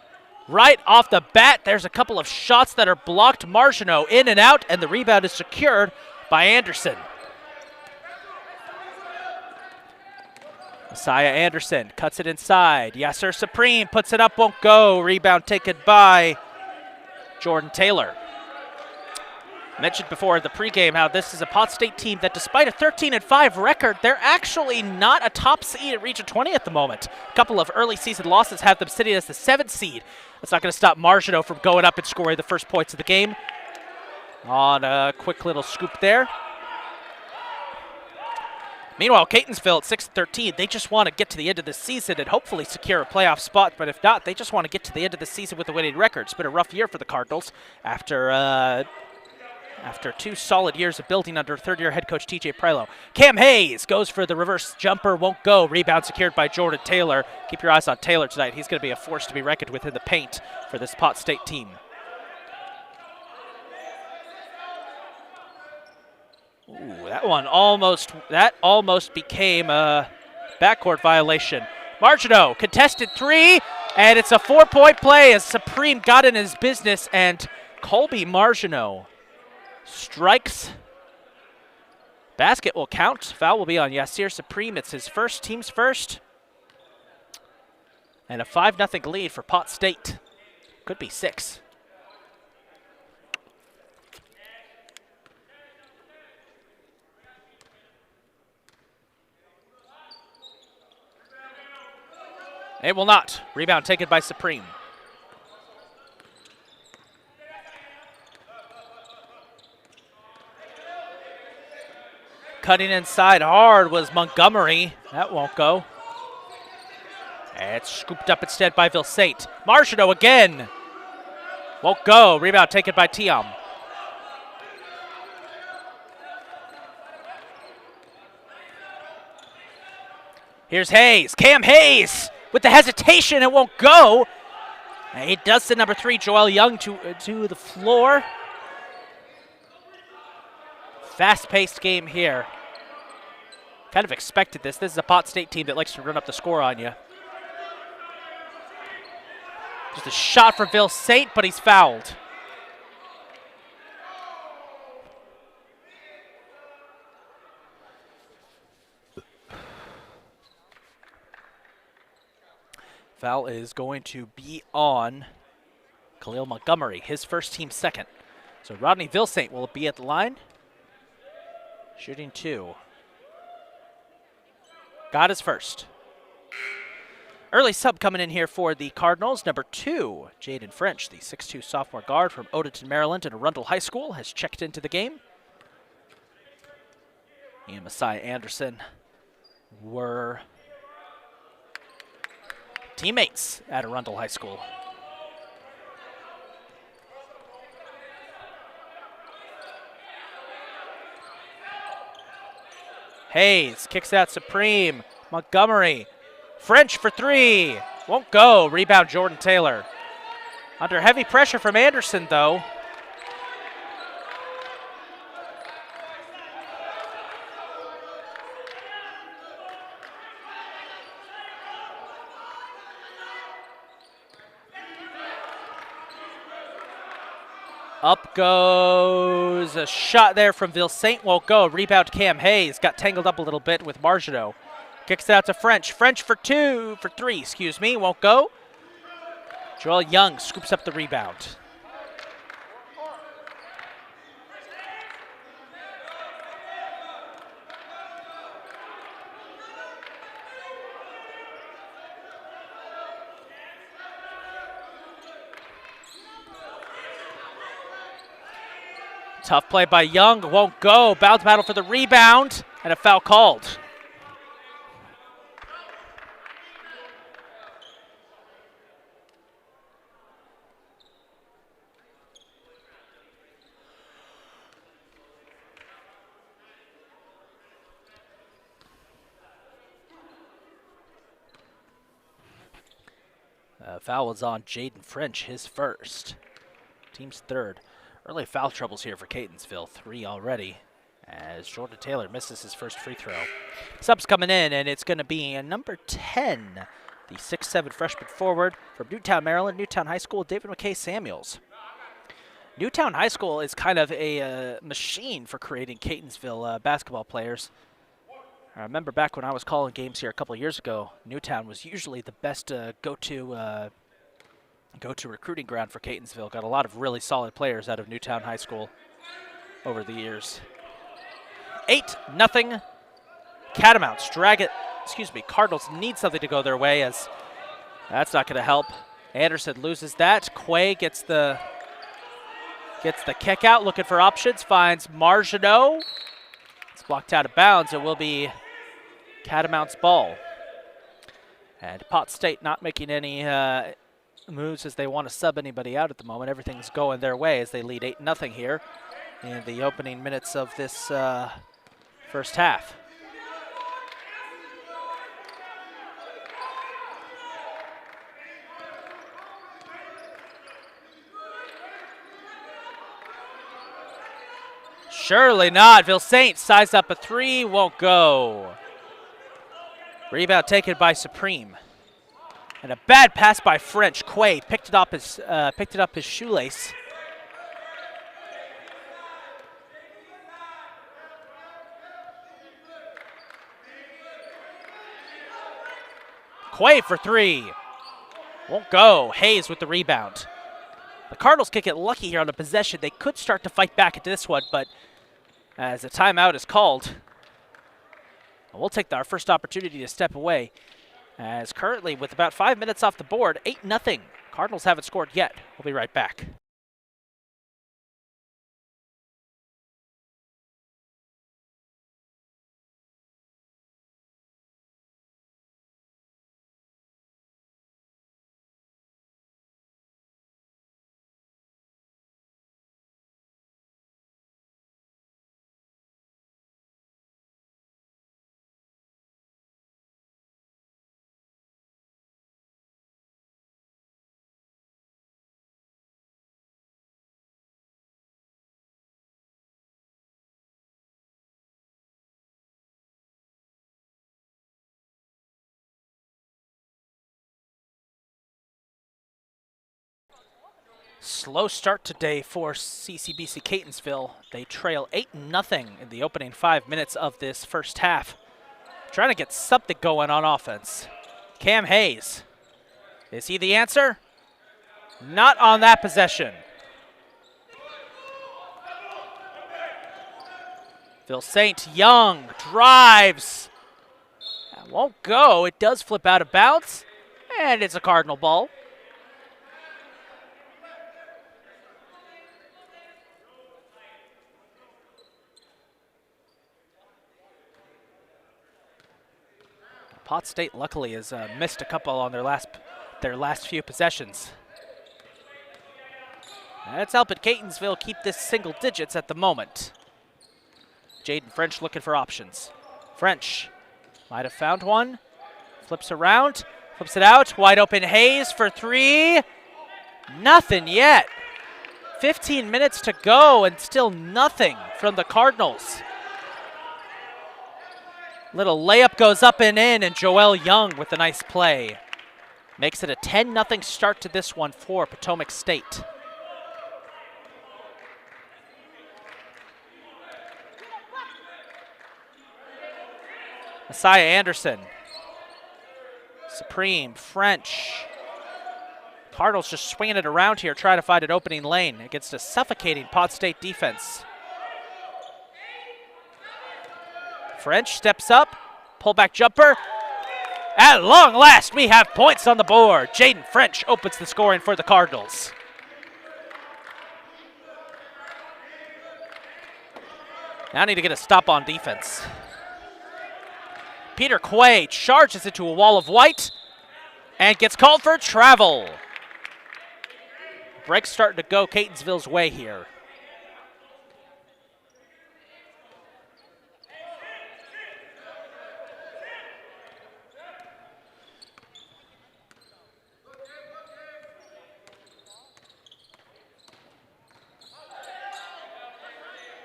Right off the bat, there's a couple of shots that are blocked. Margineau in and out, and the rebound is secured by Anderson. Messiah Anderson cuts it inside. Yasser Supreme puts it up, won't go. Rebound taken by Jordan Taylor. Mentioned before in the pregame how this is a Pot State team that despite a 13-5 record, they're actually not a top seed at Region 20 at the moment. A couple of early season losses have them sitting as the 7th seed. That's not going to stop Margineau from going up and scoring the first points of the game. On a quick little scoop there. Meanwhile, Catonsville at 6-13, they just want to get to the end of the season and hopefully secure a playoff spot. But if not, they just want to get to the end of the season with a winning record. It's been a rough year for the Cardinals after 2 solid years of building under third-year head coach TJ Prilo. Cam Hayes goes for the reverse jumper, won't go. Rebound secured by Jordan Taylor. Keep your eyes on Taylor tonight. He's going to be a force to be reckoned with in the paint for this Pot State team. Ooh, that almost became a backcourt violation. Margineau, contested 3, and it's a 4-point play as Supreme got in his business, and Colby Margineau strikes. Basket will count. Foul will be on Yasser Supreme. It's his first, team's first. And a 5-0 lead for Pot State. Could be 6. It will not. Rebound taken by Supreme. Cutting inside hard was Montgomery. That won't go. And it's scooped up instead by Ville St. Margineau again. Won't go. Rebound taken by Tiam. Here's Hayes. Cam Hayes with the hesitation. It won't go. And he does send number 3, Joel Young, to the floor. Fast-paced game here. Kind of expected this. This is a Pot State team that likes to run up the score on you. Just a shot for Ville St., but he's fouled. Foul is going to be on Khalil Montgomery, his first, team second. So Rodney Ville St. will be at the line. Shooting 2. Got his first. Early sub coming in here for the Cardinals. Number 2, Jaden French, the 6'2 sophomore guard from Odenton, Maryland, and Arundel High School, has checked into the game. He and Messiah Anderson were teammates at Arundel High School. Hayes kicks out Supreme. Montgomery. French for 3. Won't go. Rebound Jordan Taylor. Under heavy pressure from Anderson, though. Up goes a shot there from Vilsaint, won't go. Rebound Cam Hayes, got tangled up a little bit with Margenot. Kicks it out to French. French for three, excuse me, won't go. Joel Young scoops up the rebound. Tough play by Young, won't go. Bounce battle for the rebound, and a foul called. Foul was on Jaden French, his first. Team's third. Early foul troubles here for Catonsville, 3 already, as Jordan Taylor misses his first free throw. Subs coming in, and it's going to be number 10, the 6'7" freshman forward from Newtown, Maryland, Newtown High School, David McKay Samuels. Newtown High School is kind of a machine for creating Catonsville basketball players. I remember back when I was calling games here a couple of years ago, Newtown was usually the best go-to recruiting ground for Catonsville. Got a lot of really solid players out of Newtown High School over the years. 8-0. Catamounts drag it. Cardinals need something to go their way, as that's not going to help. Anderson loses that. Quay gets the kick out, looking for options, finds Margenot. It's blocked out of bounds. It will be Catamounts ball. And Pot State not making any moves as they want to sub anybody out at the moment. Everything's going their way as they lead 8-0 here in the opening minutes of this first half. Surely not. Vilsaint sized up a 3, won't go. Rebound taken by Supreme. And a bad pass by French. Quay picked it up his shoelace. Quay for 3. Won't go. Hayes with the rebound. The Cardinals can get lucky here on the possession. They could start to fight back into this one, but as a timeout is called, we'll take our first opportunity to step away. As currently, with about 5 minutes off the board, 8-0. Cardinals haven't scored yet. We'll be right back. Slow start today for CCBC Catonsville. They trail 8-0 in the opening 5 minutes of this first half. Trying to get something going on offense. Cam Hayes. Is he the answer? Not on that possession. Vilsaint Young drives. That won't go. It does flip out of bounds, and it's a Cardinal ball. Pot State luckily has missed a couple on their last few possessions. That's helping Catonsville keep this single digits at the moment. Jaden French looking for options. French might have found one. Flips around, flips it out. Wide open Hayes for 3. Nothing yet. 15 minutes to go and still nothing from the Cardinals. Little layup goes up and in, and Joel Young with a nice play. Makes it a 10-0 start to this one for Potomac State. Messiah Anderson. Supreme, French. Cardinals just swinging it around here, trying to find an opening lane against a suffocating Pot State defense. French steps up, pullback jumper. At long last, we have points on the board. Jaden French opens the scoring for the Cardinals. Now I need to get a stop on defense. Peter Quay charges into a wall of white and gets called for travel. Break's starting to go Catonsville's way here.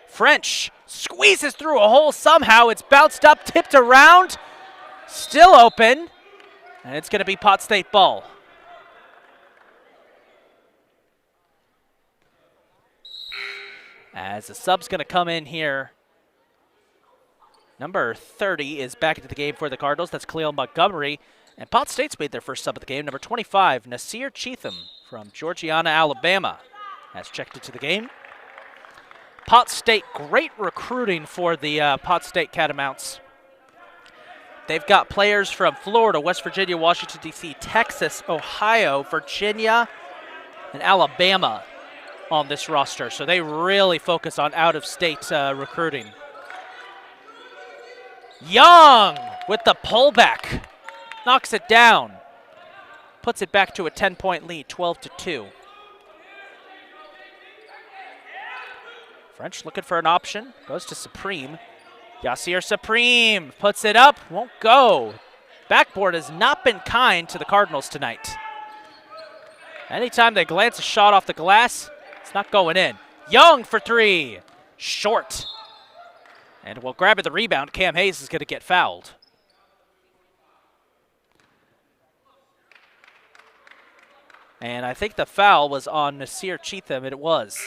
French squeezes through a hole somehow. It's bounced up, tipped around, still open, and it's going to be Pot State ball. As the sub's going to come in here. Number 30 is back into the game for the Cardinals. That's Cleo Montgomery. And Pot State's made their first sub of the game. Number 25, Nasir Cheatham from Georgiana, Alabama, has checked into the game. Pot State, great recruiting for the Pot State Catamounts. They've got players from Florida, West Virginia, Washington, D.C., Texas, Ohio, Virginia, and Alabama on this roster. So they really focus on out-of-state recruiting. Young with the pullback. Knocks it down. Puts it back to a 10-point lead, 12-2. French looking for an option. Goes to Supreme. Yasir Supreme puts it up. Won't go. Backboard has not been kind to the Cardinals tonight. Anytime they glance a shot off the glass, it's not going in. Young for three. Short. And while grabbing the rebound, Cam Hayes is going to get fouled. And I think the foul was on Nasir Cheatham, and it was.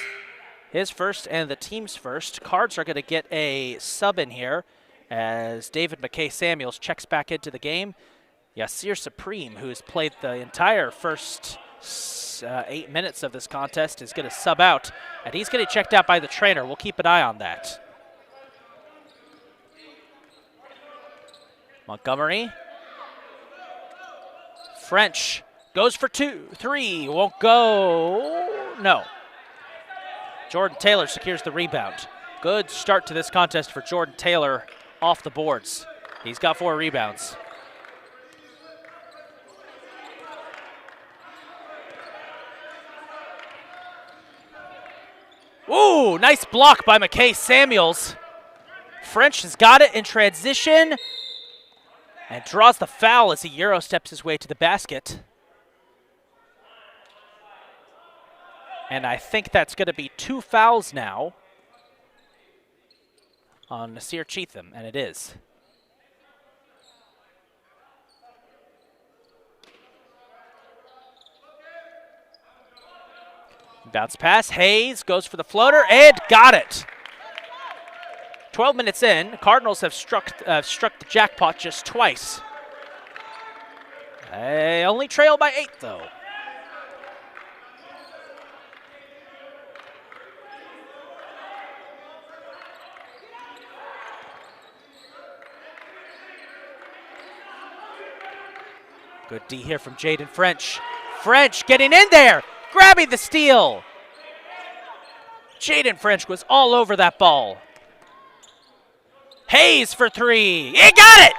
His first and the team's first. Cards are going to get a sub in here as David McKay Samuels checks back into the game. Yasir Supreme, who's played the entire first 8 minutes of this contest, is going to sub out, and he's getting checked out by the trainer. We'll keep an eye on that. Montgomery. French goes for 2, 3, won't go. No. Jordan Taylor secures the rebound. Good start to this contest for Jordan Taylor off the boards. He's got 4 rebounds. Ooh, nice block by McKay Samuels. French has got it in transition and draws the foul as he Euro steps his way to the basket. And I think that's going to be 2 fouls now on Nasir Cheatham, and it is. Bounce pass, Hayes goes for the floater and got it. 12 minutes in, Cardinals have struck the jackpot just twice. They only trail by 8 though. Good D here from Jaden French. French getting in there, grabbing the steal. Jaden French was all over that ball. Hayes for 3, he got it!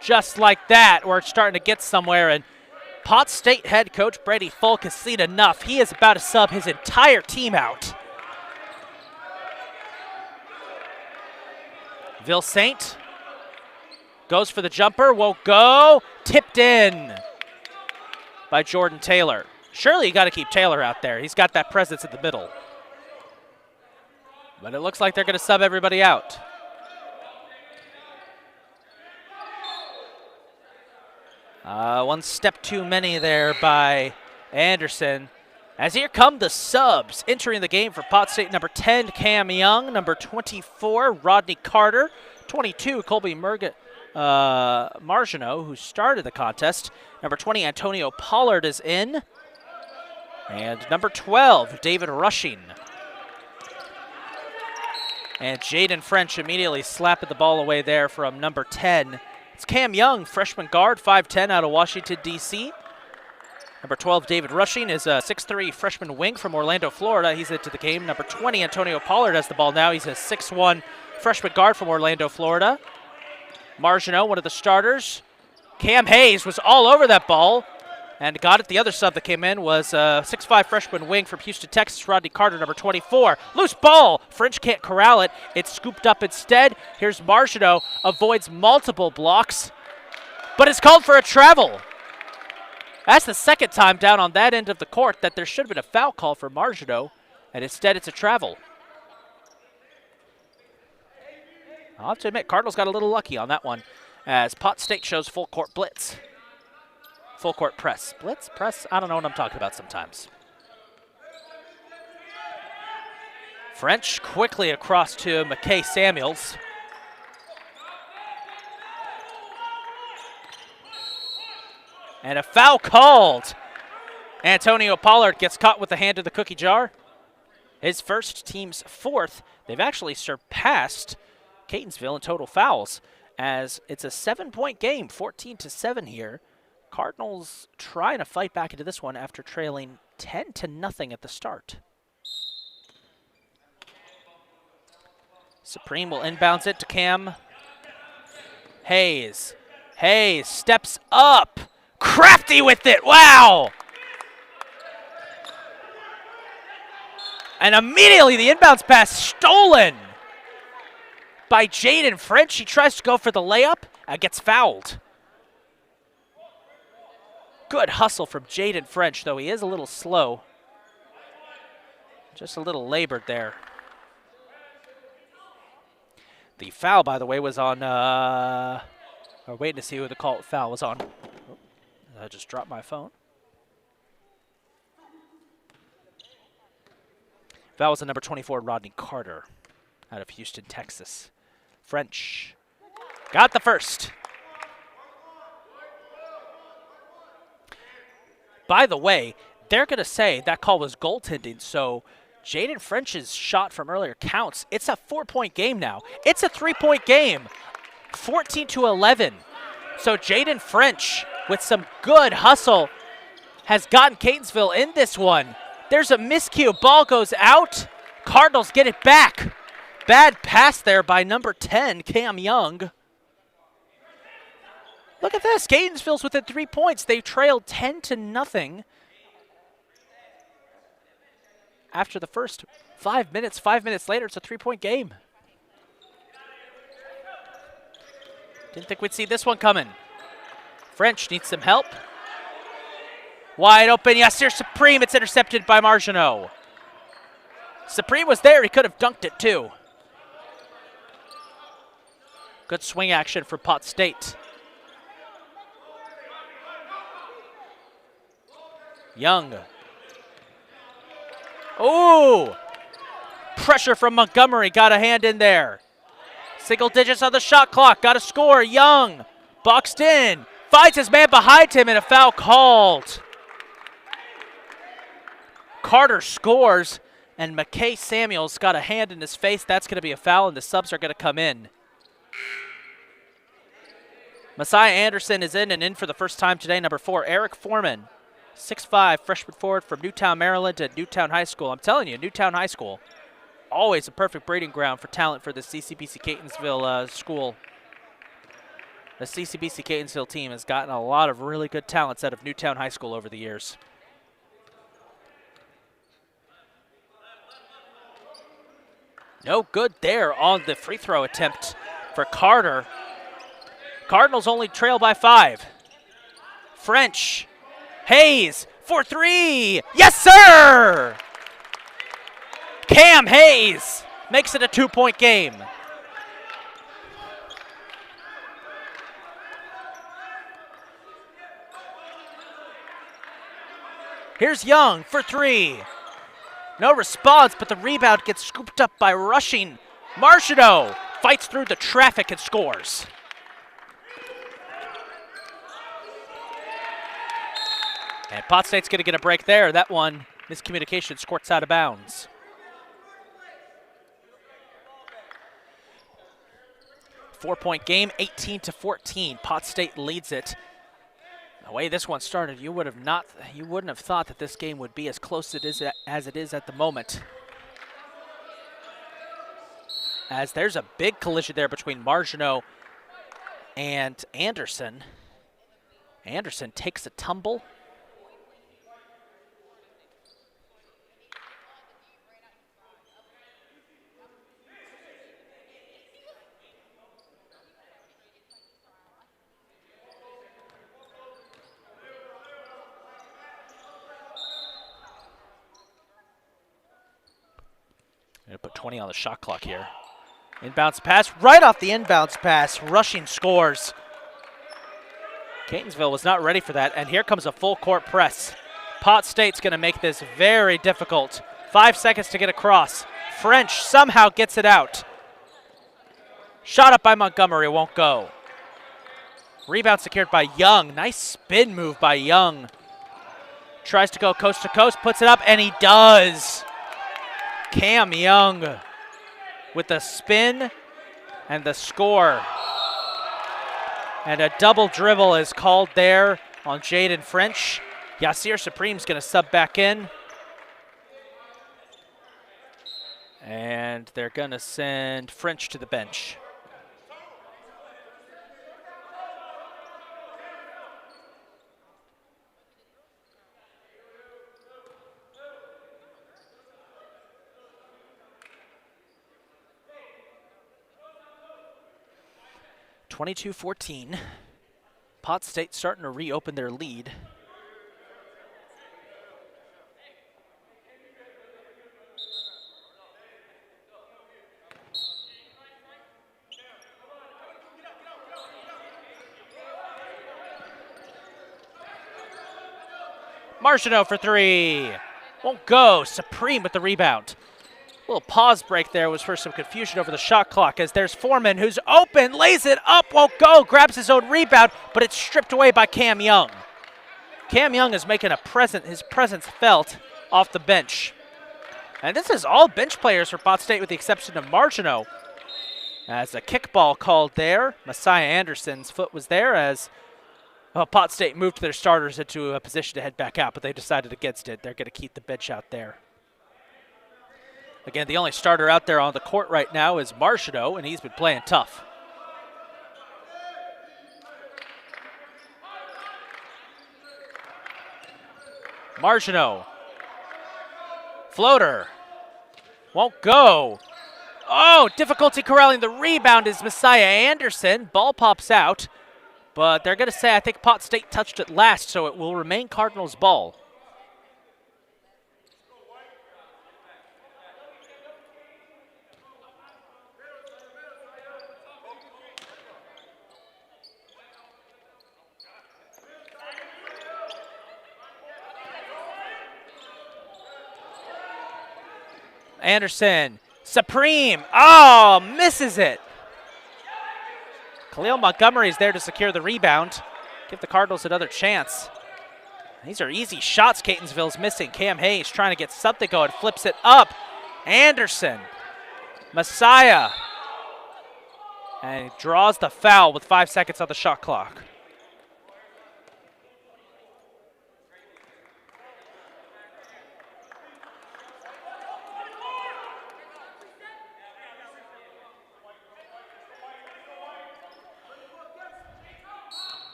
Just like that, we're starting to get somewhere, and Pot State head coach Brady Folk has seen enough. He is about to sub his entire team out. Ville-Saint goes for the jumper, won't go. Tipped in by Jordan Taylor. Surely you got to keep Taylor out there. He's got that presence in the middle. But it looks like they're going to sub everybody out. One step too many there by Anderson. As here come the subs. Entering the game for Pot State, number 10, Cam Young. Number 24, Rodney Carter. 22, Colby Margineau, who started the contest. Number 20, Antonio Pollard is in. And number 12, David Rushing. And Jaden French immediately slapping the ball away there from number 10. It's Cam Young, freshman guard, 5'10", out of Washington, D.C. Number 12, David Rushing, is a 6'3" freshman wing from Orlando, Florida. He's into the game. Number 20, Antonio Pollard has the ball now. He's a 6'1" freshman guard from Orlando, Florida. Margineau, one of the starters. Cam Hayes was all over that ball and got it. The other sub that came in was a 6'5" freshman wing from Houston, Texas, Rodney Carter, number 24. Loose ball. French can't corral it. It's scooped up instead. Here's Margineau, avoids multiple blocks, but it's called for a travel. That's the second time down on that end of the court that there should have been a foul call for Margineau, and instead it's a travel. I'll have to admit, Cardinals got a little lucky on that one, as Pot State shows full court blitz. Full court press. Blitz? Press? I don't know what I'm talking about sometimes. French quickly across to McKay Samuels. And a foul called. Antonio Pollard gets caught with the hand in the cookie jar. His first, team's fourth. They've actually surpassed Catonsville in total fouls, as it's a 7-point game, 14-7 here. Cardinals trying to fight back into this one after trailing 10-0 at the start. Supreme will inbounds it to Cam Hayes. Hayes steps up. Crafty with it. Wow. And immediately the inbounds pass stolen by Jaden French. He tries to go for the layup and gets fouled. Good hustle from Jaden French, though he is a little slow. Just a little labored there. The foul, by the way, was on, we're waiting to see who the foul was on. Oh, I just dropped my phone. Foul was on number 24, Rodney Carter, out of Houston, Texas. French got the first. By the way, they're going to say that call was goaltending, so Jaden French's shot from earlier counts. It's a 4-point game now. It's a 3-point game, 14-11. So Jaden French, with some good hustle, has gotten Catonsville in this one. There's a miscue. Ball goes out. Cardinals get it back. Bad pass there by number 10, Cam Young. Look at this. Catonsville's within 3 points. They trailed 10-0 after the first 5 minutes. 5 minutes later, it's a 3-point game. Didn't think we'd see this one coming. French needs some help. Wide open. Yes, here's Supreme. It's intercepted by Margineau. Supreme was there. He could have dunked it, too. Good swing action for Pot State. Young. Oh! Pressure from Montgomery. Got a hand in there. Single digits on the shot clock. Got to score. Young. Boxed in. Finds his man behind him and a foul called. Carter scores, and McKay Samuels got a hand in his face. That's going to be a foul, and the subs are going to come in. Messiah Anderson is in, and in for the first time today. Number 4, Eric Foreman. 6'5", freshman forward from Newtown, Maryland at Newtown High School. I'm telling you, Newtown High School, always a perfect breeding ground for talent for the CCBC Catonsville school. The CCBC Catonsville team has gotten a lot of really good talents out of Newtown High School over the years. No good there on the free throw attempt for Carter. Cardinals only trail by 5. French. Hayes for 3. Yes, sir! Cam Hayes makes it a 2-point game. Here's Young for three. No response, but the rebound gets scooped up by rushing Martineau. Fights through the traffic and scores. And Pot State's going to get a break there. That one, miscommunication, squirts out of bounds. Four-point game, 18-14. Pot State leads it. The way this one started, you wouldn't have thought that this game would be as close as it is at the moment. As there's a big collision there between Martineau and Anderson. Anderson takes a tumble. Gonna put 20 on the shot clock here. Inbounds pass, right off the inbounds pass. Rushing scores. Catonsville was not ready for that, and here comes a full court press. Pot State's gonna make this very difficult. 5 seconds to get across. French somehow gets it out. Shot up by Montgomery, won't go. Rebound secured by Young. Nice spin move by Young. Tries to go coast to coast, puts it up, and he does. Cam Young with the spin and the score. And a double dribble is called there on Jaden French. Yasir Supreme's going to sub back in. And they're going to send French to the bench. (22-14). Pot State starting to reopen their lead. Martineau for three. Won't go. Supreme with the rebound. Little pause break there was for some confusion over the shot clock as there's Foreman who's open, lays it up, won't go, grabs his own rebound, but it's stripped away by Cam Young. Cam Young is making his presence felt off the bench. And this is all bench players for Pot State with the exception of Martineau. As a kickball called there, Messiah Anderson's foot was there as Pot State moved their starters into a position to head back out, but they decided against it. They're going to keep the bench out there. Again, the only starter out there on the court right now is Martineau, and he's been playing tough. Martineau. Floater. Won't go. Oh, difficulty corralling the rebound is Messiah Anderson. Ball pops out, but they're going to say I think Pot State touched it last, so it will remain Cardinals' ball. Anderson, Supreme, oh, misses it. Khalil Montgomery's there to secure the rebound. Give the Cardinals another chance. These are easy shots Catonsville's missing. Cam Hayes trying to get something going, flips it up. Anderson, Messiah, and he draws the foul with 5 seconds on the shot clock.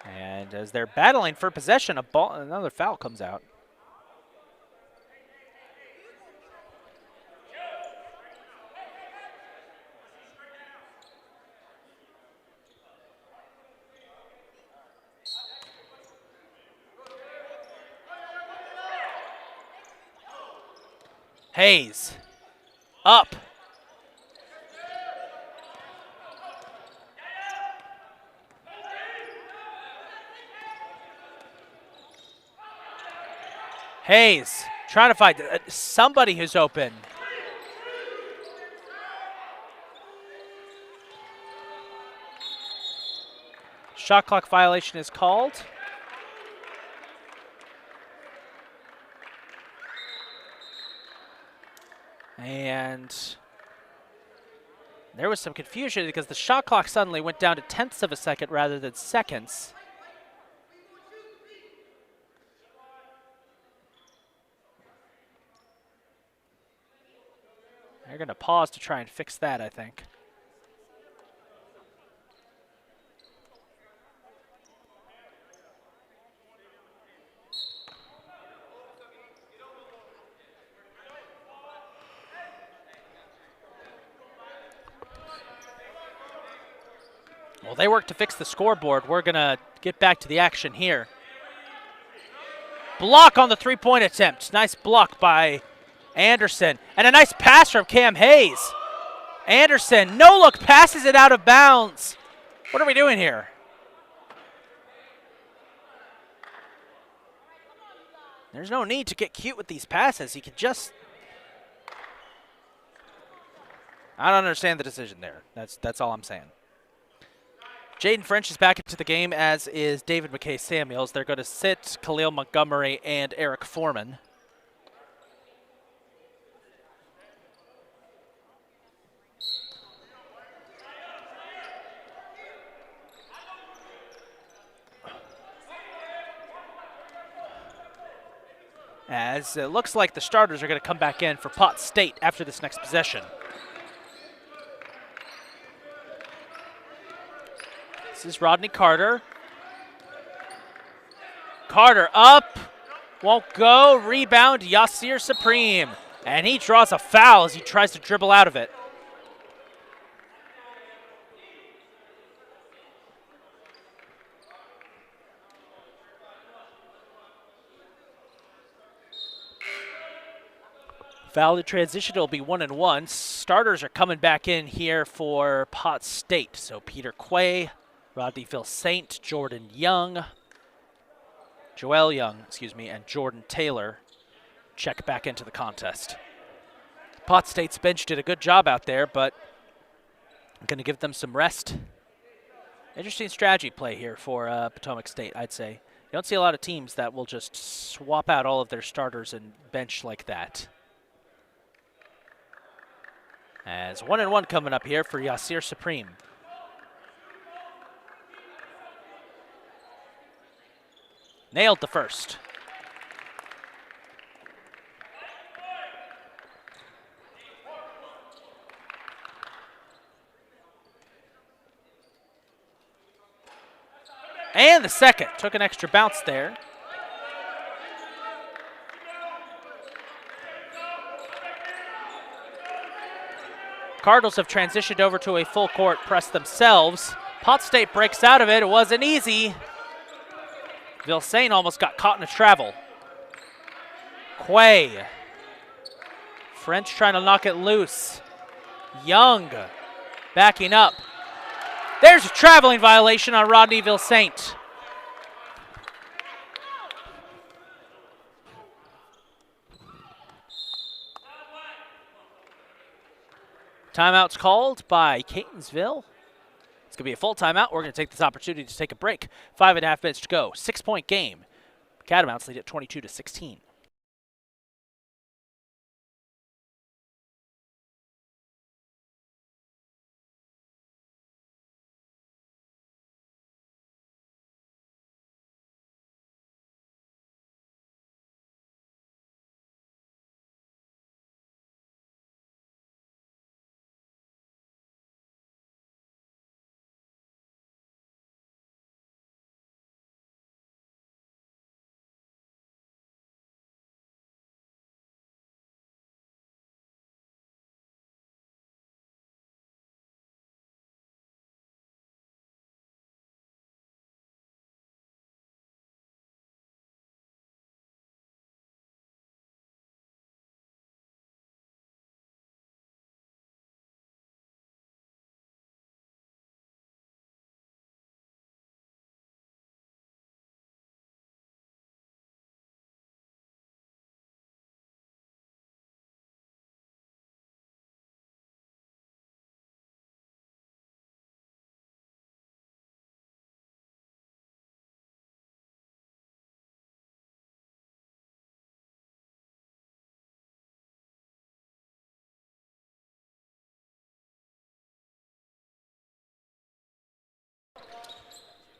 And as they're battling for possession, another foul comes out. Hayes, up. Hayes trying to find somebody who's open. Shot clock violation is called. And there was some confusion because the shot clock suddenly went down to tenths of a second rather than seconds. They're going to pause to try and fix that, I think. Well, they work to fix the scoreboard. We're going to get back to the action here. Block on the three-point attempt. Nice block by Anderson. And a nice pass from Cam Hayes. Anderson, no look, passes it out of bounds. What are we doing here? There's no need to get cute with these passes. He could just... I don't understand the decision there. That's all I'm saying. Jaden French is back into the game, as is David McKay Samuels. They're going to sit Khalil Montgomery and Eric Foreman. As it looks like the starters are going to come back in for Pot State after this next possession. This is Rodney Carter. Carter up, won't go, rebound, Yasir Supreme. And he draws a foul as he tries to dribble out of it. Foul in transition, it'll be 1-1. Starters are coming back in here for Pot State. So Peter Quay, Rodney Ville-Saint, Jordan Young, Joel Young, and Jordan Taylor check back into the contest. Pot State's bench did a good job out there, but I'm going to give them some rest. Interesting strategy play here for Potomac State, I'd say. You don't see a lot of teams that will just swap out all of their starters and bench like that. As 1-1 coming up here for Yasir Supreme. Nailed the first. And the second. Took an extra bounce there. Cardinals have transitioned over to a full court press themselves. Pot State breaks out of it. It wasn't easy. Ville-Saint almost got caught in a travel. Quay. French trying to knock it loose. Young backing up. There's a traveling violation on Rodney Ville-Saint. Timeout's called by Catonsville. It's going to be a full timeout. We're going to take this opportunity to take a break. 5.5 minutes to go. 6-point game. Catamounts lead at 22-16.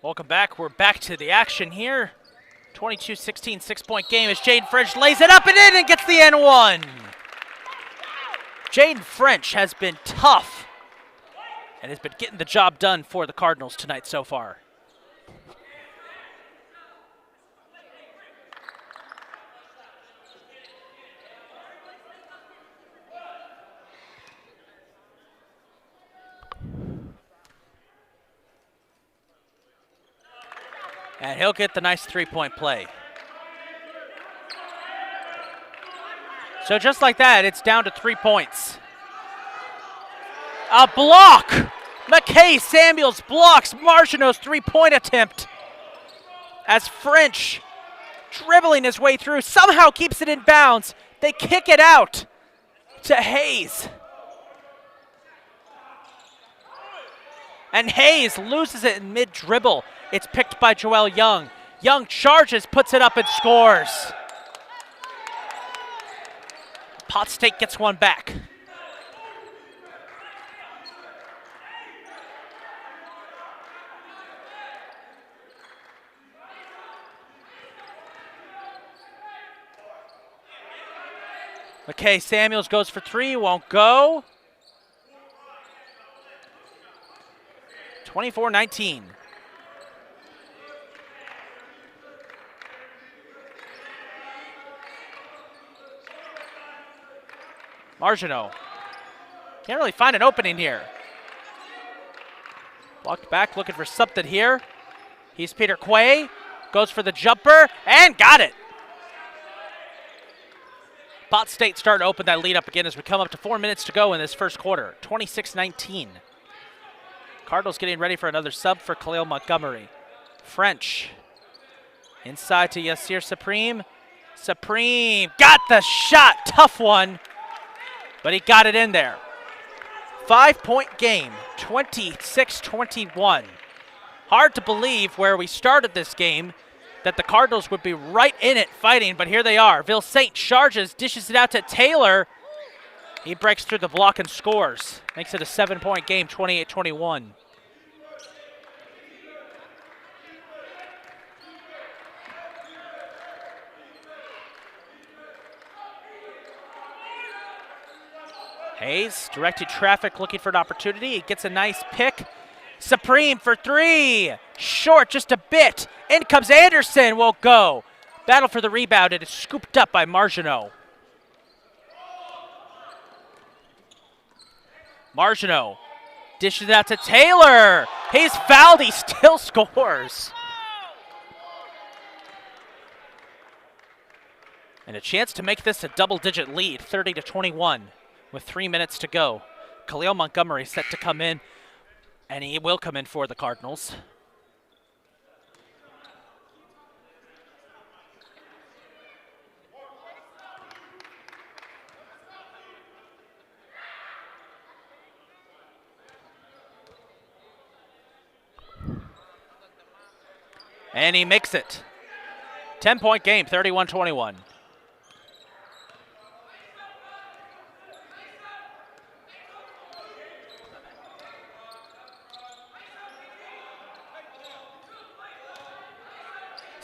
Welcome back. We're back to the action here. 22-16, 6-point game as Jaden French lays it up and in and gets the N1. Jaden French has been tough and has been getting the job done for the Cardinals tonight so far. And he'll get the nice three-point play. So just like that, it's down to 3 points. A block! McKay Samuels blocks Martineau's three-point attempt as French, dribbling his way through, somehow keeps it in bounds. They kick it out to Hayes. And Hayes loses it in mid-dribble. It's picked by Joel Young. Young charges, puts it up, and scores. Pot State gets one back. McKay Samuels goes for three, won't go. 24-19. Martineau. Can't really find an opening here. Walked back looking for something here. He's Peter Quay. Goes for the jumper and got it. Pot State starting to open that lead up again as we come up to 4 minutes to go in this first quarter. 26-19. Cardinals getting ready for another sub for Khalil Montgomery. French. Inside to Yasir Supreme. Supreme got the shot. Tough one. But he got it in there. 5-point game, 26-21. Hard to believe where we started this game that the Cardinals would be right in it fighting, but here they are. Ville-Saint charges, dishes it out to Taylor. He breaks through the block and scores. Makes it a 7-point game, 28-21. Hayes, directed traffic, looking for an opportunity. He gets a nice pick. Supreme for three. Short just a bit. In comes Anderson, won't go. Battle for the rebound, and it's scooped up by Martineau. Martineau dishes it out to Taylor. He's fouled, he still scores. And a chance to make this a double-digit lead, 30-21. With 3 minutes to go. Khalil Montgomery set to come in, and he will come in for the Cardinals. And he makes it. 10-point game, 31-21.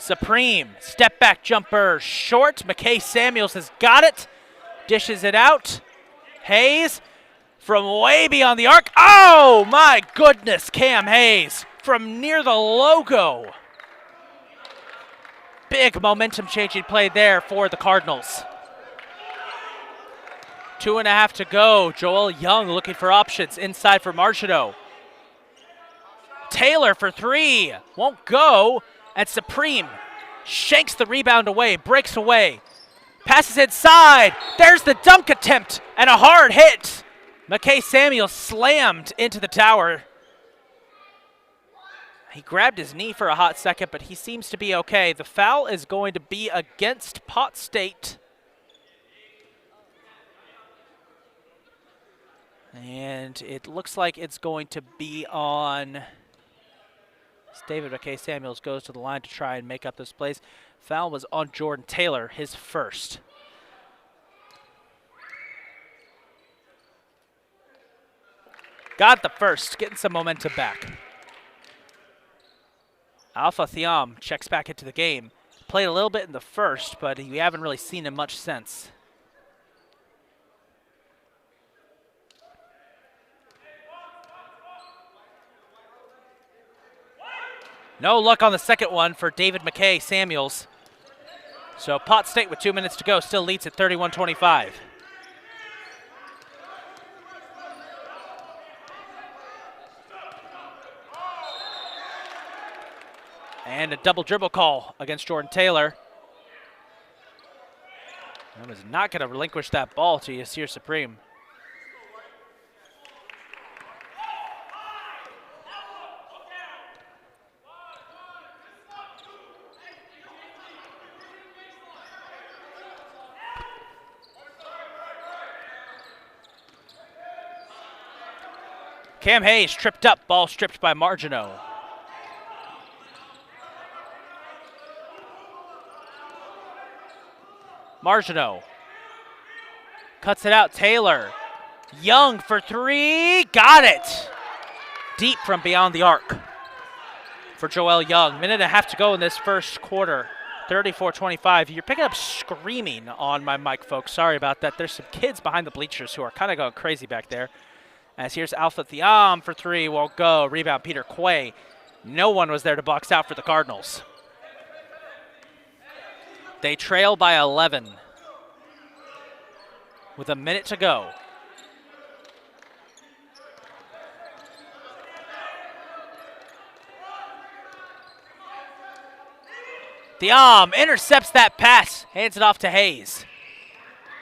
Supreme, step back jumper, short. McKay Samuels has got it. Dishes it out. Hayes from way beyond the arc. Oh my goodness, Cam Hayes from near the logo. Big momentum changing play there for the Cardinals. 2.5 to go. Joel Young looking for options inside for Martineau. Taylor for three, won't go. And Supreme shanks the rebound away, breaks away, passes inside. There's the dunk attempt and a hard hit. McKay Samuels slammed into the tower. He grabbed his knee for a hot second, but he seems to be okay. The foul is going to be against Pot State. And it looks like it's going to be on... David McKay Samuels goes to the line to try and make up this plays. Foul was on Jordan Taylor, his first. Got the first, getting some momentum back. Alpha Thiam checks back into the game. Played a little bit in the first, but we haven't really seen him much since. No luck on the second one for David McKay Samuels. So Pot State with 2 minutes to go still leads at 31-25. And a double dribble call against Jordan Taylor. I was not going to relinquish that ball to Yasir Supreme. Cam Hayes tripped up, ball stripped by Margino. Margino cuts it out, Taylor. Young for three, got it. Deep from beyond the arc for Joel Young. Minute and a half to go in this first quarter, 34-25. You're picking up screaming on my mic, folks. Sorry about that. There's some kids behind the bleachers who are kind of going crazy back there. As here's Alpha Thiam for three, won't go. Rebound, Peter Quay. No one was there to box out for the Cardinals. They trail by 11 with a minute to go. Thiam intercepts that pass, hands it off to Hayes.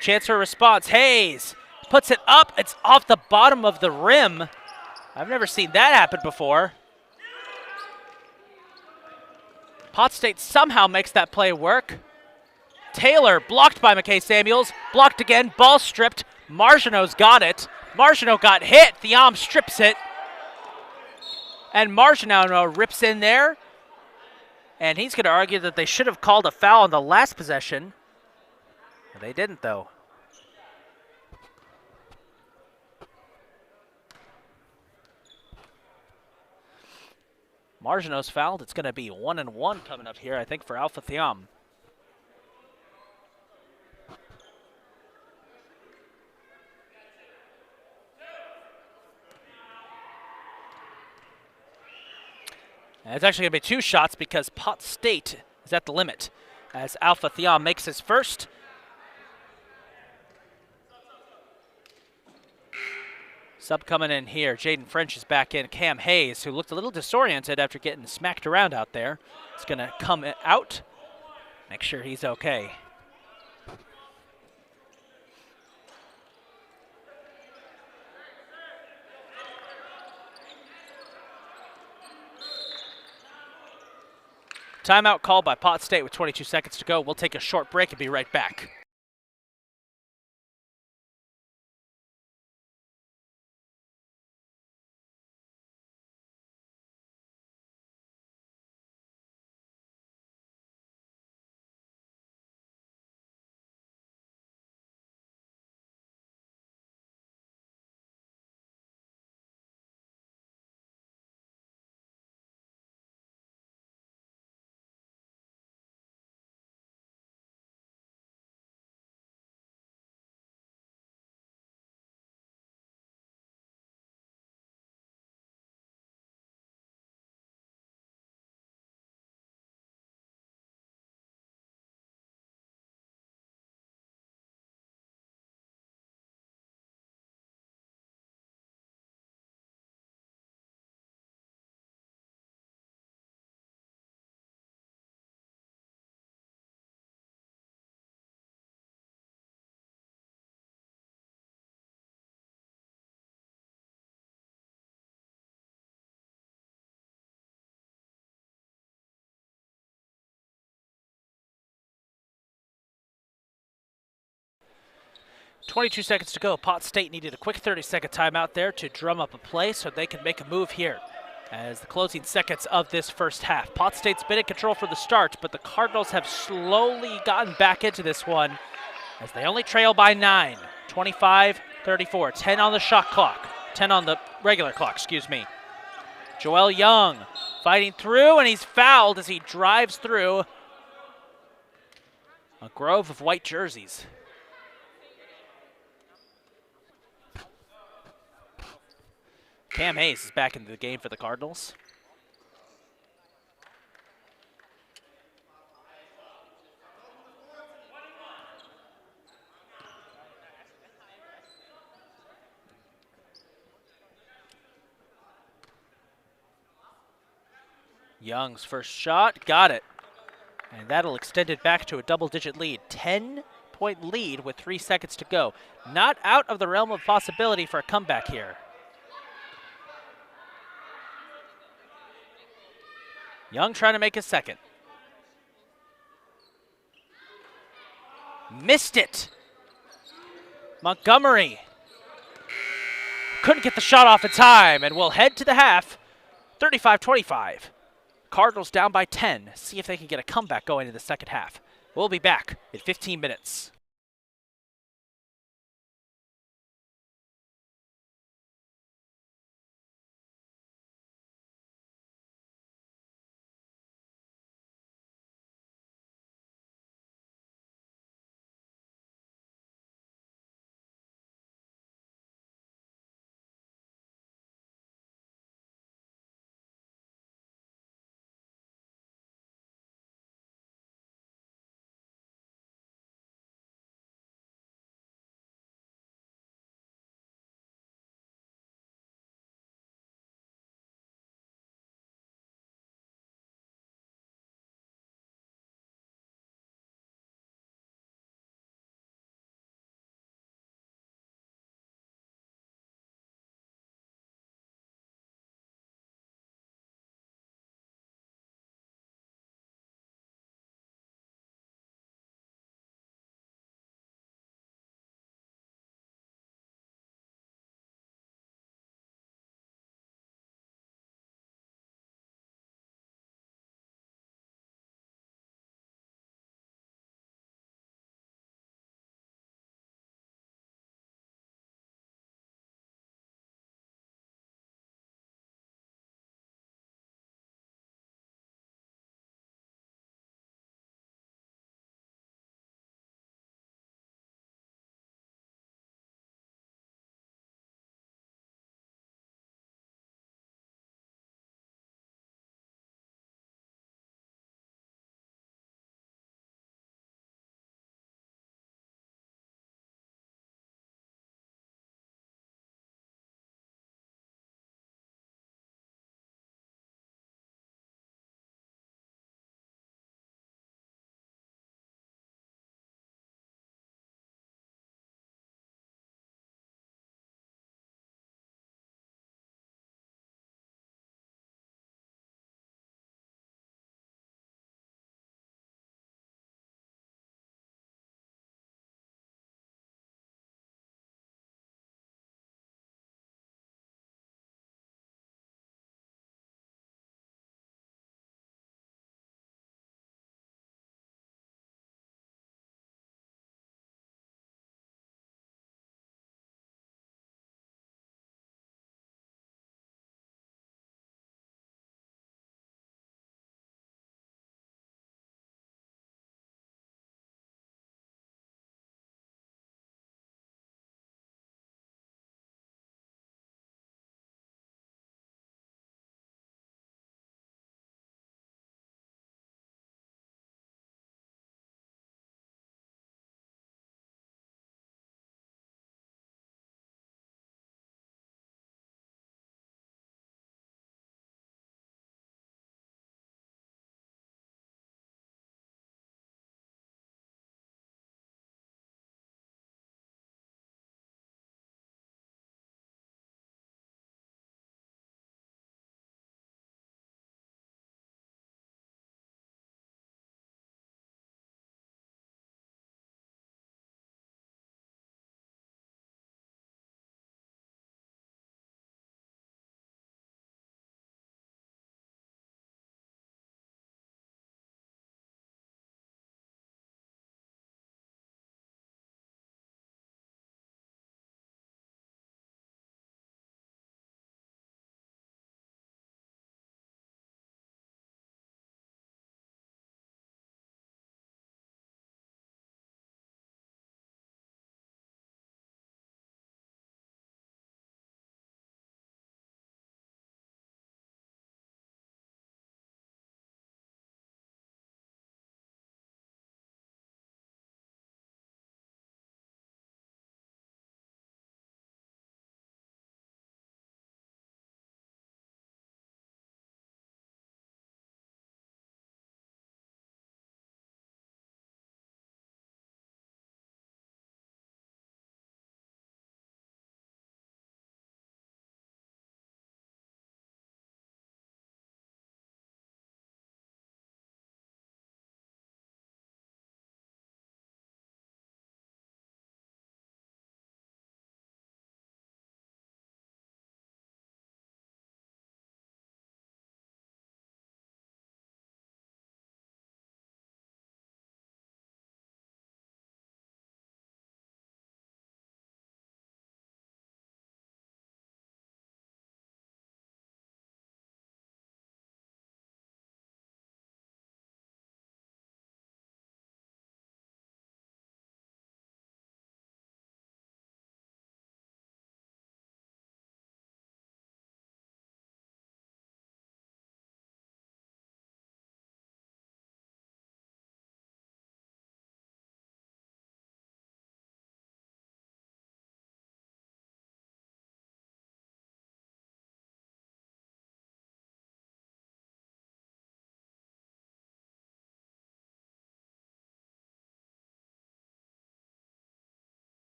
Chance for a response, Hayes puts it up, it's off the bottom of the rim. I've never seen that happen before. Pot State somehow makes that play work. Taylor blocked by McKay Samuels, blocked again, ball stripped. Margino's got it. Margino got hit, Thiam strips it. And Margino rips in there. And he's going to argue that they should have called a foul on the last possession. They didn't, though. Margino's fouled. It's going to be 1-1 coming up here, I think, for Alpha Thiam. And it's actually going to be two shots because Pot State is at the limit as Alpha Thiam makes his first. Sub coming in here. Jaden French is back in. Cam Hayes, who looked a little disoriented after getting smacked around out there, is going to come out. Make sure he's okay. Timeout called by Pot State with 22 seconds to go. We'll take a short break and be right back. .22 seconds to go. Pot State needed a quick 30-second timeout there to drum up a play so they could make a move here as the closing seconds of this first half. Pot State's been in control for the start, but the Cardinals have slowly gotten back into this one as they only trail by 9, 25-34, 10 on the shot clock, 10 on the regular clock, excuse me. Joel Young fighting through, and he's fouled as he drives through a grove of white jerseys. Cam Hayes is back into the game for the Cardinals. Young's first shot, got it. And that'll extend it back to a double-digit lead. 10-point lead with 3 seconds to go. Not out of the realm of possibility for a comeback here. Young trying to make his second. Missed it. Montgomery couldn't get the shot off in time, and we'll head to the half, 35-25. Cardinals down by 10. See if they can get a comeback going in the second half. We'll be back in 15 minutes.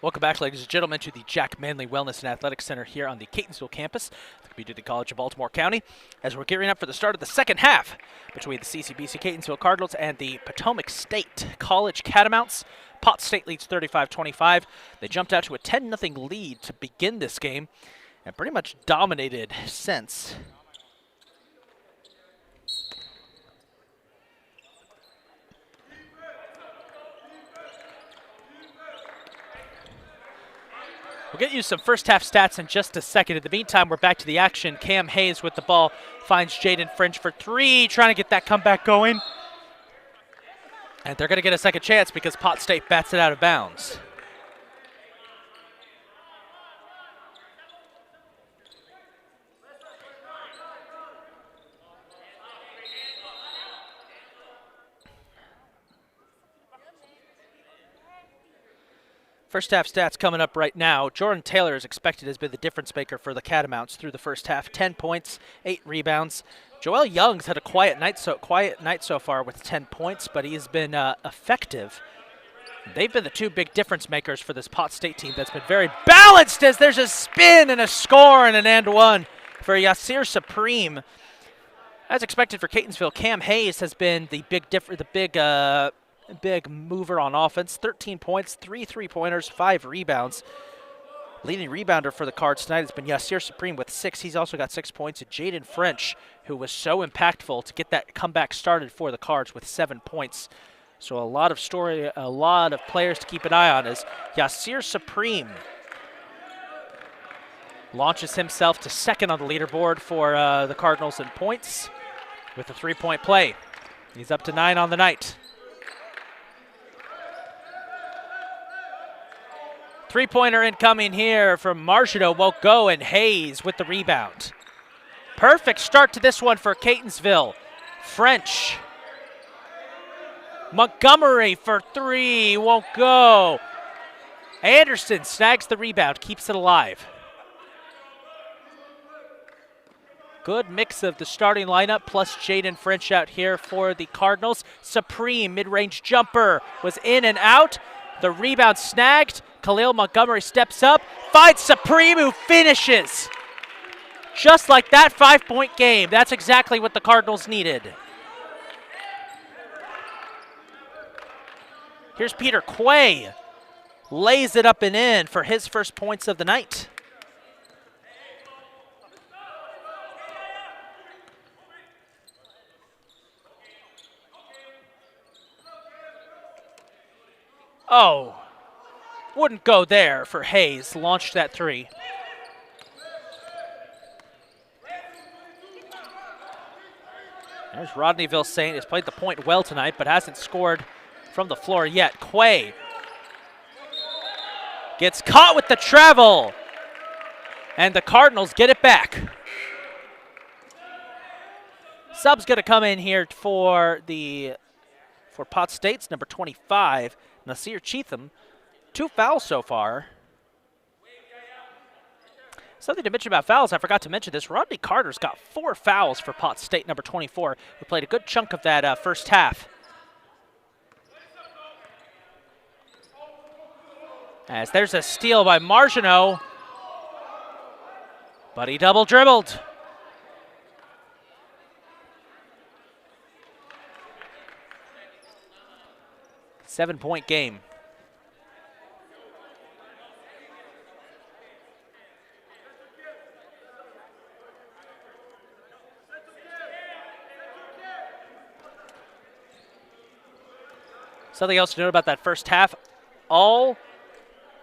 Welcome back, ladies and gentlemen, to the Jack Manley Wellness and Athletics Center here on the Catonsville campus of the Community College of Baltimore County, as we're gearing up for the start of the second half between the CCBC Catonsville Cardinals and the Potomac State College Catamounts. Pot State leads 35-25. They jumped out to a 10-0 lead to begin this game and pretty much dominated since. We'll get you some first half stats in just a second. In the meantime, we're back to the action. Cam Hayes with the ball finds Jaden French for three, trying to get that comeback going. And they're going to get a second chance because Pot State bats it out of bounds. First half stats coming up right now. Jordan Taylor is expected has been the difference maker for the Catamounts through the first half. 10 points, 8 rebounds. Joel Young's had a quiet night so far with 10 points, but he's been effective. They've been the two big difference makers for this Pot State team that's been very balanced as there's a spin and a score and an and one for Yasir Supreme. As expected for Catonsville, Cam Hayes has been the big mover on offense. 13 points, 3 3-pointers, 5 rebounds. Leading rebounder for the Cards tonight has been Yasir Supreme with 6. He's also got 6 points. And Jaden French, who was so impactful to get that comeback started for the Cards with 7 points. So a lot of players to keep an eye on as Yasir Supreme launches himself to second on the leaderboard for the Cardinals in points with a 3-point play. He's up to 9 on the night. Three-pointer incoming here from Marchino won't go, and Hayes with the rebound. Perfect start to this one for Catonsville. French. Montgomery for 3, won't go. Anderson snags the rebound, keeps it alive. Good mix of the starting lineup plus Jaden French out here for the Cardinals. Supreme mid-range jumper was in and out. The rebound snagged. Khalil Montgomery steps up, finds Supreme, who finishes. Just like that, 5-point game. That's exactly what the Cardinals needed. Here's Peter Quay. Lays it up and in for his first points of the night. Oh. Wouldn't go there for Hayes. Launched that 3. There's Rodneyville Saint. Has played the point well tonight, but hasn't scored from the floor yet. Quay gets caught with the travel, and the Cardinals get it back. Sub's going to come in here for Pot State's number 25, Nasir Cheatham. 2 fouls so far. Something to mention about fouls, I forgot to mention this. Rodney Carter's got 4 fouls for Pot State, number 24, who played a good chunk of that first half. As there's a steal by Marchino, but he double dribbled. Seven-point game. Something else to note about that first half, all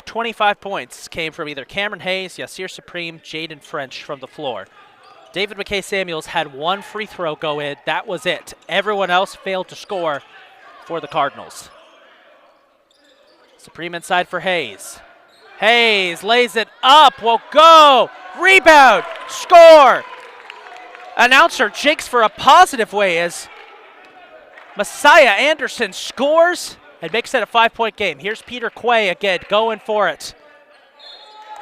25 points came from either Cameron Hayes, Yasir Supreme, Jaden French from the floor. David McKay Samuels had 1 free throw go in. That was it. Everyone else failed to score for the Cardinals. Supreme inside for Hayes. Hayes lays it up, won't go. Rebound, score. Announcer jinx for a positive way as Messiah Anderson scores and makes it a 5-point game. Here's Peter Quay again going for it.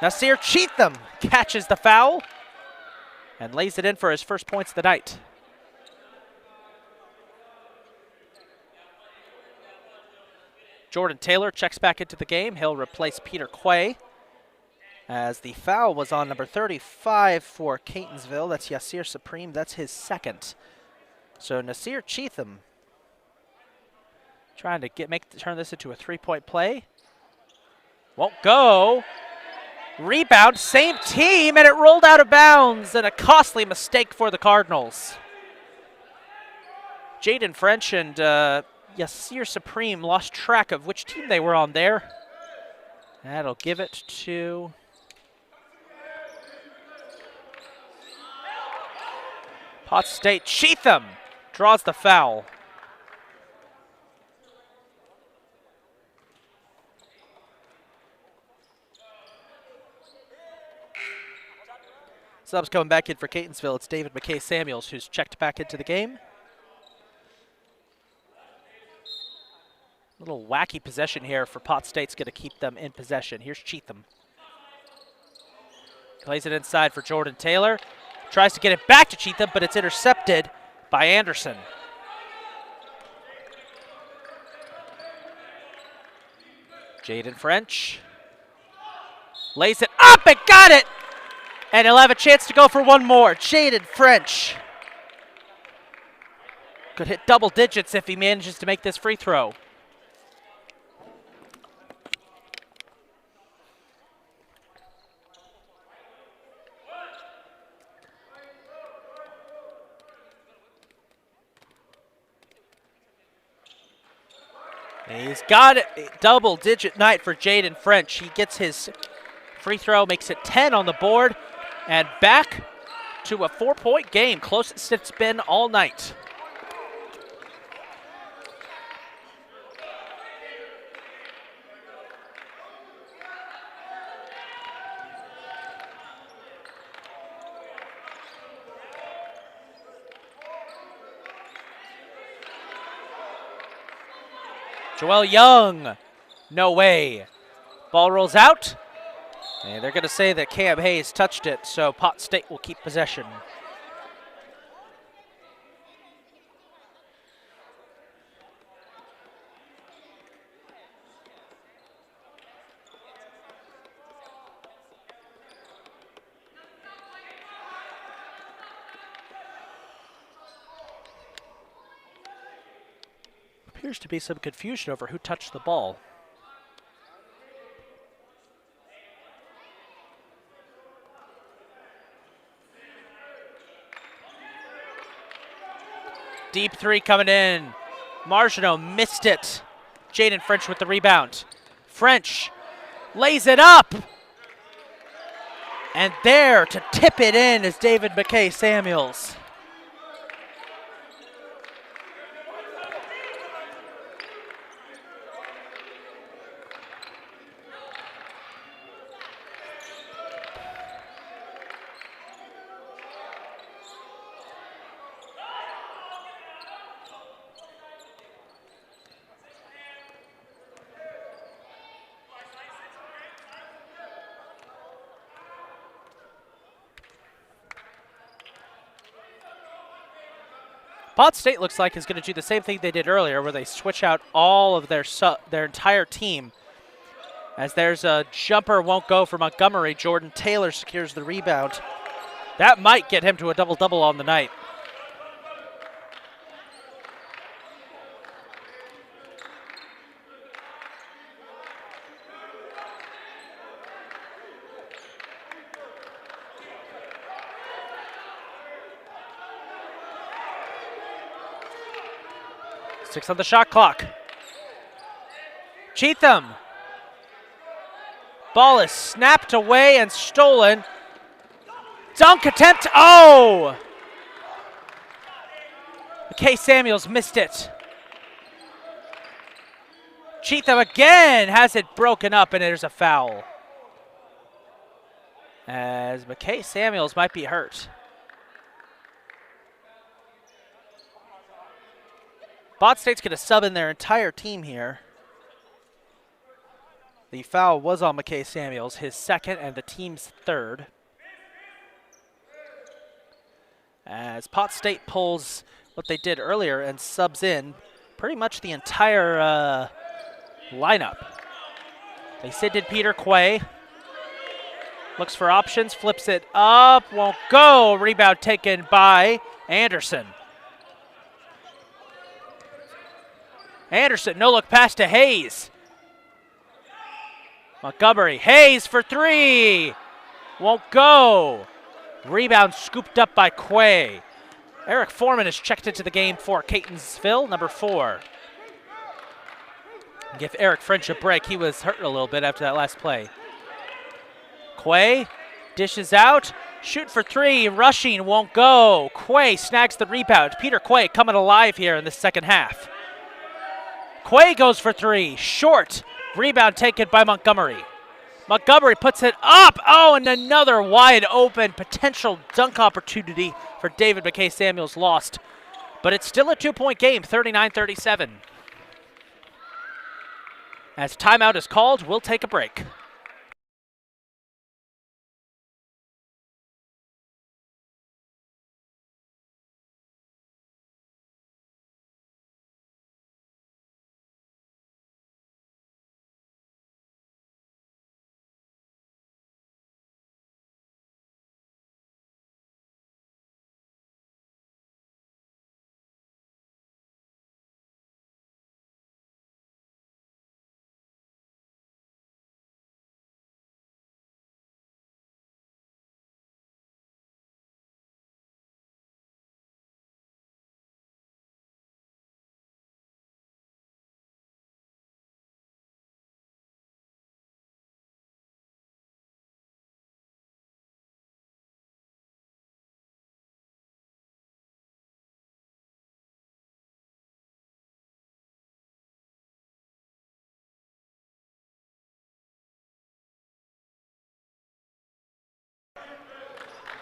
Nasir Cheatham catches the foul and lays it in for his first points of the night. Jordan Taylor checks back into the game. He'll replace Peter Quay, as the foul was on number 35 for Catonsville. That's Yasir Supreme. That's his second. So Nasir Cheatham trying to turn this into a three-point play. Won't go. Rebound, same team, and it rolled out of bounds, and a costly mistake for the Cardinals. Jaden French and Yasir Supreme lost track of which team they were on there. That'll give it to Pot State. Cheatham draws the foul. Subs coming back in for Catonsville. It's David McKay-Samuels who's checked back into the game. A little wacky possession here for Pot State's going to keep them in possession. Here's Cheatham. Plays it inside for Jordan Taylor. Tries to get it back to Cheatham, but it's intercepted by Anderson. Jaden French lays it up and got it! And he'll have a chance to go for one more. Jaden French could hit double digits if he manages to make this free throw. He's got it. Double-digit night for Jaden French. He gets his free throw, makes it 10 on the board, and back to a 4-point game, closest it's been all night. Joel Young, no way. Ball rolls out, and they're going to say that Cam Hayes touched it, so Pot State will keep possession. Appears to be some confusion over who touched the ball. Deep three coming in. Marginot missed it. Jaden French with the rebound. French lays it up. And there to tip it in is David McKay-Samuels. Pot State looks like is going to do the same thing they did earlier, where they switch out all of their entire team. As there's a jumper won't go for Montgomery. Jordan Taylor secures the rebound. That might get him to a double-double on the night. Six on the shot clock. Cheatham. Ball is snapped away and stolen. Dunk attempt. Oh! McKay-Samuels missed it. Cheatham again has it broken up, and there's a foul. As McKay-Samuels might be hurt. Pot State's going to sub in their entire team here. The foul was on McKay-Samuels, his second and the team's third. As Pot State pulls what they did earlier and subs in pretty much the entire lineup. They sent in Peter Quay. Looks for options, flips it up, won't go. Rebound taken by Anderson. Anderson, no look pass to Hayes. Montgomery, Hayes for three. Won't go. Rebound scooped up by Quay. Eric Foreman is checked into the game for Catonsville, number 4. Give Eric French a break. He was hurt a little bit after that last play. Quay dishes out, shoot for three, rushing, won't go. Quay snags the rebound. Peter Quay coming alive here in the second half. Quay goes for three, short. Rebound taken by Montgomery. Montgomery puts it up. Oh, and another wide open potential dunk opportunity for David McKay Samuels lost. But it's still a 2-point game, 39-37. As timeout is called, we'll take a break.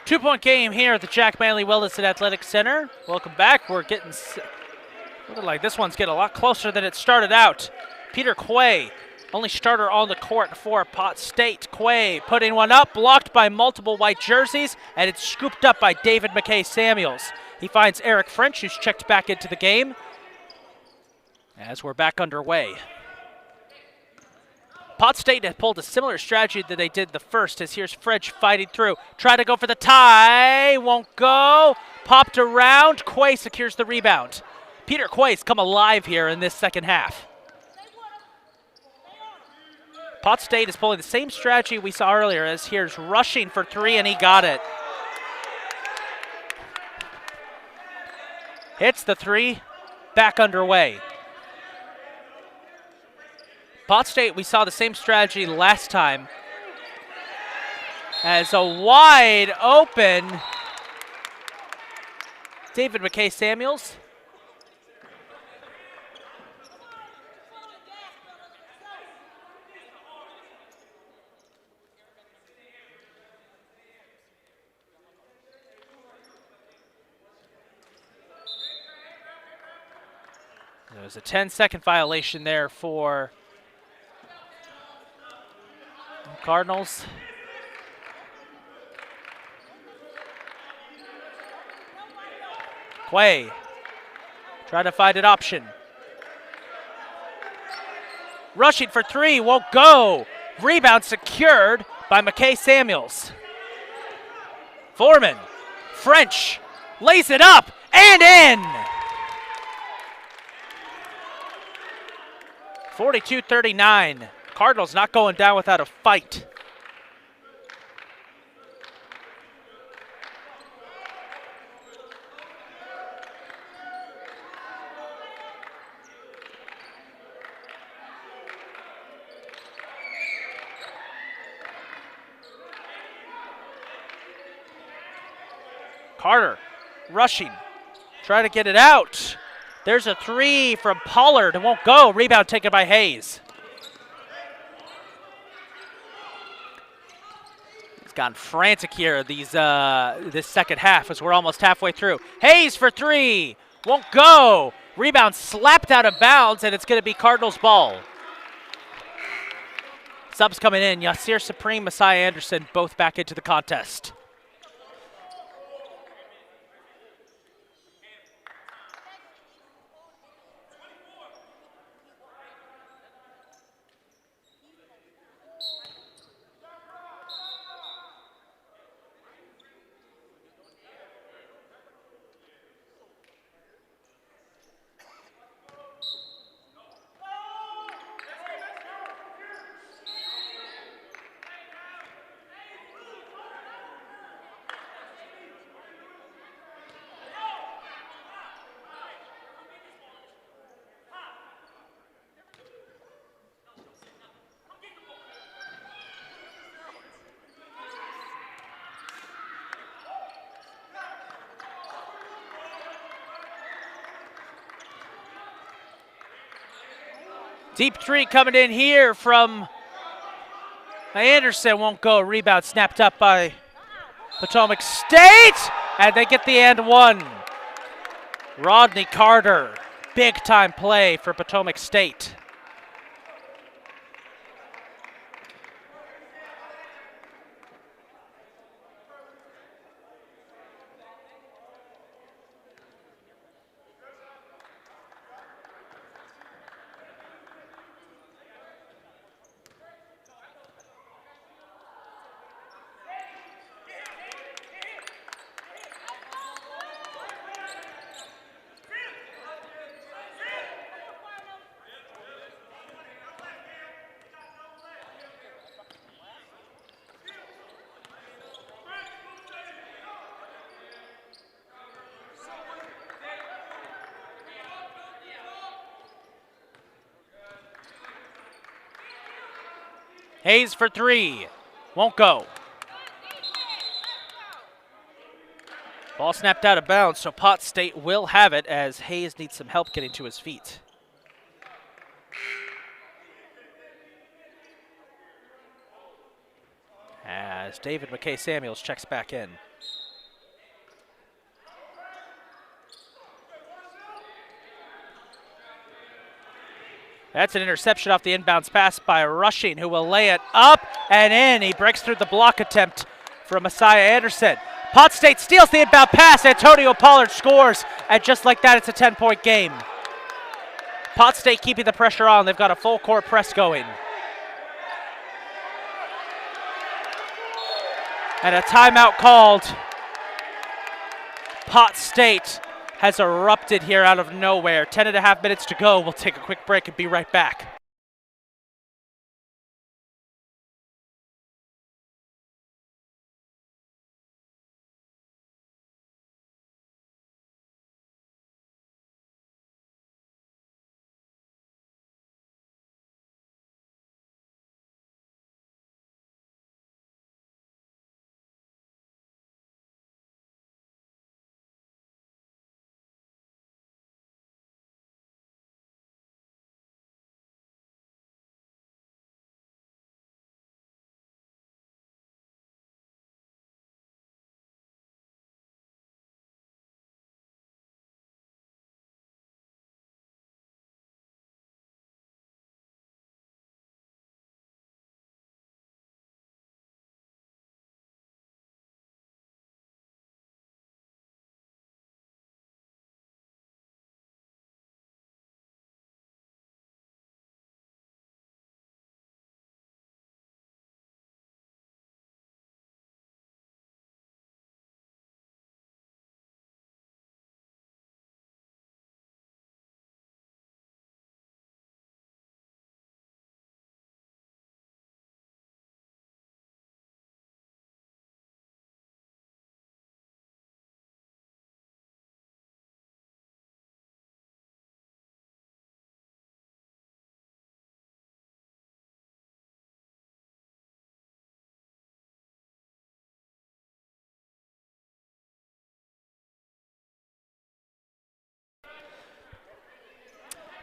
Two-point game here at the Jack Manley Williston Athletic Center. Welcome back. We're getting looking like this one's getting a lot closer than it started out. Peter Quay, only starter on the court for Pot State. Quay putting one up, blocked by multiple white jerseys, and it's scooped up by David McKay Samuels. He finds Eric French, who's checked back into the game as we're back underway. Pot State has pulled a similar strategy that they did the first, as here's French fighting through. Try to go for the tie, won't go. Popped around, Quay secures the rebound. Peter Quay's come alive here in this second half. Pot State is pulling the same strategy we saw earlier, as here's rushing for three, and he got it. Hits the three, back underway. Pot State, we saw the same strategy last time, as a wide open David McKay Samuels. There was a 10-second violation there for Cardinals. Quay trying to find an option. Rushing for three, won't go. Rebound secured by McKay Samuels. Foreman, French, lays it up and in. 42-39. Cardinals not going down without a fight. Carter rushing, trying to get it out. There's a three from Pollard. It won't go. Rebound taken by Hayes. Gotten frantic here this second half, as we're almost halfway through. Hayes for three, won't go. Rebound slapped out of bounds, and it's going to be Cardinals ball. Subs coming in, Yasir Supreme, Messiah Anderson, both back into the contest. Deep three coming in here from Anderson. Won't go. Rebound snapped up by Potomac State. And they get the and one. Rodney Carter. Big time play for Potomac State. Hayes for three. Won't go. Ball snapped out of bounds, so Pot State will have it as Hayes needs some help getting to his feet. As David McKay Samuels checks back in. That's an interception off the inbounds pass by Rushing, who will lay it up and in. He breaks through the block attempt from Messiah Anderson. Pot State steals the inbound pass. Antonio Pollard scores. And just like that, it's a 10-point game. Pot State keeping the pressure on. They've got a full court press going. And a timeout called. Pot State has erupted here out of nowhere. 10.5 minutes to go. We'll take a quick break and be right back.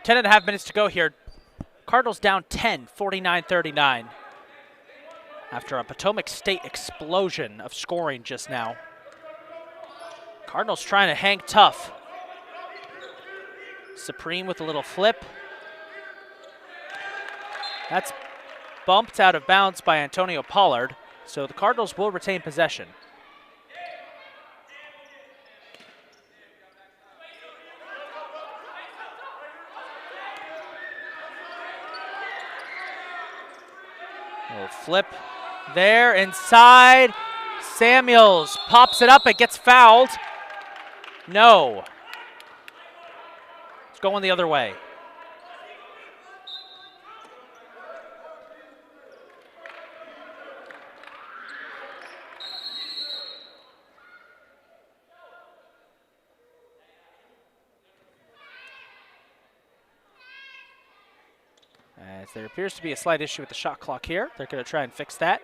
Ten and a half minutes to go here. Cardinals down 10, 49-39. After a Potomac State explosion of scoring just now. Cardinals trying to hang tough. Supreme with a little flip. That's bumped out of bounds by Antonio Pollard, so the Cardinals will retain possession. Little flip there inside. Samuels pops it up. It gets fouled. No. It's going the other way. As there appears to be a slight issue with the shot clock here. They're going to try and fix that.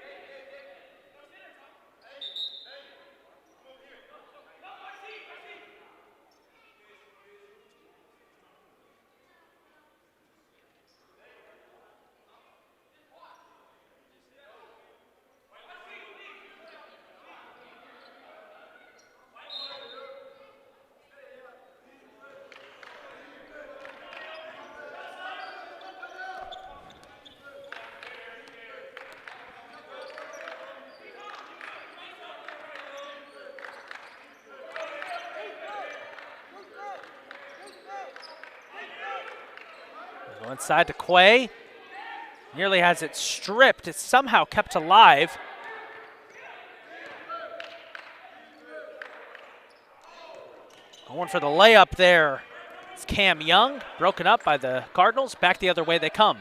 Go inside to Quay. Nearly has it stripped. It's somehow kept alive. Going for the layup there. It's Cam Young, broken up by the Cardinals. Back the other way they come.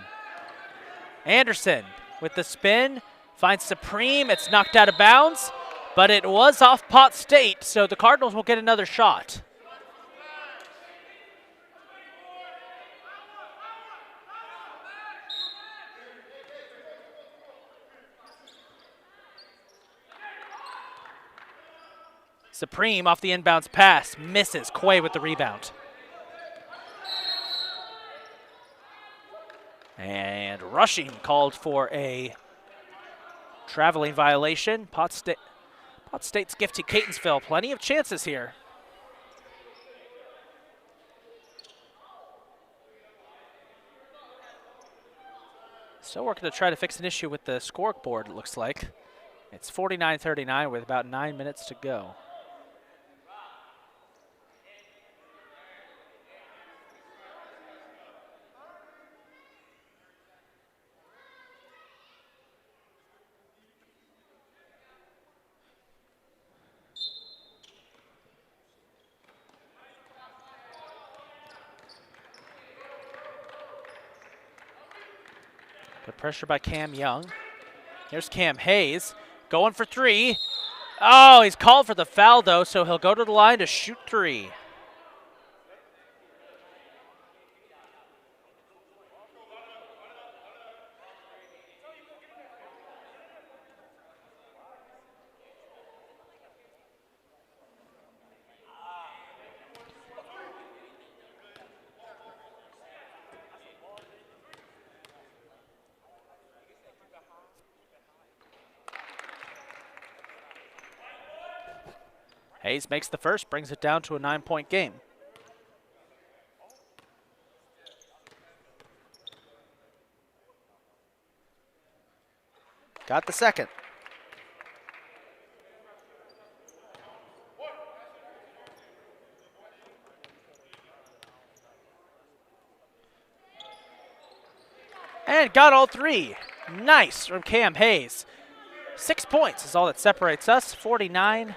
Anderson with the spin, finds Supreme. It's knocked out of bounds, but it was off Pot State, so the Cardinals will get another shot. Supreme off the inbounds pass, misses. Quay with the rebound. And rushing called for a traveling violation. Pot State's gift to Catonsville. Plenty of chances here. Still working to try to fix an issue with the scoreboard, it looks like. It's 49-39 with about 9 minutes to go. Good pressure by Cam Young. Here's Cam Hayes going for three. Oh, he's called for the foul though, so he'll go to the line to shoot three. Hayes makes the first, brings it down to a 9-point game. Got the second. And got all three. Nice from Cam Hayes. 6 points is all that separates us, 49-42.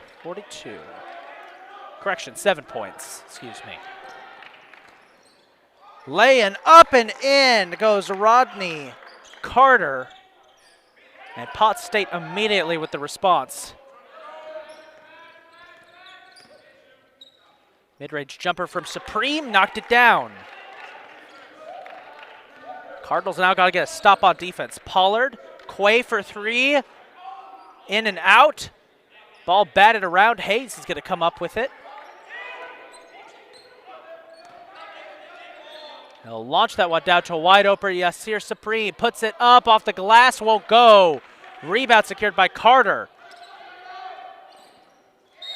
Correction, 7 points, excuse me. Laying up and in goes Rodney Carter. And Pot State immediately with the response. Mid-range jumper from Supreme, knocked it down. Cardinals now got to get a stop on defense. Pollard, Quay for three. In and out. Ball batted around. Hayes is going to come up with it. He'll launch that one down to a wide open Yasir Supreme. Puts it up off the glass. Won't go. Rebound secured by Carter.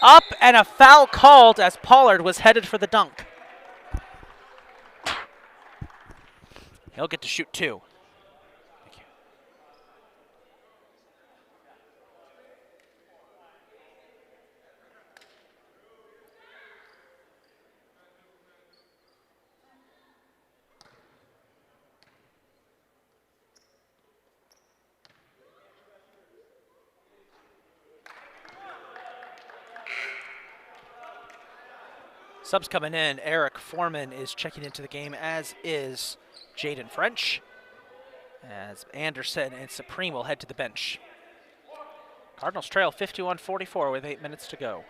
Up and a foul called as Pollard was headed for the dunk. He'll get to shoot two. Thank you. Subs coming in. Eric Foreman is checking into the game, as is Jaden French, as Anderson and Supreme will head to the bench. Cardinals trail 51-44 with 8 minutes to go.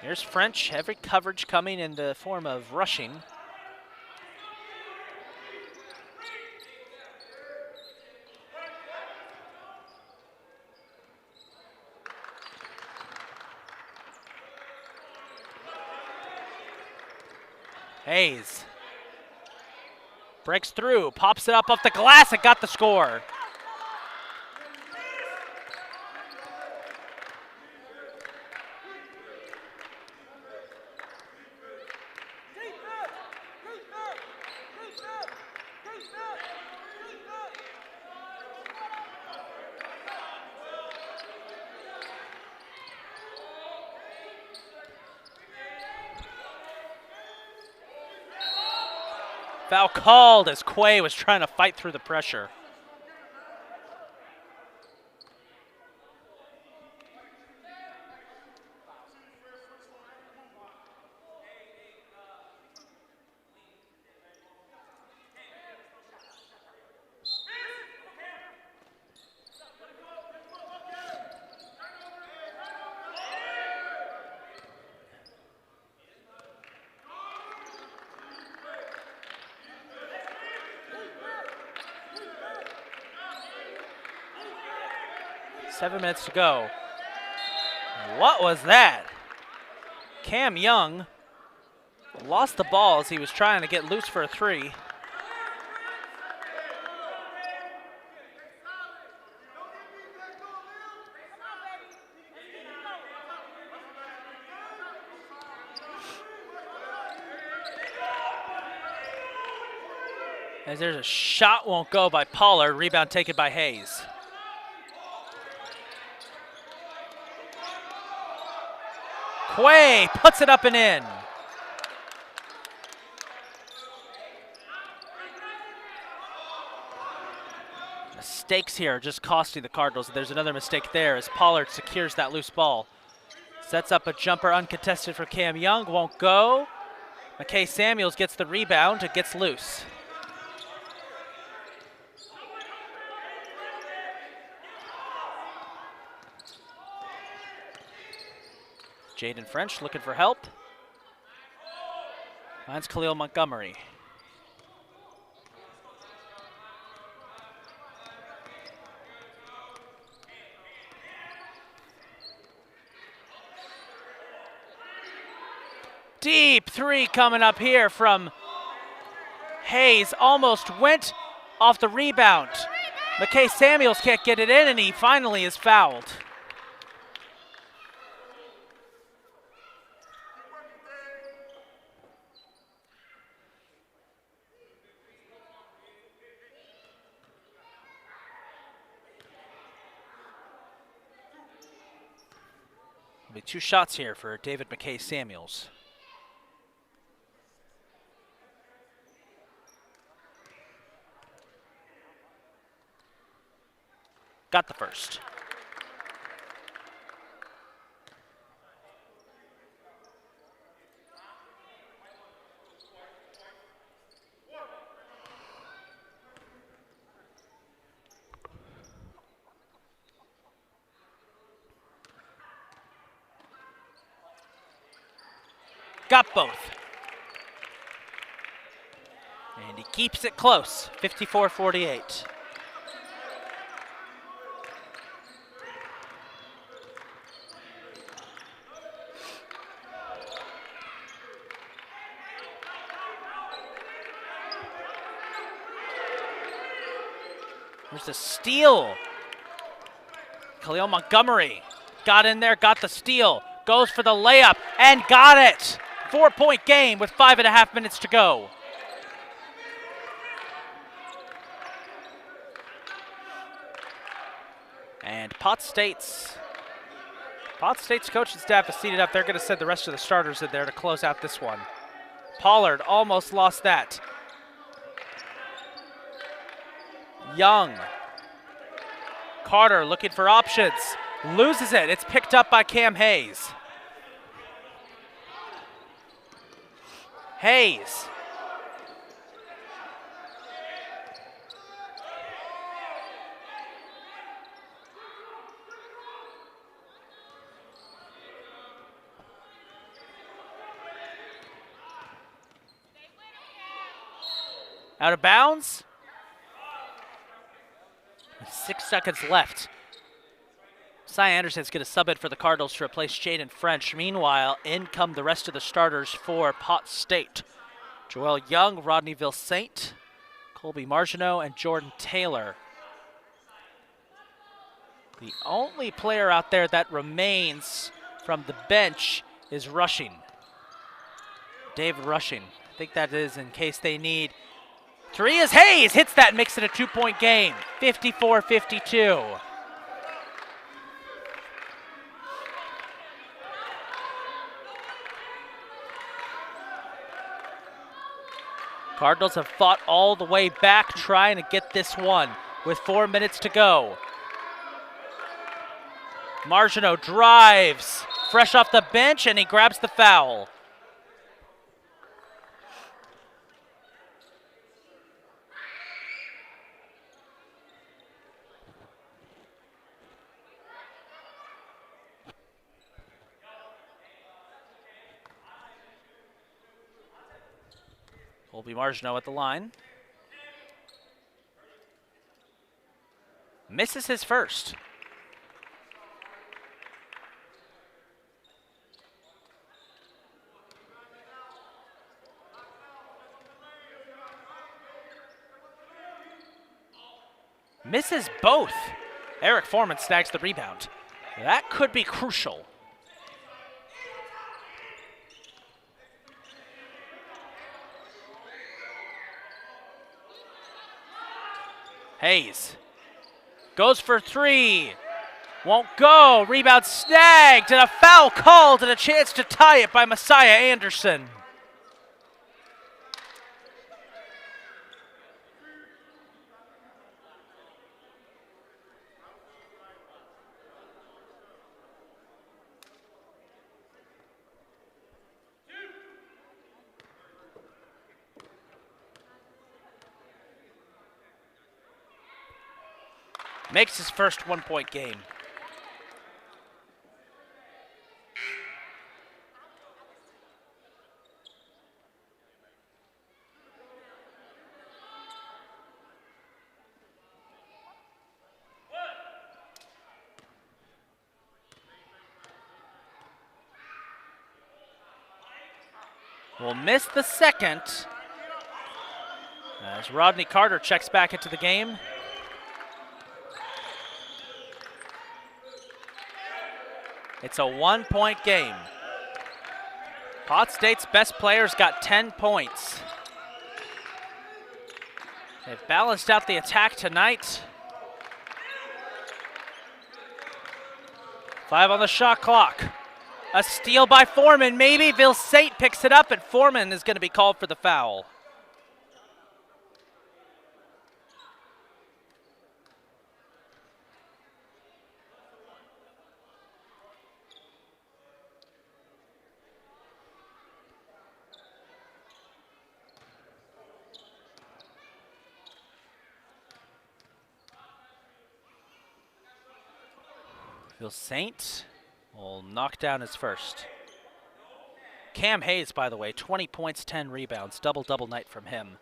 Here's French, heavy coverage coming in the form of rushing. Hayes breaks through, pops it up off the glass, and got the score. Foul called as Quay was trying to fight through the pressure. Seven minutes to go. What was that? Cam Young lost the ball as he was trying to get loose for a three. As there's a shot won't go by Pollard, rebound taken by Hayes. Quay puts it up and in. Mistakes here just costing the Cardinals. There's another mistake there as Pollard secures that loose ball. Sets up a jumper uncontested for Cam Young, won't go. McKay Samuels gets the rebound, it gets loose. Jaden French looking for help. Finds Khalil Montgomery. Deep three coming up here from Hayes. Almost went off the rebound. McKay Samuels can't get it in, and he finally is fouled. Be 2 shots here for David McKay Samuels. Got the first. Got both. And he keeps it close, 54-48. There's the steal. Khalil Montgomery got in there, got the steal, goes for the layup, and got it. 4-point game with 5.5 minutes to go. And Pot State's coaching staff is seated up. They're going to send the rest of the starters in there to close out this one. Pollard almost lost that. Young. Carter looking for options. Loses it. It's picked up by Cam Hayes. Hayes. Out of bounds. 6 seconds left. Cy Anderson's going to sub in for the Cardinals to replace Jaden French. Meanwhile, in come the rest of the starters for Pot State. Joel Young, Rodney Ville-Saint, Colby Margineau, and Jordan Taylor. The only player out there that remains from the bench is Rushing. David Rushing. I think that is in case they need. 3 is Hayes. Hits that, makes it a 2-point game. 54-52. Cardinals have fought all the way back trying to get this one with 4 minutes to go. Margiano drives, fresh off the bench, and he grabs the foul. Colby Margiano at the line. Misses his first. Misses both. Eric Foreman snags the rebound. That could be crucial. Hayes goes for three. Won't go. Rebound snagged and a foul called and a chance to tie it by Messiah Anderson. Makes his first 1 point game. Will miss the second as Rodney Carter checks back into the game. It's a 1 point game. Pot State's best players got 10 points. They've balanced out the attack tonight. 5 on the shot clock. A steal by Foreman, maybe. Vilsaint picks it up, and Foreman is going to be called for the foul. Vilsaint will knock down his first. Cam Hayes, by the way, 20 points, 10 rebounds. Double-double night from him.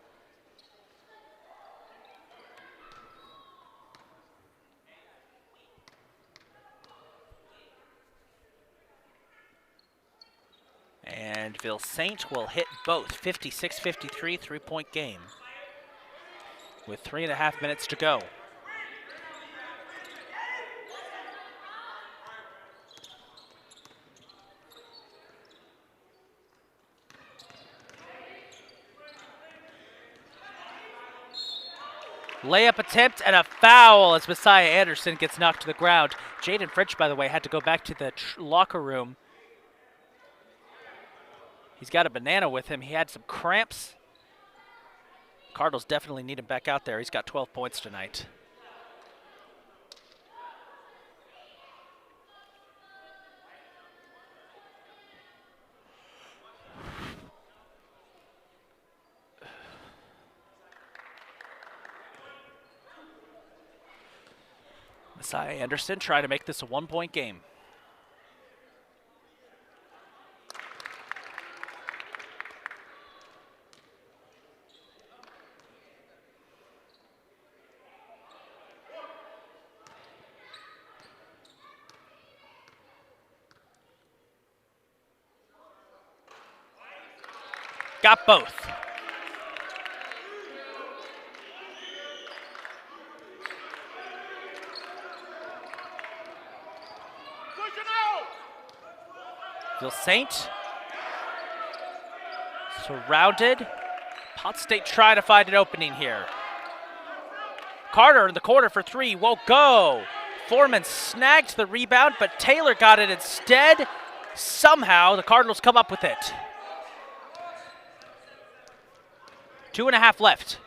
And Vilsaint will hit both. 56-53, 3 point game. With 3.5 minutes to go. Layup attempt and a foul as Messiah Anderson gets knocked to the ground. Jaden French, by the way, had to go back to the locker room. He's got a banana with him. He had some cramps. Cardinals definitely need him back out there. He's got 12 points tonight. Messiah Anderson trying to make this a 1 point game. Got both. Vilsaint surrounded. Pot State trying to find an opening here. Carter in the corner for three, won't go. Foreman snagged the rebound, but Taylor got it instead. Somehow the Cardinals come up with it. 2.5 left.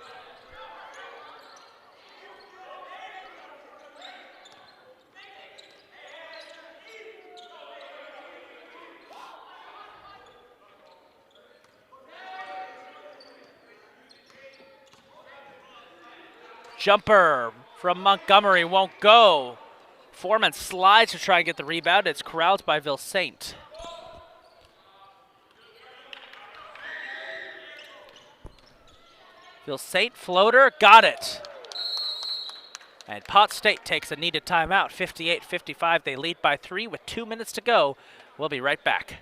Jumper from Montgomery won't go. Foreman slides to try and get the rebound. It's corralled by Vilsaint. Vilsaint floater, got it. And Pot State takes a needed timeout. 58-55, they lead by 3 with 2 minutes to go. We'll be right back.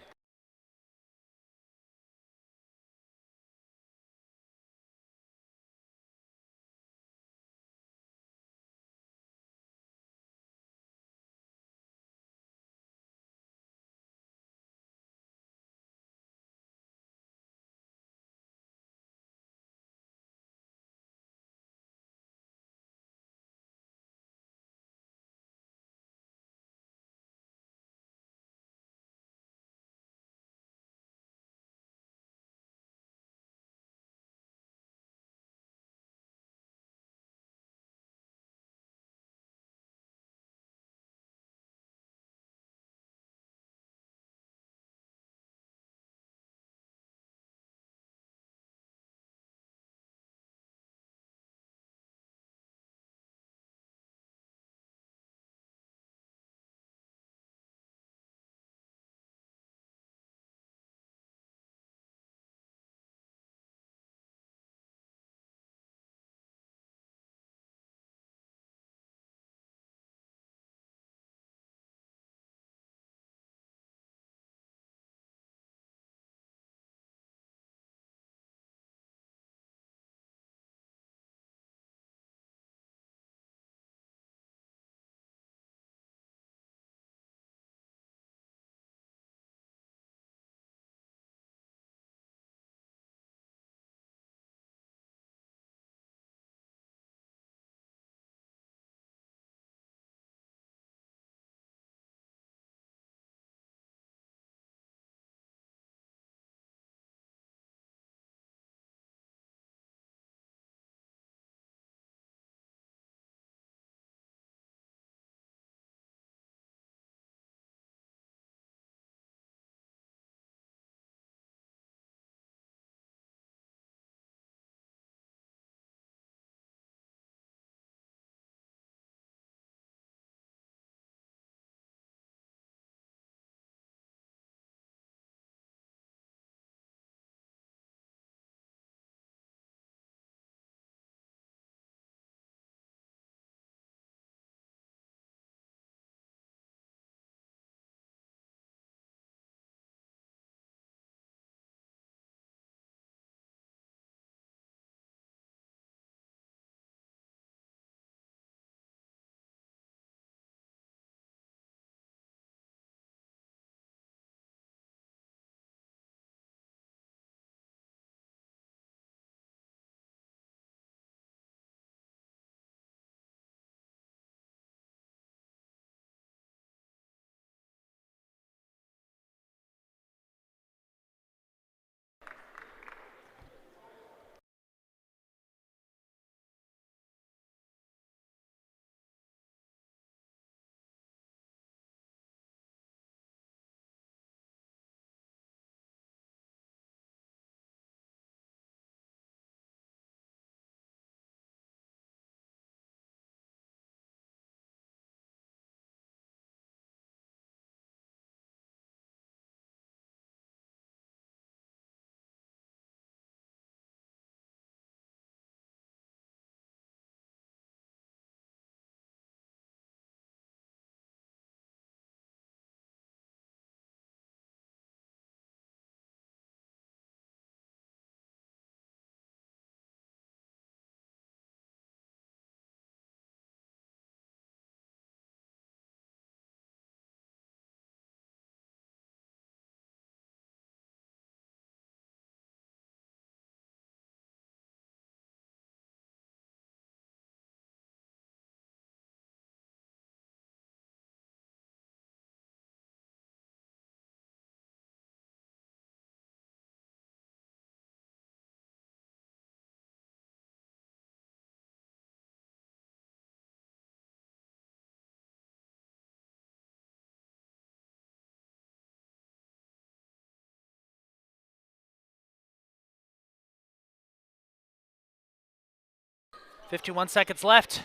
51 seconds left.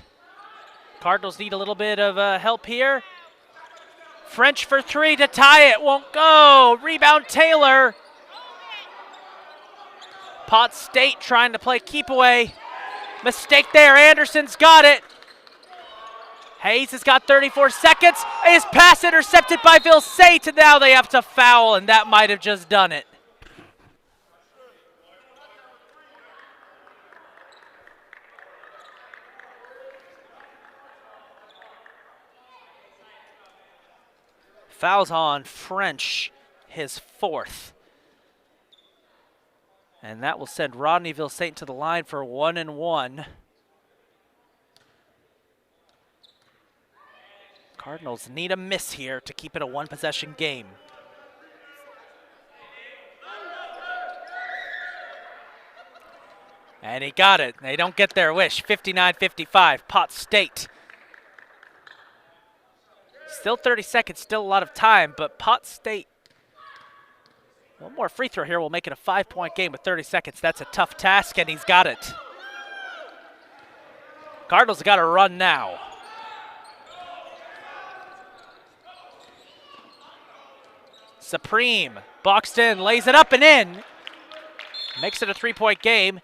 Cardinals need a little bit of help here. French for three to tie it. Won't go. Rebound Taylor. Pot State trying to play keep away. Mistake there. Anderson's got it. Hayes has got 34 seconds. His pass intercepted by Vilsaint, and now they have to foul, and that might have just done it. Fouls on French, his fourth. And that will send Rodney Vilsaint to the line for 1-1. Cardinals need a miss here to keep it a one-possession game. And he got it. They don't get their wish. 59-55, Pot State. Still 30 seconds, still a lot of time, but Pot State, one more free throw here will make it a 5-point game with 30 seconds. That's a tough task, and he's got it. Cardinals have got to run now. Supreme, boxed in, lays it up and in. Makes it a 3-point game.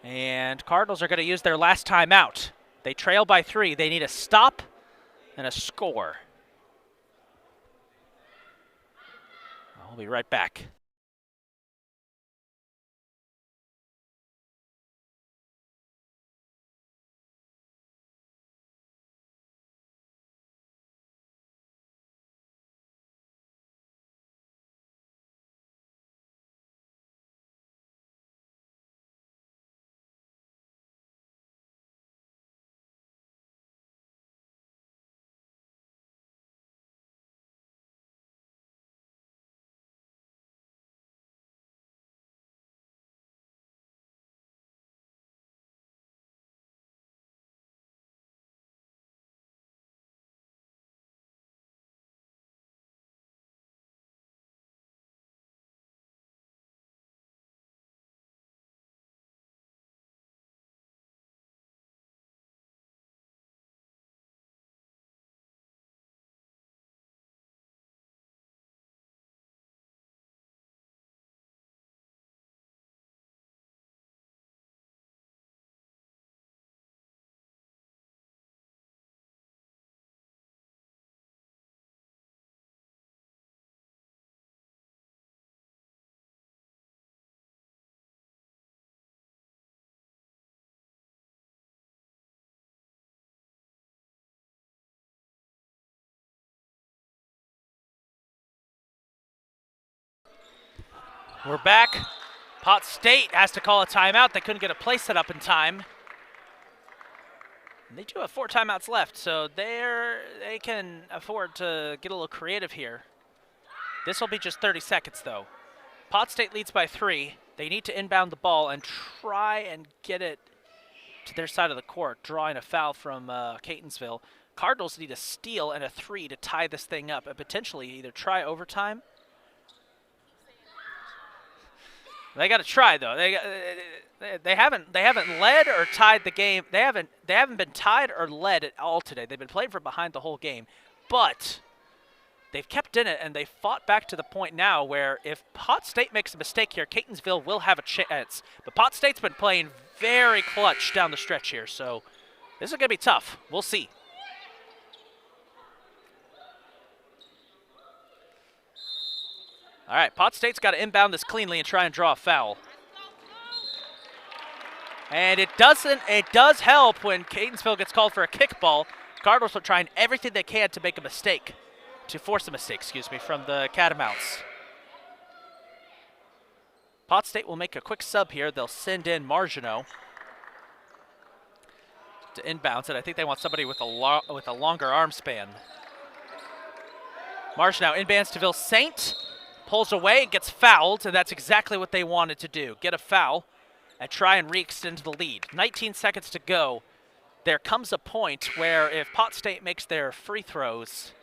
And Cardinals are going to use their last timeout. They trail by 3. They need a stop and a score. I'll be right back. We're back. Pot State has to call a timeout. They couldn't get a play set up in time. And they do have 4 timeouts left, so they can afford to get a little creative here. This will be just 30 seconds, though. Pot State leads by 3. They need to inbound the ball and try and get it to their side of the court, drawing a foul from Catonsville. Cardinals need a steal and a 3 to tie this thing up and potentially either try overtime. They got to try though. They haven't led or tied the game. They haven't been tied or led at all today. They've been playing from behind the whole game, but they've kept in it and they fought back to the point now where if Pot State makes a mistake here, Catonsville will have a chance. But Pot State's been playing very clutch down the stretch here, so this is gonna be tough. We'll see. All right, Pot State's got to inbound this cleanly and try and draw a foul. And it does help when Catonsville gets called for a kickball. Cardinals are trying everything they can to make a mistake, to force a mistake, from the Catamounts. Pot State will make a quick sub here. They'll send in Margineau to inbounds it. I think they want somebody with a longer arm span. Margineau inbounds to Vilsaint. Pulls away, gets fouled, and that's exactly what they wanted to do. Get a foul and try and re-extend the lead. 19 seconds to go. There comes a point where if Pot State makes their free throws,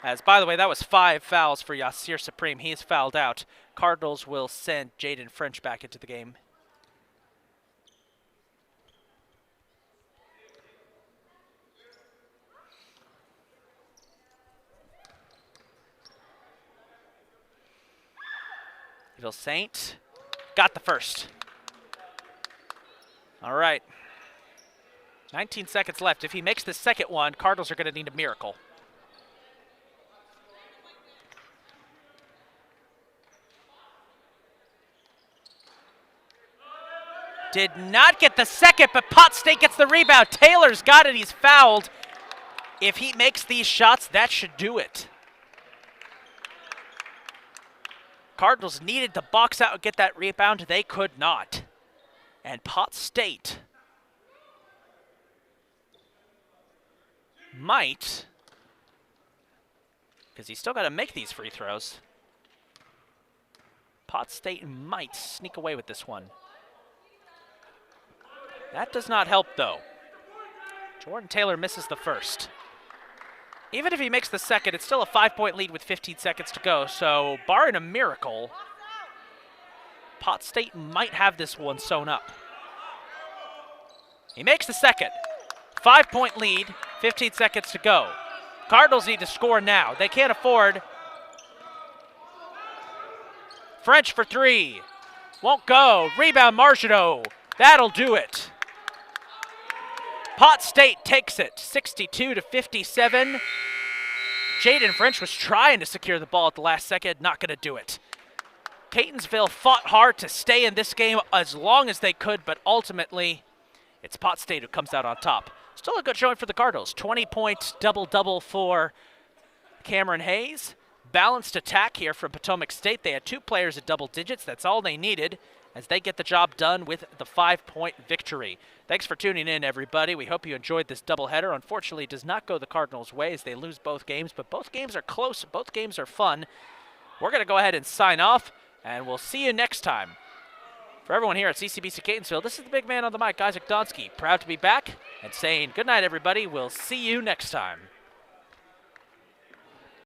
as, by the way, that was 5 fouls for Yasir Supreme. He's fouled out. Cardinals will send Jaden French back into the game. Evil Saint got the first. All right. 19 seconds left. If he makes the second one, Cardinals are going to need a miracle. Did not get the second, but Pot State gets the rebound. Taylor's got it. He's fouled. If he makes these shots, that should do it. Cardinals needed to box out and get that rebound. They could not. And Pot State might, because he's still got to make these free throws. Pot State might sneak away with this one. That does not help, though. Jordan Taylor misses the first. Even if he makes the second, it's still a 5-point lead with 15 seconds to go. So, barring a miracle, Pot State might have this one sewn up. He makes the second. 5-point lead, 15 seconds to go. Cardinals need to score now. They can't afford. French for three. Won't go. Rebound, Margenau. That'll do it. Pot State takes it, 62-57. Jaden French was trying to secure the ball at the last second, not going to do it. Catonsville fought hard to stay in this game as long as they could, but ultimately, it's Pot State who comes out on top. Still a good showing for the Cardinals. 20-point double-double for Cameron Hayes. Balanced attack here from Potomac State. They had 2 players at double digits. That's all they needed as they get the job done with the 5-point victory. Thanks for tuning in, everybody. We hope you enjoyed this doubleheader. Unfortunately, it does not go the Cardinals' way as they lose both games, but both games are close. Both games are fun. We're going to go ahead and sign off, and we'll see you next time. For everyone here at CCBC Catonsville, this is the big man on the mic, Isaac Donsky. Proud to be back and saying good night, everybody. We'll see you next time.